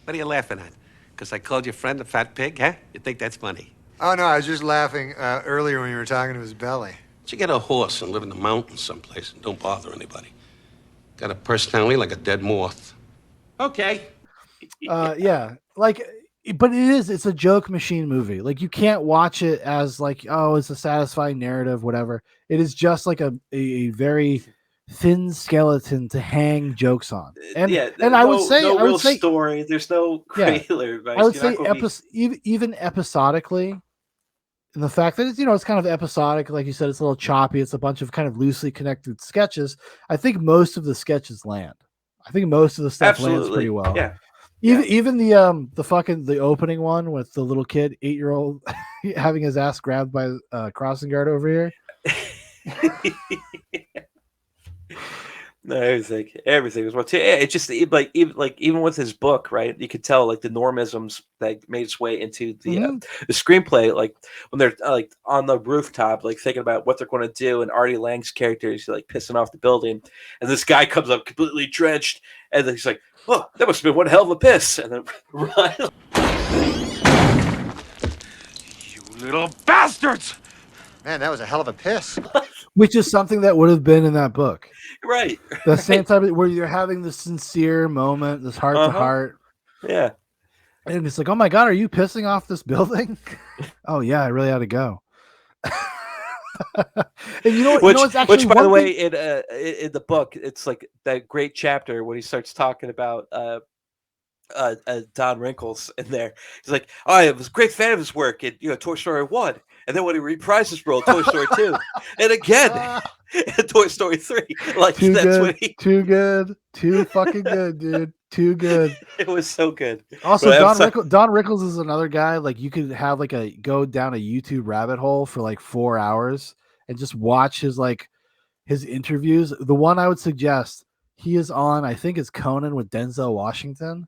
are you laughing at? Because I called your friend a fat pig, huh? You think that's funny? Oh, no, I was just laughing earlier when you were talking to his belly. You get a horse and live in the mountains someplace and don't bother anybody. Got a personality like a dead moth. Okay. Yeah, like, but it's a joke machine movie. Like, you can't watch it as like, oh, it's a satisfying narrative, whatever. It is just like a very thin skeleton to hang jokes on. And I would say, no real story. There's no greater advice. I would say even episodically. And the fact that it's kind of episodic, like you said, it's a little choppy. It's a bunch of kind of loosely connected sketches. I think most of the sketches land. I think most of the stuff lands pretty well. Yeah. Even the opening one with the little kid, 8-year-old, having his ass grabbed by a crossing guard over here. No, everything was well. It's just even with his book, right? You could tell like the normisms that made its way into the screenplay. Like when they're like on the rooftop, like thinking about what they're going to do, and Artie Lang's character is like pissing off the building, and this guy comes up completely drenched, and then he's like, "Oh, that must have been one hell of a piss," and then Ryan, You little bastards! Man, that was a hell of a piss. Which is something that would have been in that book. Right. The same type of where you're having this sincere moment, this heart to heart. Yeah. And it's like, oh my God, are you pissing off this building? Oh yeah, I really had to go. And you know what's actually which by the way, in the book, it's like that great chapter when he starts talking about Don Wrinkles in there. He's like, oh, I was a great fan of his work in Toy Story 1. And then when he reprised his role, Toy Story 2. And again, in Toy Story 3. Like too that's good, what he too good, too fucking good, dude. Too good. It was so good. Also, Don Rickles is another guy. Like you could have go down a YouTube rabbit hole for like 4 hours and just watch his interviews. The one I would suggest, he is on, I think it's Conan with Denzel Washington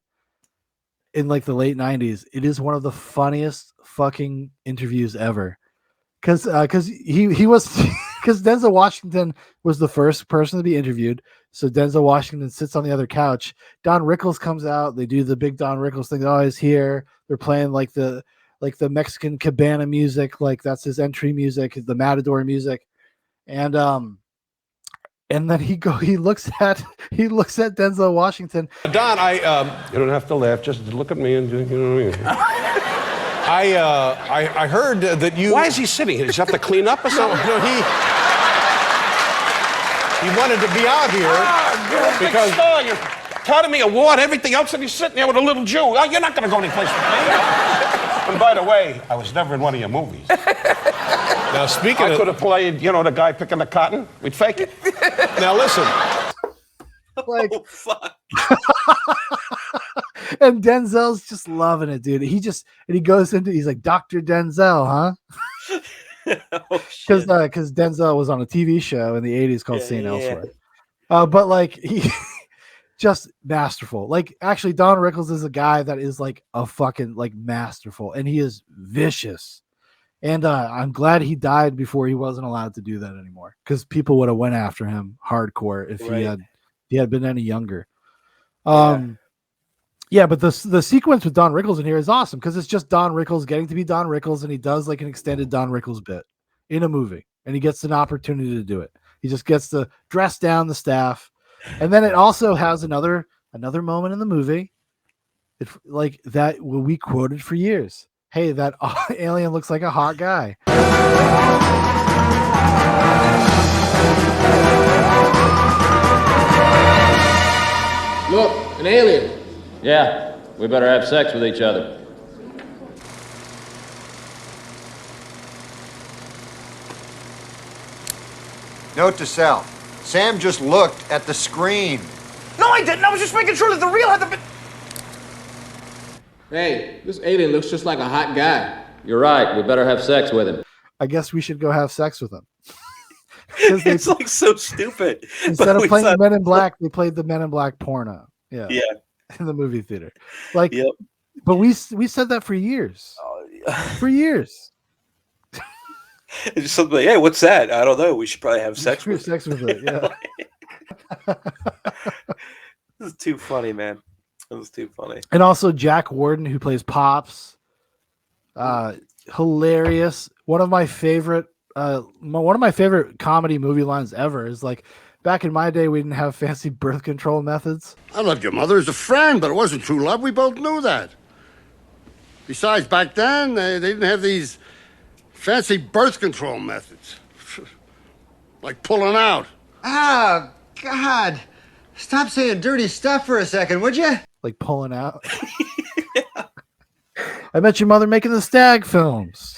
in like the late 90s. It is one of the funniest fucking interviews ever. Because he was because Denzel Washington was the first person to be interviewed. So Denzel Washington sits on the other couch. Don Rickles comes out. They do the big Don Rickles thing. Oh, he's here. They're playing like the Mexican cabana music. Like that's his entry music, the Matador music. And then he looks at Denzel Washington. Don, you don't have to laugh. Just look at me and you know what I mean. I heard that you. Why is he sitting here? Does he have to clean up or something? No, he wanted to be out here because you're Academy Award, everything else, and he's sitting there with a little Jew. Oh, you're not going to go anyplace with me. And by the way, I was never in one of your movies. Now, speaking I could have played, the guy picking the cotton. We'd fake it. Now, listen. Like, oh, fuck. And Denzel's just loving it, dude. He goes into, he's like, Dr. Denzel, huh? Because Denzel was on a TV show in the 80s called St. Elsewhere. But like, he just masterful. Like, actually, Don Rickles is a guy that is like a fucking like masterful, and he is vicious. And I'm glad he died before he wasn't allowed to do that anymore, because people would have went after him hardcore if he had been any younger. Yeah, but the sequence with Don Rickles in here is awesome because it's just Don Rickles getting to be Don Rickles, and he does like an extended Don Rickles bit in a movie, and he gets an opportunity to do it. He just gets to dress down the staff, and then it also has another moment in the movie, like that we quoted for years. Hey, that alien looks like a hot guy. Look, An alien. Yeah, we better have sex with each other. Note to self. Sam just looked at the screen. No, I didn't. I was just making sure that the reel had the... Hey, this alien looks just like a hot guy. You're right. We better have sex with him. I guess we should go have sex with him. It's like so stupid. Instead of playing the Men in Black, they played the Men in Black porno. Yeah. Yeah. In the movie theater. Like, but we said that for years. For years. It's just something like, hey, what's that? I don't know. We should probably have sex with it. Yeah. This is too funny, man. It was too funny. And also Jack Warden, who plays Pops. Hilarious. One of my favorite comedy movie lines ever is like, back in my day, we didn't have fancy birth control methods. I loved your mother as a friend, but it wasn't true love. We both knew that. Besides, back then, they didn't have these fancy birth control methods. Like pulling out. Oh, God. Stop saying dirty stuff for a second, would you? Like pulling out. I met your mother making the Stag films.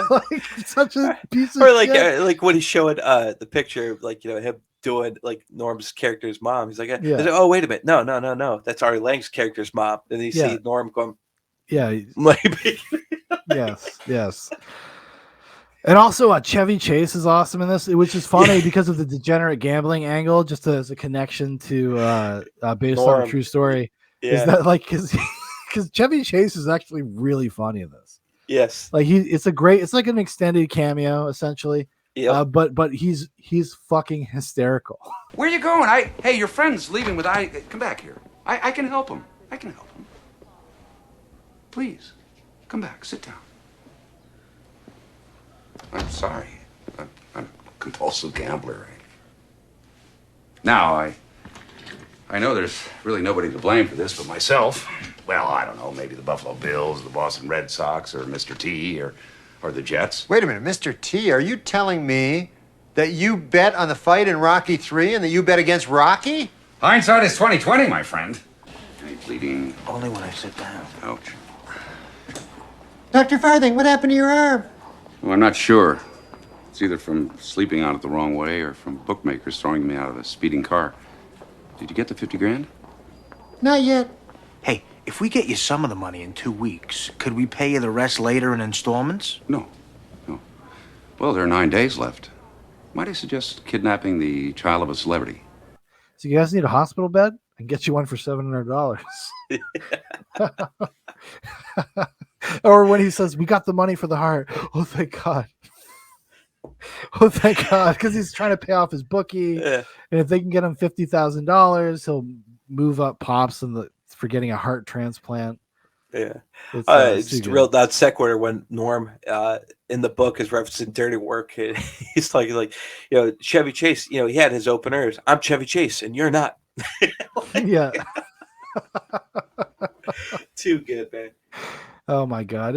Like such a piece of or like shit. Like when he's showing the picture of like, you know, him doing like Norm's character's mom. He's like, Yeah. he's like, oh, wait a minute. No. That's Ari Lang's character's mom. And you see Norm going, yeah. maybe. Yes. And also Chevy Chase is awesome in this, which is funny because of the degenerate gambling angle, just as a connection to based on a true story. Yeah. Is that like because Chevy Chase is actually really funny in this. Yes. Like it's like an extended cameo essentially. Yeah. But he's fucking hysterical. Where you going? Hey, your friend's leaving with come back here. I can help him. I can help him. Please, come back. Sit down. I'm sorry. I'm a compulsive gambler. Now, I know there's really nobody to blame for this but myself. Well, I don't know, maybe the Buffalo Bills, the Boston Red Sox, or Mr. T, or the Jets. Wait a minute, Mr. T, are you telling me that you bet on the fight in Rocky 3 and that you bet against Rocky? Hindsight is 20/20, my friend. Any bleeding? Only when I sit down. Ouch. Dr. Farthing, what happened to your arm? Well, I'm not sure. It's either from sleeping on it the wrong way or from bookmakers throwing me out of a speeding car. Did you get the 50 grand? Not yet. Hey, if we get you some of the money in 2 weeks, could we pay you the rest later in installments? No. Well, there are 9 days left. Might I suggest kidnapping the child of a celebrity? So you guys need a hospital bed? I can get you one for $700. Or when he says, "We got the money for the heart." Oh, thank God. Oh, thank God. Because he's trying to pay off his bookie. Yeah. And if they can get him $50,000, he'll move up Pops for getting a heart transplant. Yeah. It's Just too real good. not sequitur when Norm in the book is referencing Dirty Work. He's talking like, you know, Chevy Chase, you know, he had his openers. I'm Chevy Chase and you're not. Yeah. Too good, man. Oh my God.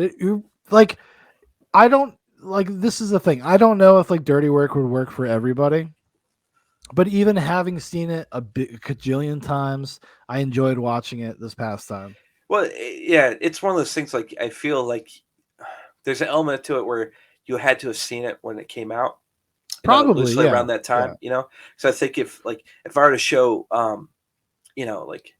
I don't like, this is the thing. I don't know if like Dirty Work would work for everybody, but even having seen it a cajillion times, I enjoyed watching it this past time. Well, yeah, it's one of those things like I feel like there's an element to it where you had to have seen it when it came out. Probably, loosely yeah. around that time, you know? So I think if I were to show, you know, like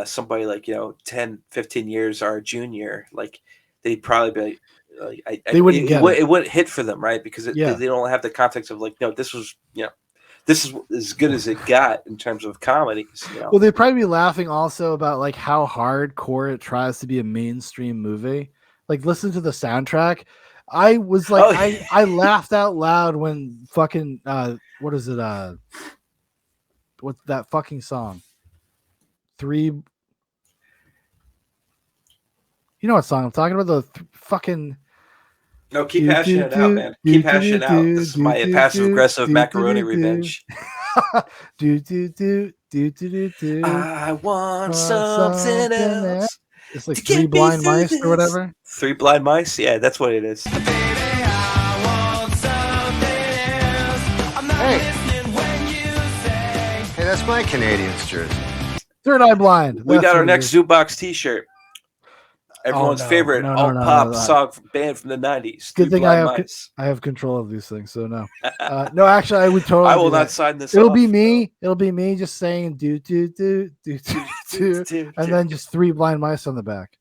somebody like, you know, 10, 15 years our junior, like they'd probably be like, They wouldn't get it. It wouldn't hit for them, right? Because Yeah. they don't have the context of like, no, this was, you know, this is as good as it got in terms of comedy. You know? Well, they'd probably be laughing also about like how hardcore it tries to be a mainstream movie. Like, listen to the soundtrack. I was like, I laughed out loud when fucking what is it? What's that fucking song? You know what song I'm talking about? The fucking. No, keep hashing it out, man. Keep hashing it out. This is my passive aggressive macaroni revenge. I want something else. It's like Three Blind Mice or whatever. Three Blind Mice? Yeah, that's what it is. Hey. Hey, that's my Canadiens jersey. Third Eye Blind. We That's got our what it next is. Zoombox T-shirt. Everyone's no, favorite no, alt no, pop no. song band from the '90s. Good Three thing Blind Mice. I have control of these things, so no. No, actually, I would totally. I will do not that. sign this. It'll off. be me. It'll be me just saying do do do do do do, and then just 3 blind mice on the back.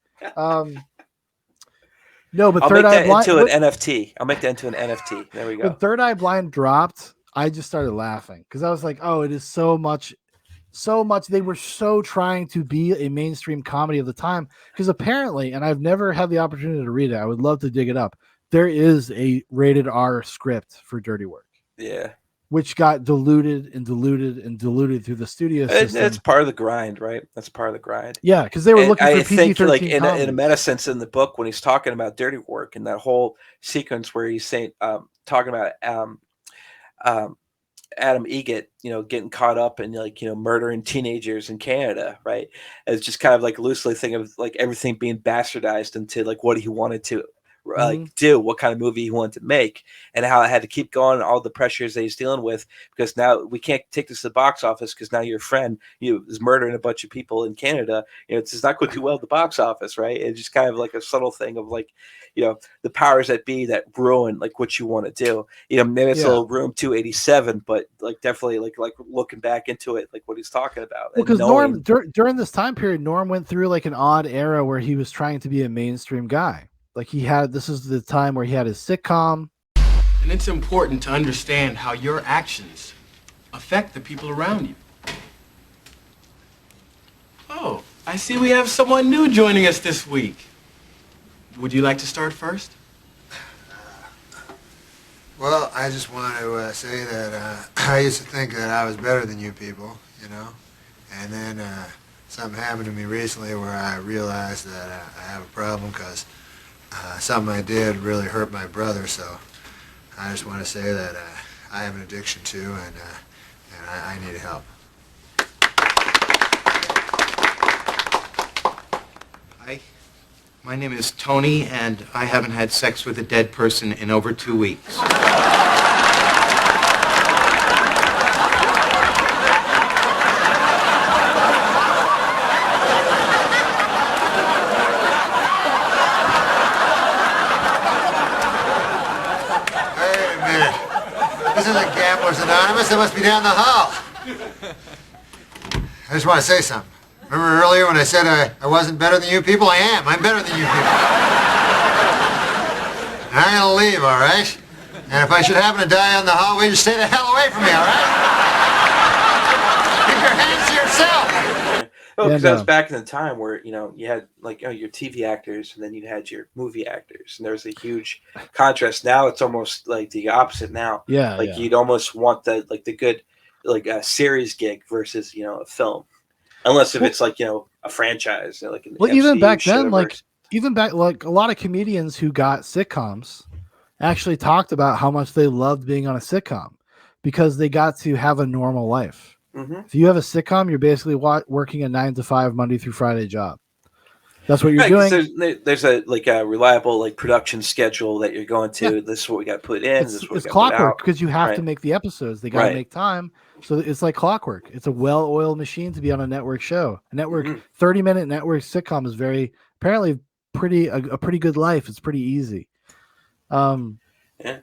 No, but I'll Third make Eye that Blind into an NFT. I'll make that into an NFT. There we go. When Third Eye Blind dropped, I just started laughing because I was like, "Oh, it is so much." They were so trying to be a mainstream comedy of the time because apparently, and I've never had the opportunity to read it. I would love to dig it up. There is a rated R script for Dirty Work. Yeah, which got diluted and diluted and diluted through the studio system. It's part of the grind, right? That's part of the grind. Yeah, because they were looking for PG-13 like in a comedies. meta sense in the book when he's talking about Dirty Work and that whole sequence where he's saying, talking about Adam Egget, getting caught up in murdering teenagers in Canada, right? It's just kind of like loosely thinking of like everything being bastardized into like what he wanted to do, what kind of movie he wanted to make, and how I had to keep going, all the pressures that he's dealing with, because now we can't take this to the box office because now your friend is murdering a bunch of people in Canada. It's just not going to do well at the box office, right? It's just kind of like a subtle thing of like, the powers that be that ruin like what you want to do. Maybe it's a little Room 287, but like definitely like looking back into it, like what he's talking about. Well, because Norm during this time period, Norm went through like an odd era where he was trying to be a mainstream guy. Like this is the time where he had his sitcom. And it's important to understand how your actions affect the people around you. Oh, I see we have someone new joining us this week. Would you like to start first? Well, I just want to say that I used to think that I was better than you people, and then something happened to me recently where I realized that I have a problem because something I did really hurt my brother, so I just want to say that I have an addiction too, and I need help. Hi, my name is Tony, and I haven't had sex with a dead person in over 2 weeks. Anonymous, that must be down the hall. I just want to say something. Remember earlier when I said I wasn't better than you people? I am. I'm better than you people. And I'm going to leave, all right? And if I should happen to die on the hallway, just stay the hell away from me, all right? Keep your hands to yourself. Well, because that was back in the time where you had like your TV actors and then you had your movie actors, and there was a huge contrast. Now it's almost like the opposite. Now, you'd almost want the good a series gig versus a film, unless if it's like a franchise. Like even back then, like a lot of comedians who got sitcoms actually talked about how much they loved being on a sitcom because they got to have a normal life. If you have a sitcom, you're basically working a 9 to 5 Monday through Friday job. That's what you're doing. There's a reliable production schedule that you're going to. This is what we got put in. It's clockwork because you have to make the episodes. They got to make time. So it's like clockwork. It's a well-oiled machine to be on a network show. A network 30-minute network sitcom is apparently a pretty good life. It's pretty easy. Yeah,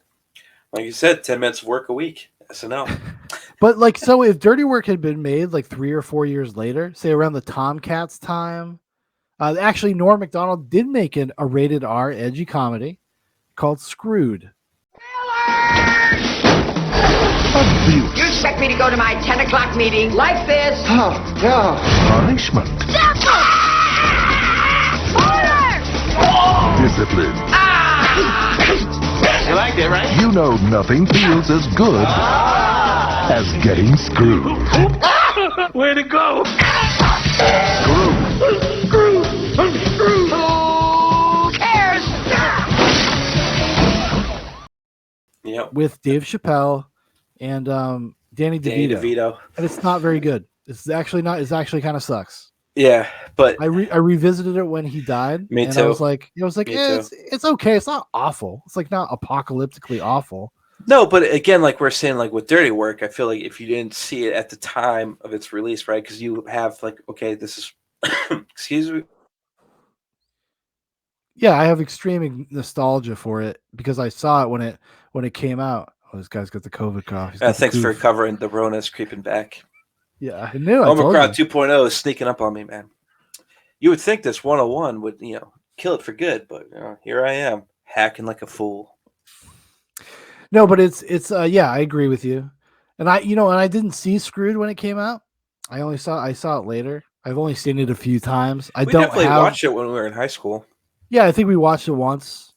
like you said, 10 minutes of work a week. SNL. But so if Dirty Work had been made like 3 or 4 years later, say around the Tomcats time, actually Norm Macdonald did make a rated R edgy comedy called Screwed. You expect me to go to my 10 o'clock meeting like this? Oh, no. Punishment. Discipline. You liked it, right? You know nothing feels as good as getting screwed. Way to go! Screwed. Who cares? With Dave Chappelle and Danny DeVito. And it's not very good. It's actually kind of sucks. Yeah, but I revisited it when he died. Me and too. I was like, it's okay. It's not awful. It's like not apocalyptically awful. No, but again, like we're saying, like with Dirty Work, I feel like if you didn't see it at the time of its release, right? Because you have like, okay, this is, excuse me. Yeah, I have extreme nostalgia for it because I saw it when it came out. Oh, this guy's got the COVID cough. He's got the Thanks for coof. covering the Rona's creeping back. Yeah, I knew. I told Omicron you. 2.0 is sneaking up on me, man. You would think this 101 would, kill it for good, but here I am hacking like a fool. No, but it's yeah, I agree with you. And I didn't see Screwed when it came out. I saw it later. I've only seen it a few times. We definitely watched it when we were in high school. Yeah, I think we watched it once,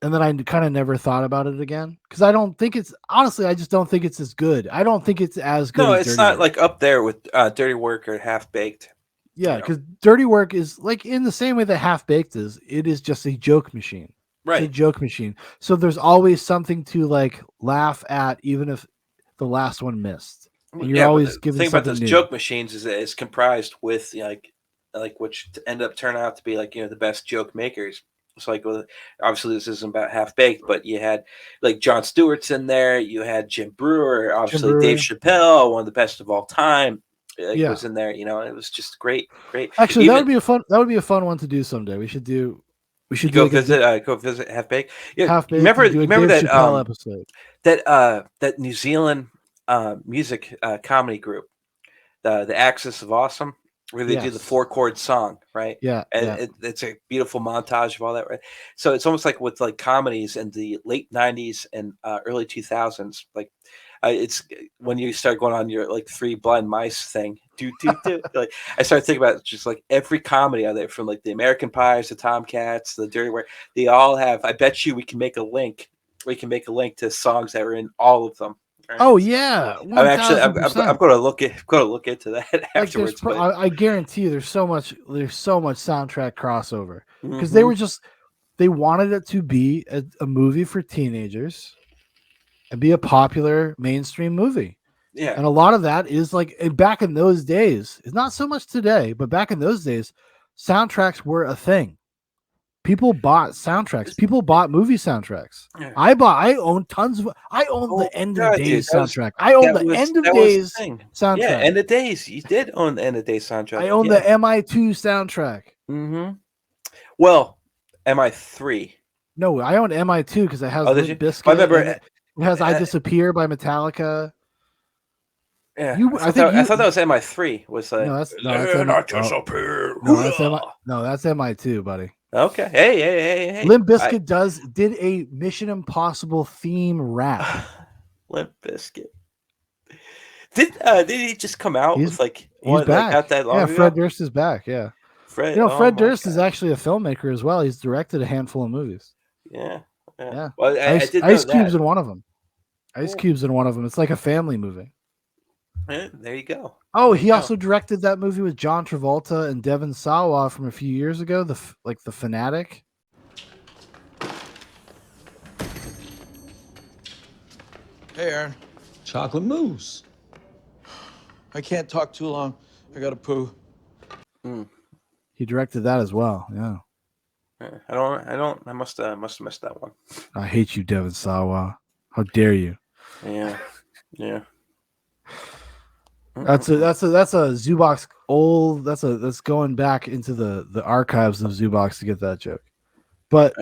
and then I kind of never thought about it again because I don't think it's honestly. I just don't think it's as good. I don't think it's as good. No, as it's Dirty not Work. like up there with Dirty Work or Half Baked. Yeah, because Dirty Work is like in the same way that Half Baked is. It is just a joke machine. Right. It's a joke machine. So there's always something to like laugh at, even if the last one missed. And you're always giving thing about something those new. joke machines is that it's comprised with like which end up turning out to be like the best joke makers. It's like obviously this isn't about Half Baked, but you had like Jon Stewart's in there. You had Jim Brewer, obviously Brewer. Dave Chappelle, one of the best of all time. Yeah. Was in there. It was just great. Actually, that would be a fun one to do someday. We should do go like visit Half Baked. Yeah, Half Baked. remember Dave that Chappelle episode. that New Zealand music comedy group, the Axis of Awesome, where they do the 4-chord song, right? Yeah, and it's a beautiful montage of all that, right? So it's almost like with like comedies in the late '90s and early 2000s, like. It's when you start going on your like Three Blind Mice thing. Like I started thinking about just like every comedy out there, from like the American Pies, the Tomcats, the Dirty Work. They all have. I bet you we can make a link. We can make a link to songs that were in all of them. Right? Oh yeah, I'm going to look into that afterwards. I guarantee you, there's so much soundtrack crossover because they wanted it to be a movie for teenagers and be a popular mainstream movie. Yeah. And a lot of that is like back in those days, it's not so much today, but back in those days, soundtracks were a thing. People bought soundtracks. People bought movie soundtracks. Yeah. I own tons of. I own the End of Days soundtrack. I own the End of Days soundtrack. Yeah, End of Days. You did own the End of Days soundtrack. I own the MI2 soundtrack. Mm-hmm. Well, MI3. No, I own MI2 because it has Limp Bizkit. I remember it has "I Disappear" by Metallica. Yeah, I thought that was MI3. Was like that's MI2, buddy. Okay. Hey. Limp Bizkit did a Mission Impossible theme rap. Limp Bizkit. Did he just come out with like he's back? Not that long yeah, ago? Fred Durst is back. Yeah, Fred. Fred Durst is actually a filmmaker as well. He's directed a handful of movies. Yeah. Well, Ice Cube's in one of them. Ice Cube's in one of them. It's like a family movie. Yeah, there you go. Oh, he also directed that movie with John Travolta and Devon Sawa from a few years ago. The Fanatic. Hey, Aaron. Chocolate mousse. I can't talk too long. I gotta poo. He directed that as well. Yeah. I must have missed that one. I hate you, Devon Sawa. How dare you? Yeah. That's a Zoobox old. That's going back into the archives of Zoobox to get that joke. But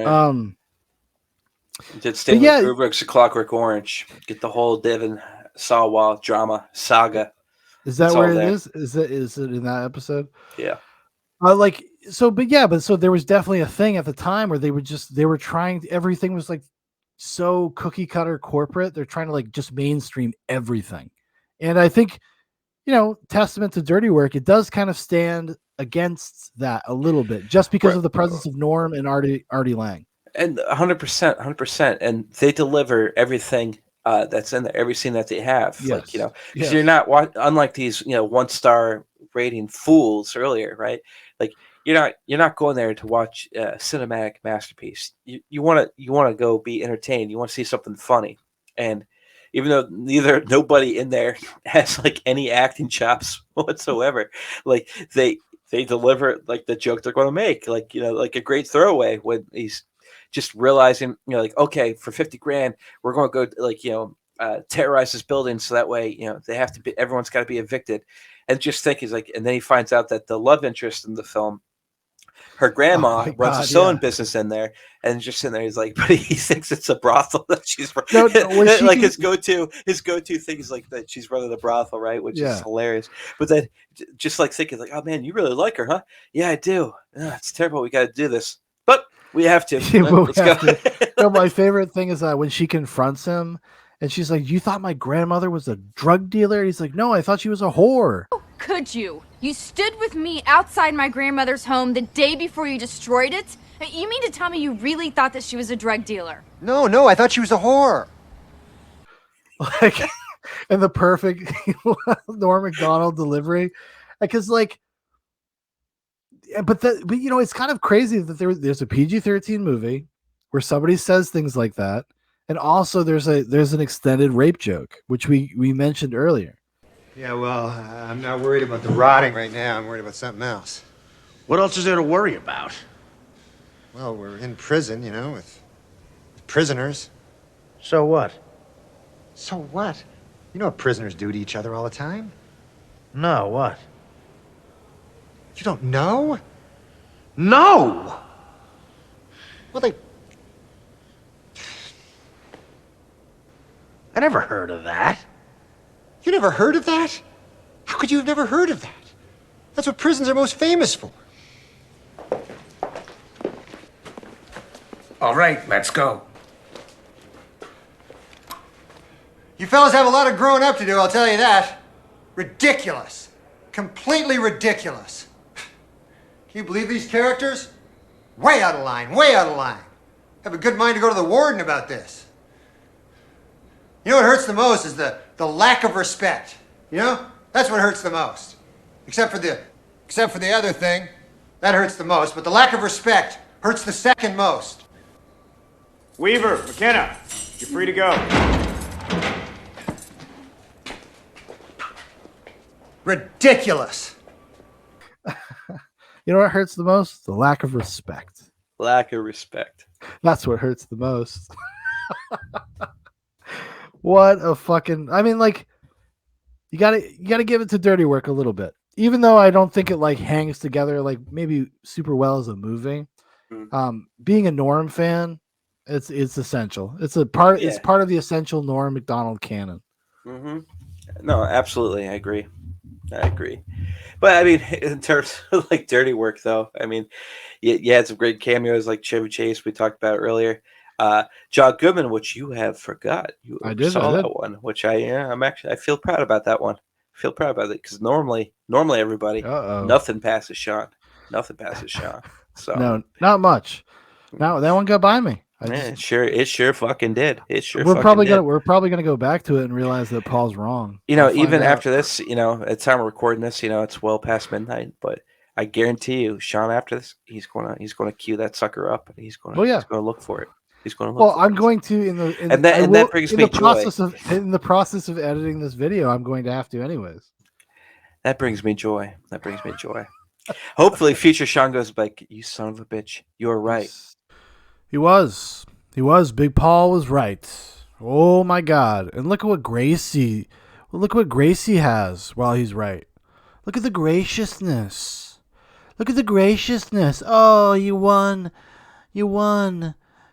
did Stanley Kubrick's A Clockwork Orange get the whole Devon Sawa drama saga? Is that where it is? Is it in that episode? Yeah. So there was definitely a thing at the time where they were trying. Everything was like so cookie cutter corporate. They're trying to like just mainstream everything, and I think. Testament to Dirty Work, it does kind of stand against that a little bit, just because of the presence of Norm and Artie Lang. And 100%, and they deliver everything that's in there, every scene that they have. Yes. Because you're not unlike these 1-star rating fools earlier, right? Like you're not going there to watch a cinematic masterpiece. You want to go be entertained. You want to see something funny, and even though nobody in there has like any acting chops whatsoever, like they deliver like the joke they're going to make, like like a great throwaway when he's just realizing, like, okay, for 50 grand, we're going to go like, terrorize this building. So that way, they have to be, everyone's got to be evicted. And just think he's like, and then he finds out that the love interest in the film, her grandma runs a sewing business in there, and just sitting there, he's like, but he thinks it's a brothel that she's like his go-to thing is like that she's running a brothel, right? Which is hilarious. But then just like thinking like, oh man, you really like her, huh? Yeah, I do. It's terrible. We got to do this, but we have to. Let's go. No, my favorite thing is when she confronts him, and she's like, "You thought my grandmother was a drug dealer?" He's like, "No, I thought she was a whore." Could you? You stood with me outside my grandmother's home the day before you destroyed it? You mean to tell me you really thought that she was a drug dealer? No, I thought she was a whore. Like, and the perfect Norm Macdonald delivery, because but it's kind of crazy that there's a PG-13 movie where somebody says things like that, and also there's an extended rape joke, which we mentioned earlier. Yeah, well, I'm not worried about the rotting right now. I'm worried about something else. What else is there to worry about? Well, we're in prison, with prisoners. So what? So what? You know what prisoners do to each other all the time? No, what? You don't know? No! Well, I never heard of that. You never heard of that? How could you have never heard of that? That's what prisons are most famous for. All right, let's go. You fellas have a lot of growing up to do, I'll tell you that. Ridiculous. Completely ridiculous. Can you believe these characters? Way out of line, way out of line. Have a good mind to go to the warden about this. You know what hurts the most is the lack of respect. That's what hurts the most. Except for the other thing, that hurts the most. But the lack of respect hurts the second most. Weaver, McKenna, you're free to go. Ridiculous. You know what hurts the most? The lack of respect. Lack of respect. That's what hurts the most. What a fucking... I mean, like, you gotta give it to Dirty Work a little bit. Even though I don't think it, like, hangs together, like, maybe super well as a movie. Being a Norm fan, it's essential. It's part of the essential Norm Macdonald canon. Mm-hmm. No, absolutely. I agree. But, I mean, in terms of, like, Dirty Work, though, I mean, you had some great cameos like Chevy Chase we talked about earlier. John Goodman, which you have forgot. I did that one, which I feel proud about that one. I feel proud about it because normally everybody, nothing passes Shoun. So no, not much. No, that one got by me. It sure fucking did. We're probably gonna go back to it and realize that Paul's wrong. Even after this, at the time we're recording this, it's well past midnight, but I guarantee you, Shoun, after this, he's gonna cue that sucker up and he's gonna look for it. He's going to look. Well, I'm going to that brings me joy. In the process of editing this video, I'm going to have to anyways. That brings me joy. Hopefully, future Shoun goes like, "You son of a bitch, you were right." He was. Big Paul was right. Oh my God! And look at what Gracie has while he's right. Look at the graciousness. Oh, you won.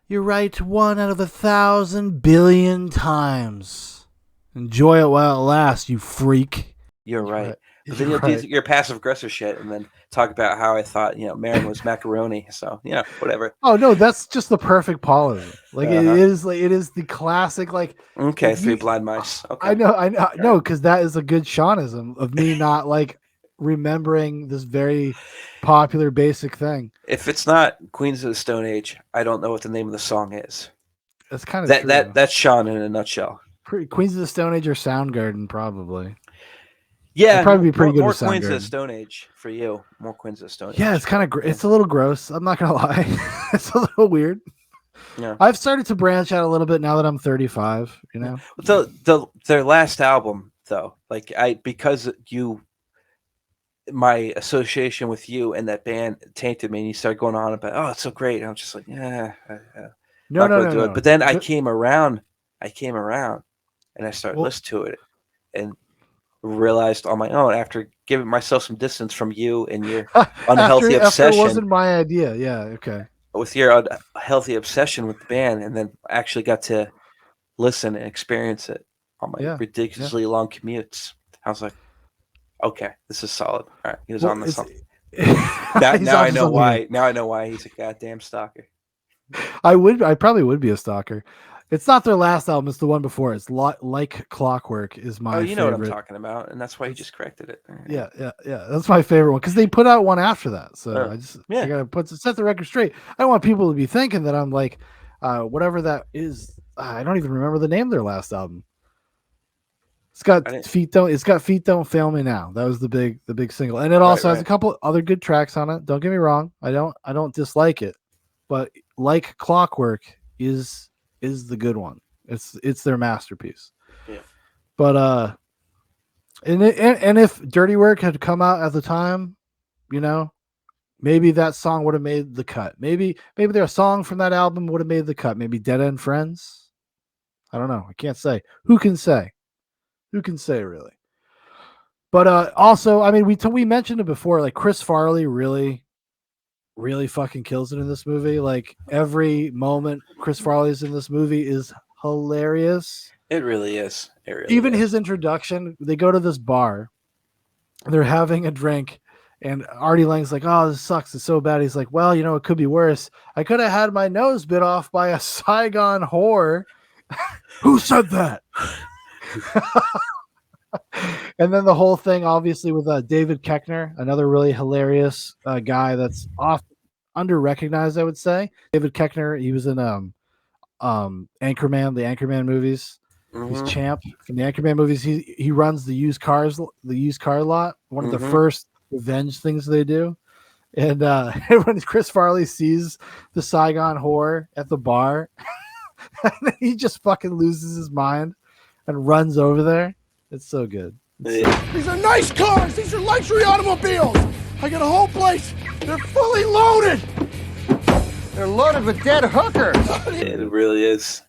You're right 1 out of 1,000 billion times. Enjoy it while it lasts, you freak. You're right. But then you'll do your passive aggressive shit and then talk about how I thought, Marin was macaroni. So, whatever. Oh no, that's just the perfect Paulism. Like it is the classic, like, okay, Three Blind Mice. Okay. I know. No, because that is a good Shaunism of me not like remembering this very popular basic thing. If it's not Queens of the Stone Age, I don't know what the name of the song is. That's kind of that's Shoun in a nutshell. Queens of the Stone Age or Soundgarden, probably. Yeah, it'd probably be pretty good. More Queens of the Stone Age for you. More Queens of the Stone Age. Yeah, it's kind of it's a little gross. I'm not gonna lie, it's a little weird. Yeah, I've started to branch out a little bit now that I'm 35. Their last album though, like because my association with you and that band tainted me, and you started going on about, oh, it's so great. And I'm just like, yeah, No, not going to no, do no, it. But then I no. came around, and I started listening to it, and realized on my own after giving myself some distance from you and your unhealthy after it obsession wasn't my idea. Yeah. Okay. with your unhealthy obsession with the band, and then actually got to listen and experience it on my ridiculously long commutes. I was like, okay, this is solid. All right, he was on to something. Now I know why. Now I know why he's a goddamn stalker. I probably would be a stalker. It's not their last album; it's the one before. It's Like Clockwork is my. Oh, you know favorite. what I'm talking about, and that's why you just corrected it. Yeah. That's my favorite one because they put out one after that. So I gotta set the record straight. I don't want people to be thinking that I'm like, whatever that is. I don't even remember the name of their last album. It's got Feet Don't Fail Me Now. That was the big single, and it also has a couple other good tracks on it. Don't get me wrong. I don't dislike it, but Like Clockwork is the good one. It's their masterpiece. Yeah. But and if Dirty Work had come out at the time, maybe that song would have made the cut. Maybe their song from that album would have made the cut. Maybe Dead End Friends. I don't know. I can't say. Who can say? Who can say really? But also, I mean, we mentioned it before. Like Chris Farley really fucking kills it in this movie. Like every moment Chris Farley's in this movie is hilarious. It really is. Even his introduction, they go to this bar, they're having a drink, and Artie Lang's like, "Oh, this sucks. It's so bad." He's like, "Well, it could be worse. I could have had my nose bit off by a Saigon whore." Who said that? And then the whole thing, obviously, with David Koechner, another really hilarious guy that's often under-recognized, I would say. David Koechner, he was in Anchorman, the Anchorman movies. He's Champ from the Anchorman movies. He runs the used car lot. One of the first revenge things they do. And when Chris Farley sees the Saigon whore at the bar, he just fucking loses his mind and runs over there. It's so good. These are nice cars. These are luxury automobiles. I got a whole place. They're fully loaded. They're loaded with dead hookers. It really is.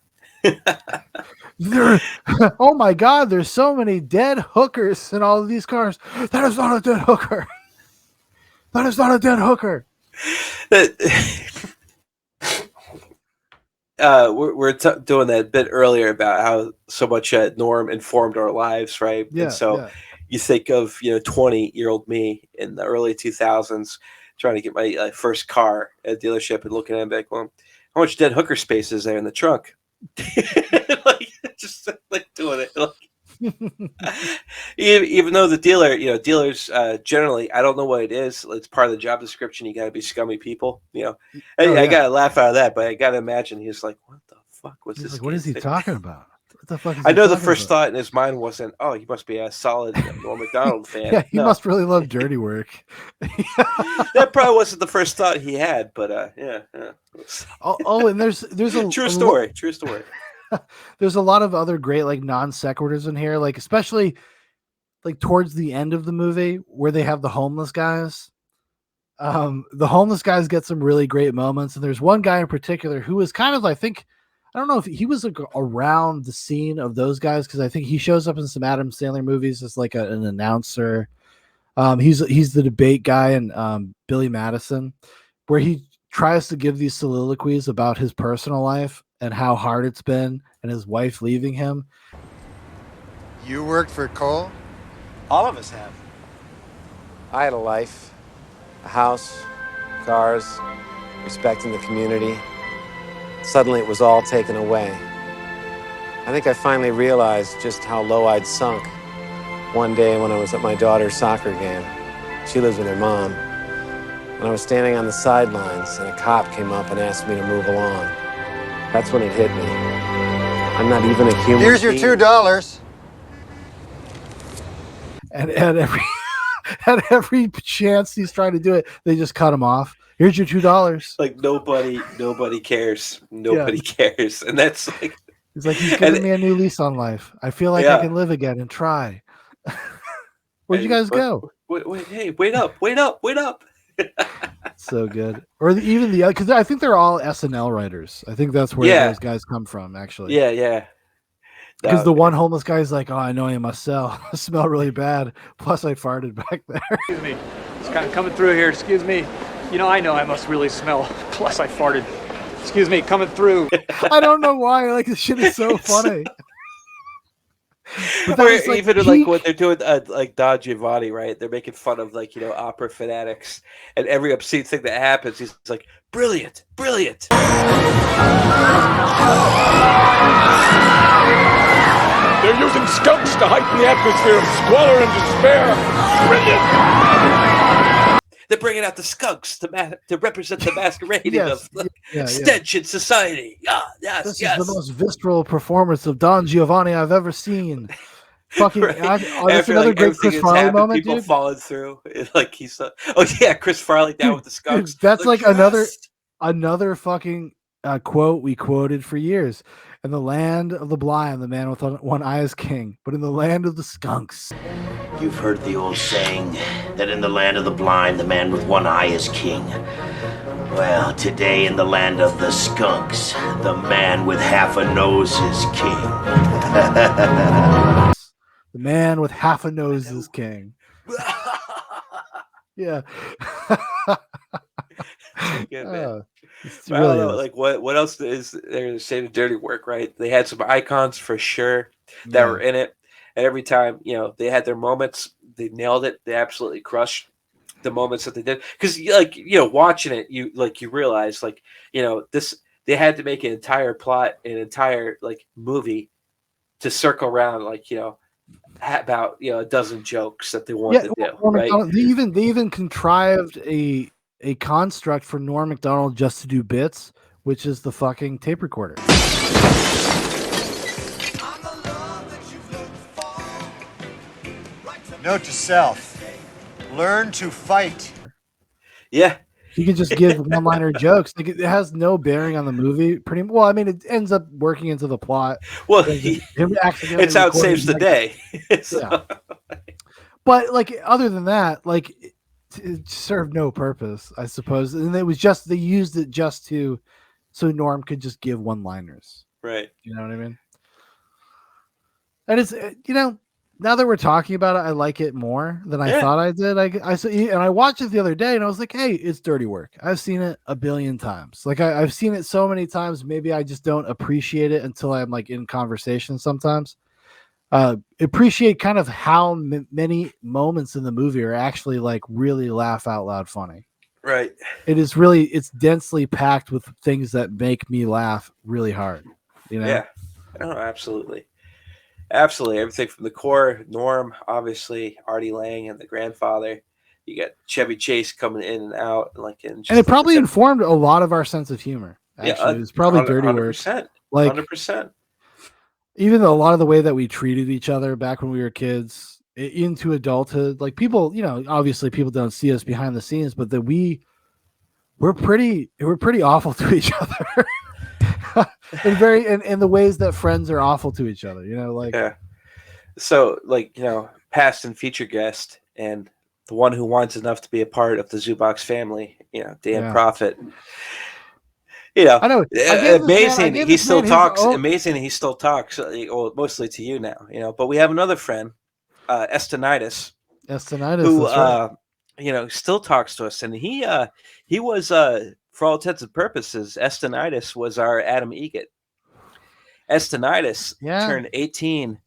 Oh my God, there's so many dead hookers in all of these cars. That is not a dead hooker. That is not a dead hooker. We're doing that bit earlier about how so much Norm informed our lives, right? Yeah, and so you think of 20-year-old me in the early 2000s trying to get my first car at a dealership and looking at it back, well, how much dead hooker space is there in the trunk? Just like doing it. Even though the dealers generally, I don't know what it is. It's part of the job description. You got to be scummy people. I got to laugh out of that, but I got to imagine he's like, what the fuck was this? Like, what is he talking about? What the fuck is I know the first thought in his mind wasn't, oh, he must be a solid Norm Macdonald fan. Yeah, he must really love Dirty Work. That probably wasn't the first thought he had, but yeah. And there's a true story. There's a lot of other great like non sequiturs in here, like especially like towards the end of the movie where they have the homeless guys. The homeless guys get some really great moments, and there's one guy in particular who is kind of, I think, I don't know if he was like around the scene of those guys, because I think he shows up in some Adam Sandler movies as like an announcer. He's the debate guy in Billy Madison, where he tries to give these soliloquies about his personal life and how hard it's been and his wife leaving him. You worked for Cole? All of us have. I had a life, a house, cars, respecting the community. Suddenly it was all taken away. I think I finally realized just how low I'd sunk one day when I was at my daughter's soccer game. She lives with her mom. And I was standing on the sidelines and a cop came up and asked me to move along. That's when it hit me. I'm not even a human. Here's your $2. And at every chance he's trying to do it, they just cut him off. Here's your $2. Like nobody cares. Nobody cares. And that's like, he's giving me a new lease on life. I feel like I can live again and try. Where'd you guys go? Wait, hey, wait up, wait up, wait up. So good. Or even the because I think they're all SNL writers. I think that's where those guys come from, actually. Yeah. Because the one homeless guy's like, "Oh, I know you must sell. I smell really bad. Plus, I farted back there." Excuse me. Just kind of coming through here. Excuse me. You know, I know I must really smell. Plus, I farted. Excuse me, coming through. I don't know why. Like, this shit is so funny. But Or even like what they're doing, like Don Giovanni, right? They're making fun of like opera fanatics, and every obscene thing that happens, he's like, "Brilliant, brilliant." They're using skunks to heighten the atmosphere of squalor and despair. Brilliant! They're bringing out the skunks to represent the masquerading Yes, of yeah. stench in society. Yes, This yes. is the most visceral performance of Don Giovanni I've ever seen. Fucking, Right. that's After another like great everything Chris that's Farley happened, moment, people dude. falling through. Like he's, Chris Farley down with the skunks. That's like another crust. fucking quote we quoted for years. In the land of the blind, the man with one eye is king, but in the land of the skunks. You've heard the old saying that in the land of the blind, the man with one eye is king. Well, today in the land of the skunks, the man with half a nose is king. The man with half a nose is king. Yeah. Good, man. It's I don't really know, is. like what else is there to say to dirty work, right? They had some icons for sure that were in it. And every time, they had their moments, they nailed it. They absolutely crushed the moments that they did. Because watching it, you realize this, they had to make an entire plot, an entire movie to circle around about a dozen jokes that they wanted to do, right? They even contrived a construct for Norm Macdonald just to do bits, which is the fucking tape recorder. Note to self: learn to fight. Yeah. You can just give one-liner jokes. Like, it has no bearing on the movie. Pretty well. I mean, it ends up working into the plot. Well, it's how it saves the day. Yeah. But other than that, it served no purpose, I suppose. And it was just they used it just so Norm could just give one-liners. Right. You know what I mean? And it's now that we're talking about it, I like it more than I thought I did. I watched it the other day and I was like, hey, it's dirty work. I've seen it a billion times. I've seen it so many times. Maybe I just don't appreciate it until I'm in conversation sometimes. Appreciate kind of how many moments in the movie are actually really laugh out loud funny. Right. It's densely packed with things that make me laugh really hard. Yeah. Oh, absolutely. Absolutely. Everything from the core, Norm, obviously, Artie Lang and the grandfather. You got Chevy Chase coming in and out. And it probably informed a lot of our sense of humor. Actually, it was probably 100%, dirty work. 100%. Even a lot of the way that we treated each other back when we were kids into adulthood, people, obviously people don't see us behind the scenes, but that we're pretty awful to each other. in the ways that friends are awful to each other, yeah. So past and future guest and the one who wants enough to be a part of the Zoobox family, Dan Prophet. I know. Amazing. He still talks. Amazing. He still talks. Well, mostly to you now, but we have another friend, Estonitis, who still talks to us, and he was for all intents and purposes, Estonitis was our Adam Egget. Estonitis turned 18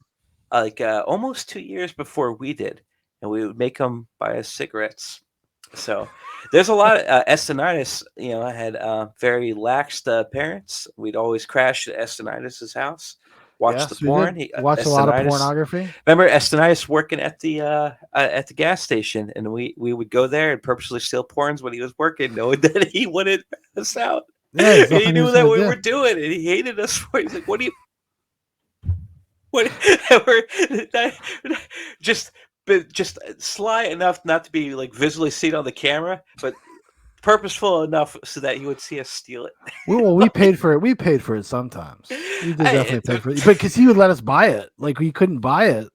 almost 2 years before we did, and we would make him buy us cigarettes. So there's a lot of Estonitis, had very lax parents. We'd always crash at Estonitis' house, watch the porn. He watched a lot of pornography. Remember Estonitis working at the gas station, and we would go there and purposely steal porns when he was working, knowing that he wouldn't us out. Yeah, and he knew that we were doing it, and he hated us for it. He's like, "What do you?" We're just sly enough not to be visually seen on the camera, but purposeful enough so that he would see us steal it. Well, we paid for it. We paid for it sometimes. We did definitely pay for it, but because he would let us buy it. We couldn't buy it.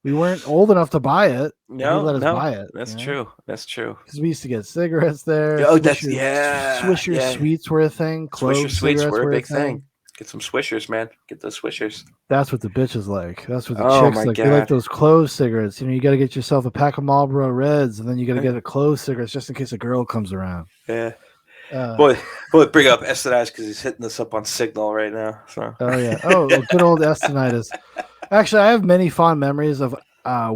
We weren't old enough to buy it. No, he let us no, buy it. that's true. That's true. Because we used to get cigarettes there. Oh, Swisher Sweets were a thing. Clove Swisher Sweets cigarettes were a were big thing. Get some Swishers, man. Get those Swishers. That's what the bitches like. That's what the Oh, chicks my like. They like God. those clove cigarettes. You got to get yourself a pack of Marlboro Reds, and then you got to get a clove cigarettes just in case a girl comes around. Yeah. Boy, bring up Estonitis because he's hitting this up on Signal right now. So. Oh yeah. Oh, good old Estonitis. Actually, I have many fond memories of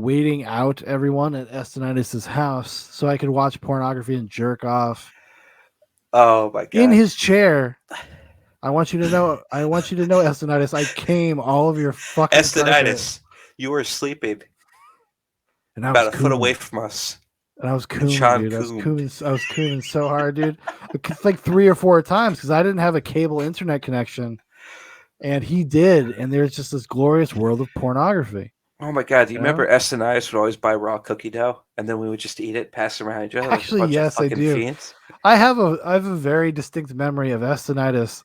waiting out everyone at Estonitis' house so I could watch pornography and jerk off. Oh my God! In his chair. I want you to know, Estonitis, I came all of your fucking Estonitis, you were sleeping. And I about was a foot away from us. And I was cooming, dude. I was cooming so hard, dude. Like 3 or 4 times because I didn't have a cable internet connection. And he did. And there's just this glorious world of pornography. Oh my God! Do you remember Estonitis would always buy raw cookie dough, and then we would just eat it, pass it around each other? Actually, yes, I do. Fiends. I have a very distinct memory of Estonitis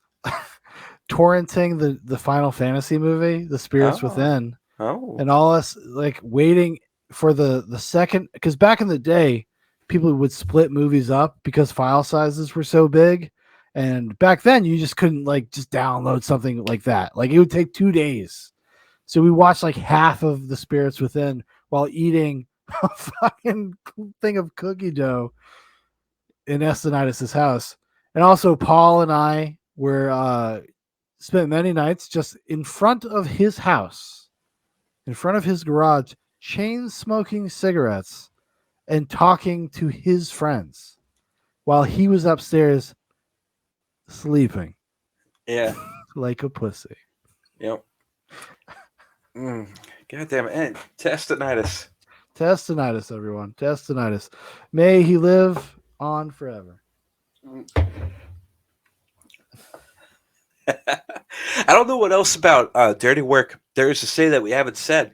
torrenting the Final Fantasy movie, The Spirits Within. Oh. And all us like waiting for the second, because back in the day, people would split movies up because file sizes were so big. And back then you just couldn't like just download something like that. Like it would take 2 days. So we watched like half of The Spirits Within while eating a fucking thing of cookie dough in Estonitis' house. And also Paul and I were spent many nights just in front of his house, in front of his garage, chain smoking cigarettes and talking to his friends while he was upstairs sleeping. Yeah. Like a pussy. Yep. God damn it. And Testonitis. Testonitis, everyone. Testonitis. May he live on forever. I don't know what else about dirty work there is to say that we haven't said.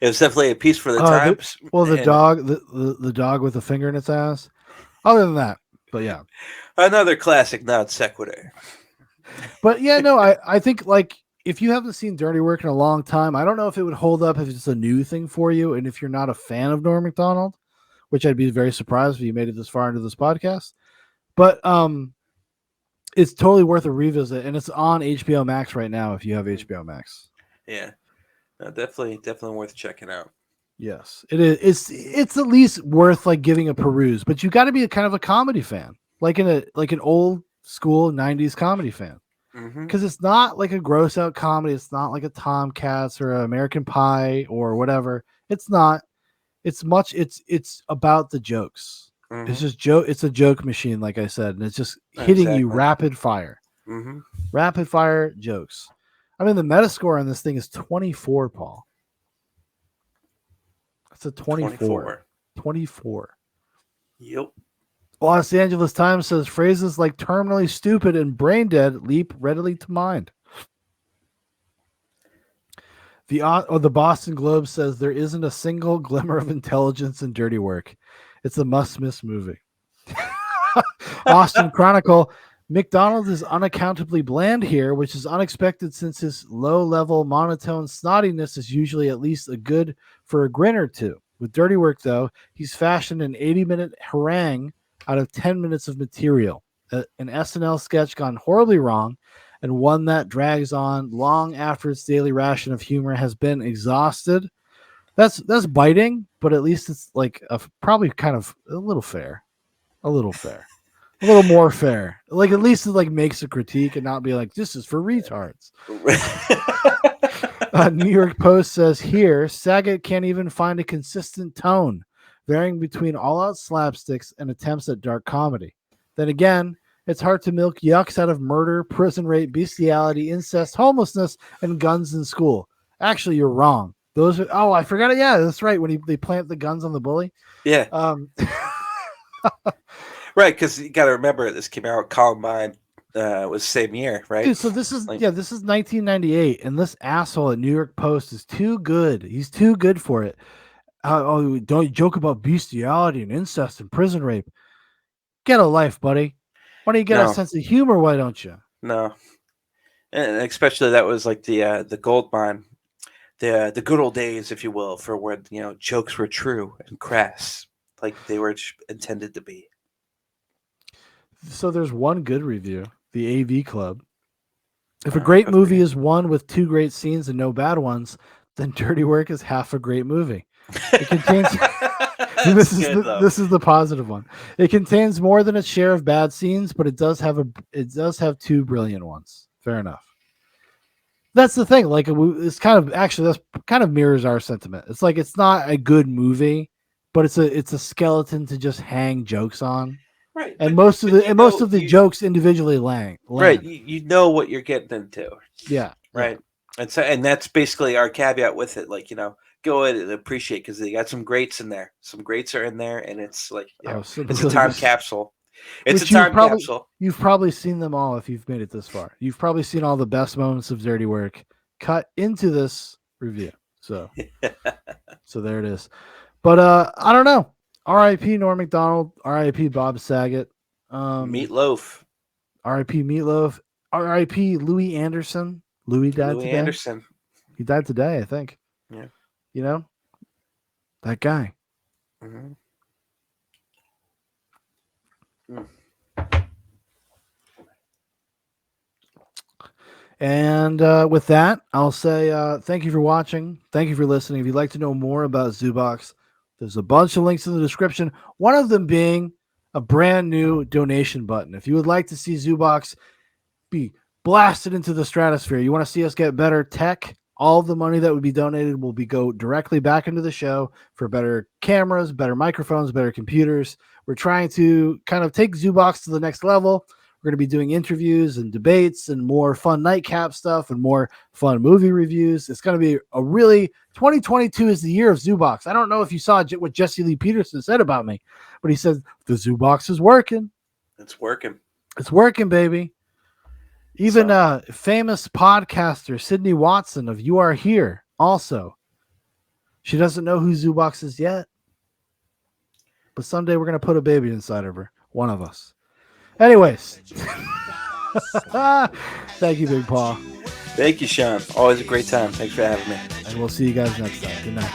It was definitely a piece for the times. The dog, the dog with a finger in its ass. Other than that, but yeah, another classic non sequitur. But yeah, no, I think like if you haven't seen Dirty Work in a long time, I don't know if it would hold up if it's a new thing for you, and if you're not a fan of Norm Macdonald, which I'd be very surprised if you made it this far into this podcast. But it's totally worth a revisit, and it's on HBO Max right now if you have HBO Max. Yeah, no, definitely worth checking out. Yes, it is. It's at least worth like giving a peruse, but you got to be a kind of a comedy fan, like an old school 90s comedy fan, because it's not like a gross out comedy. It's not like a Tomcats or American Pie or whatever. It's not. It's about the jokes. It's just it's a joke machine, like I said, and it's just hitting you rapid fire. Rapid fire jokes. I mean, the Metascore on this thing is 24, Paul. It's a 24. 24. Yep. Los Angeles Times says phrases like terminally stupid and brain dead leap readily to mind. The Boston Globe says there isn't a single glimmer of intelligence in Dirty Work. It's a must-miss movie. Austin Chronicle, McDonald is unaccountably bland here, which is unexpected since his low-level monotone snottiness is usually at least a good for a grin or two. With Dirty Work, though, he's fashioned an 80-minute harangue out of 10 minutes of material. An SNL sketch gone horribly wrong, and one that drags on long after its daily ration of humor has been exhausted. That's biting, but at least it's like probably kind of a little fair. A little more fair. Like at least it like makes a critique and not be like, this is for retards. New York Post says here, Saget can't even find a consistent tone, varying between all-out slapsticks and attempts at dark comedy. Then again, it's hard to milk yucks out of murder, prison rape, bestiality, incest, homelessness, and guns in school. Actually, you're wrong. Those are, I forgot it. Yeah, that's right. When they plant the guns on the bully. Yeah. Right, because you got to remember this came out. Columbine was the same year, right? Dude, so this is this is 1998, and this asshole at New York Post is too good. He's too good for it. Don't joke about bestiality and incest and prison rape. Get a life, buddy. Why don't you get a sense of humor? Why don't you? No, and especially that was like the gold mine the good old days, if you will, for when jokes were true and crass, like they were intended to be. So there's one good review, the AV Club. If a great movie is one with 2 great scenes and no bad ones, then Dirty Work is half a great movie. It contains. This is the positive one. It contains more than its share of bad scenes, but it does have 2 brilliant ones. Fair enough. That's the thing. Like it's that's kind of mirrors our sentiment. It's like it's not a good movie, but it's a skeleton to just hang jokes on. Right. And most of the jokes individually land. Right. You know what you're getting into. Yeah. Right. And that's basically our caveat with it. Like, go ahead and appreciate, because they got some greats in there. Some greats are in there, and it's like it's a time capsule. It's a time capsule. You've probably seen them all if you've made it this far. You've probably seen all the best moments of Dirty Work cut into this review. So there it is. But I don't know. R.I.P. Norm Macdonald. R.I.P. Bob Saget. Meatloaf. R.I.P. Meatloaf. R.I.P. Louis Anderson. Louis died today. Anderson. He died today, I think. Yeah. That guy. Mm-hmm. And with that, I'll say thank you for watching. Thank you for listening. If you'd like to know more about Zoobox, there's a bunch of links in the description. One of them being a brand new donation button. If you would like to see Zoobox be blasted into the stratosphere, you want to see us get better tech, all the money that would be donated will go directly back into the show for better cameras, better microphones, better computers. We're trying to kind of take Zoobox to the next level. We're going to be doing interviews and debates and more fun nightcap stuff and more fun movie reviews. It's going to be 2022 is the year of Zoobox. I don't know if you saw what Jesse Lee Peterson said about me, but he said the Zoobox is working. It's working. It's working, baby. Even famous podcaster Sydney Watson of You Are Here also. She doesn't know who Zoobox is yet, but someday we're going to put a baby inside of her. One of us. Anyways, thank you, Big Paw. Thank you, Shoun. Always a great time. Thanks for having me. And we'll see you guys next time. Good night.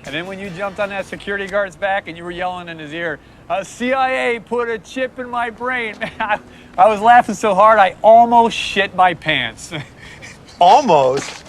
And then when you jumped on that security guard's back and you were yelling in his ear, CIA put a chip in my brain. I was laughing so hard I almost shit my pants. Almost?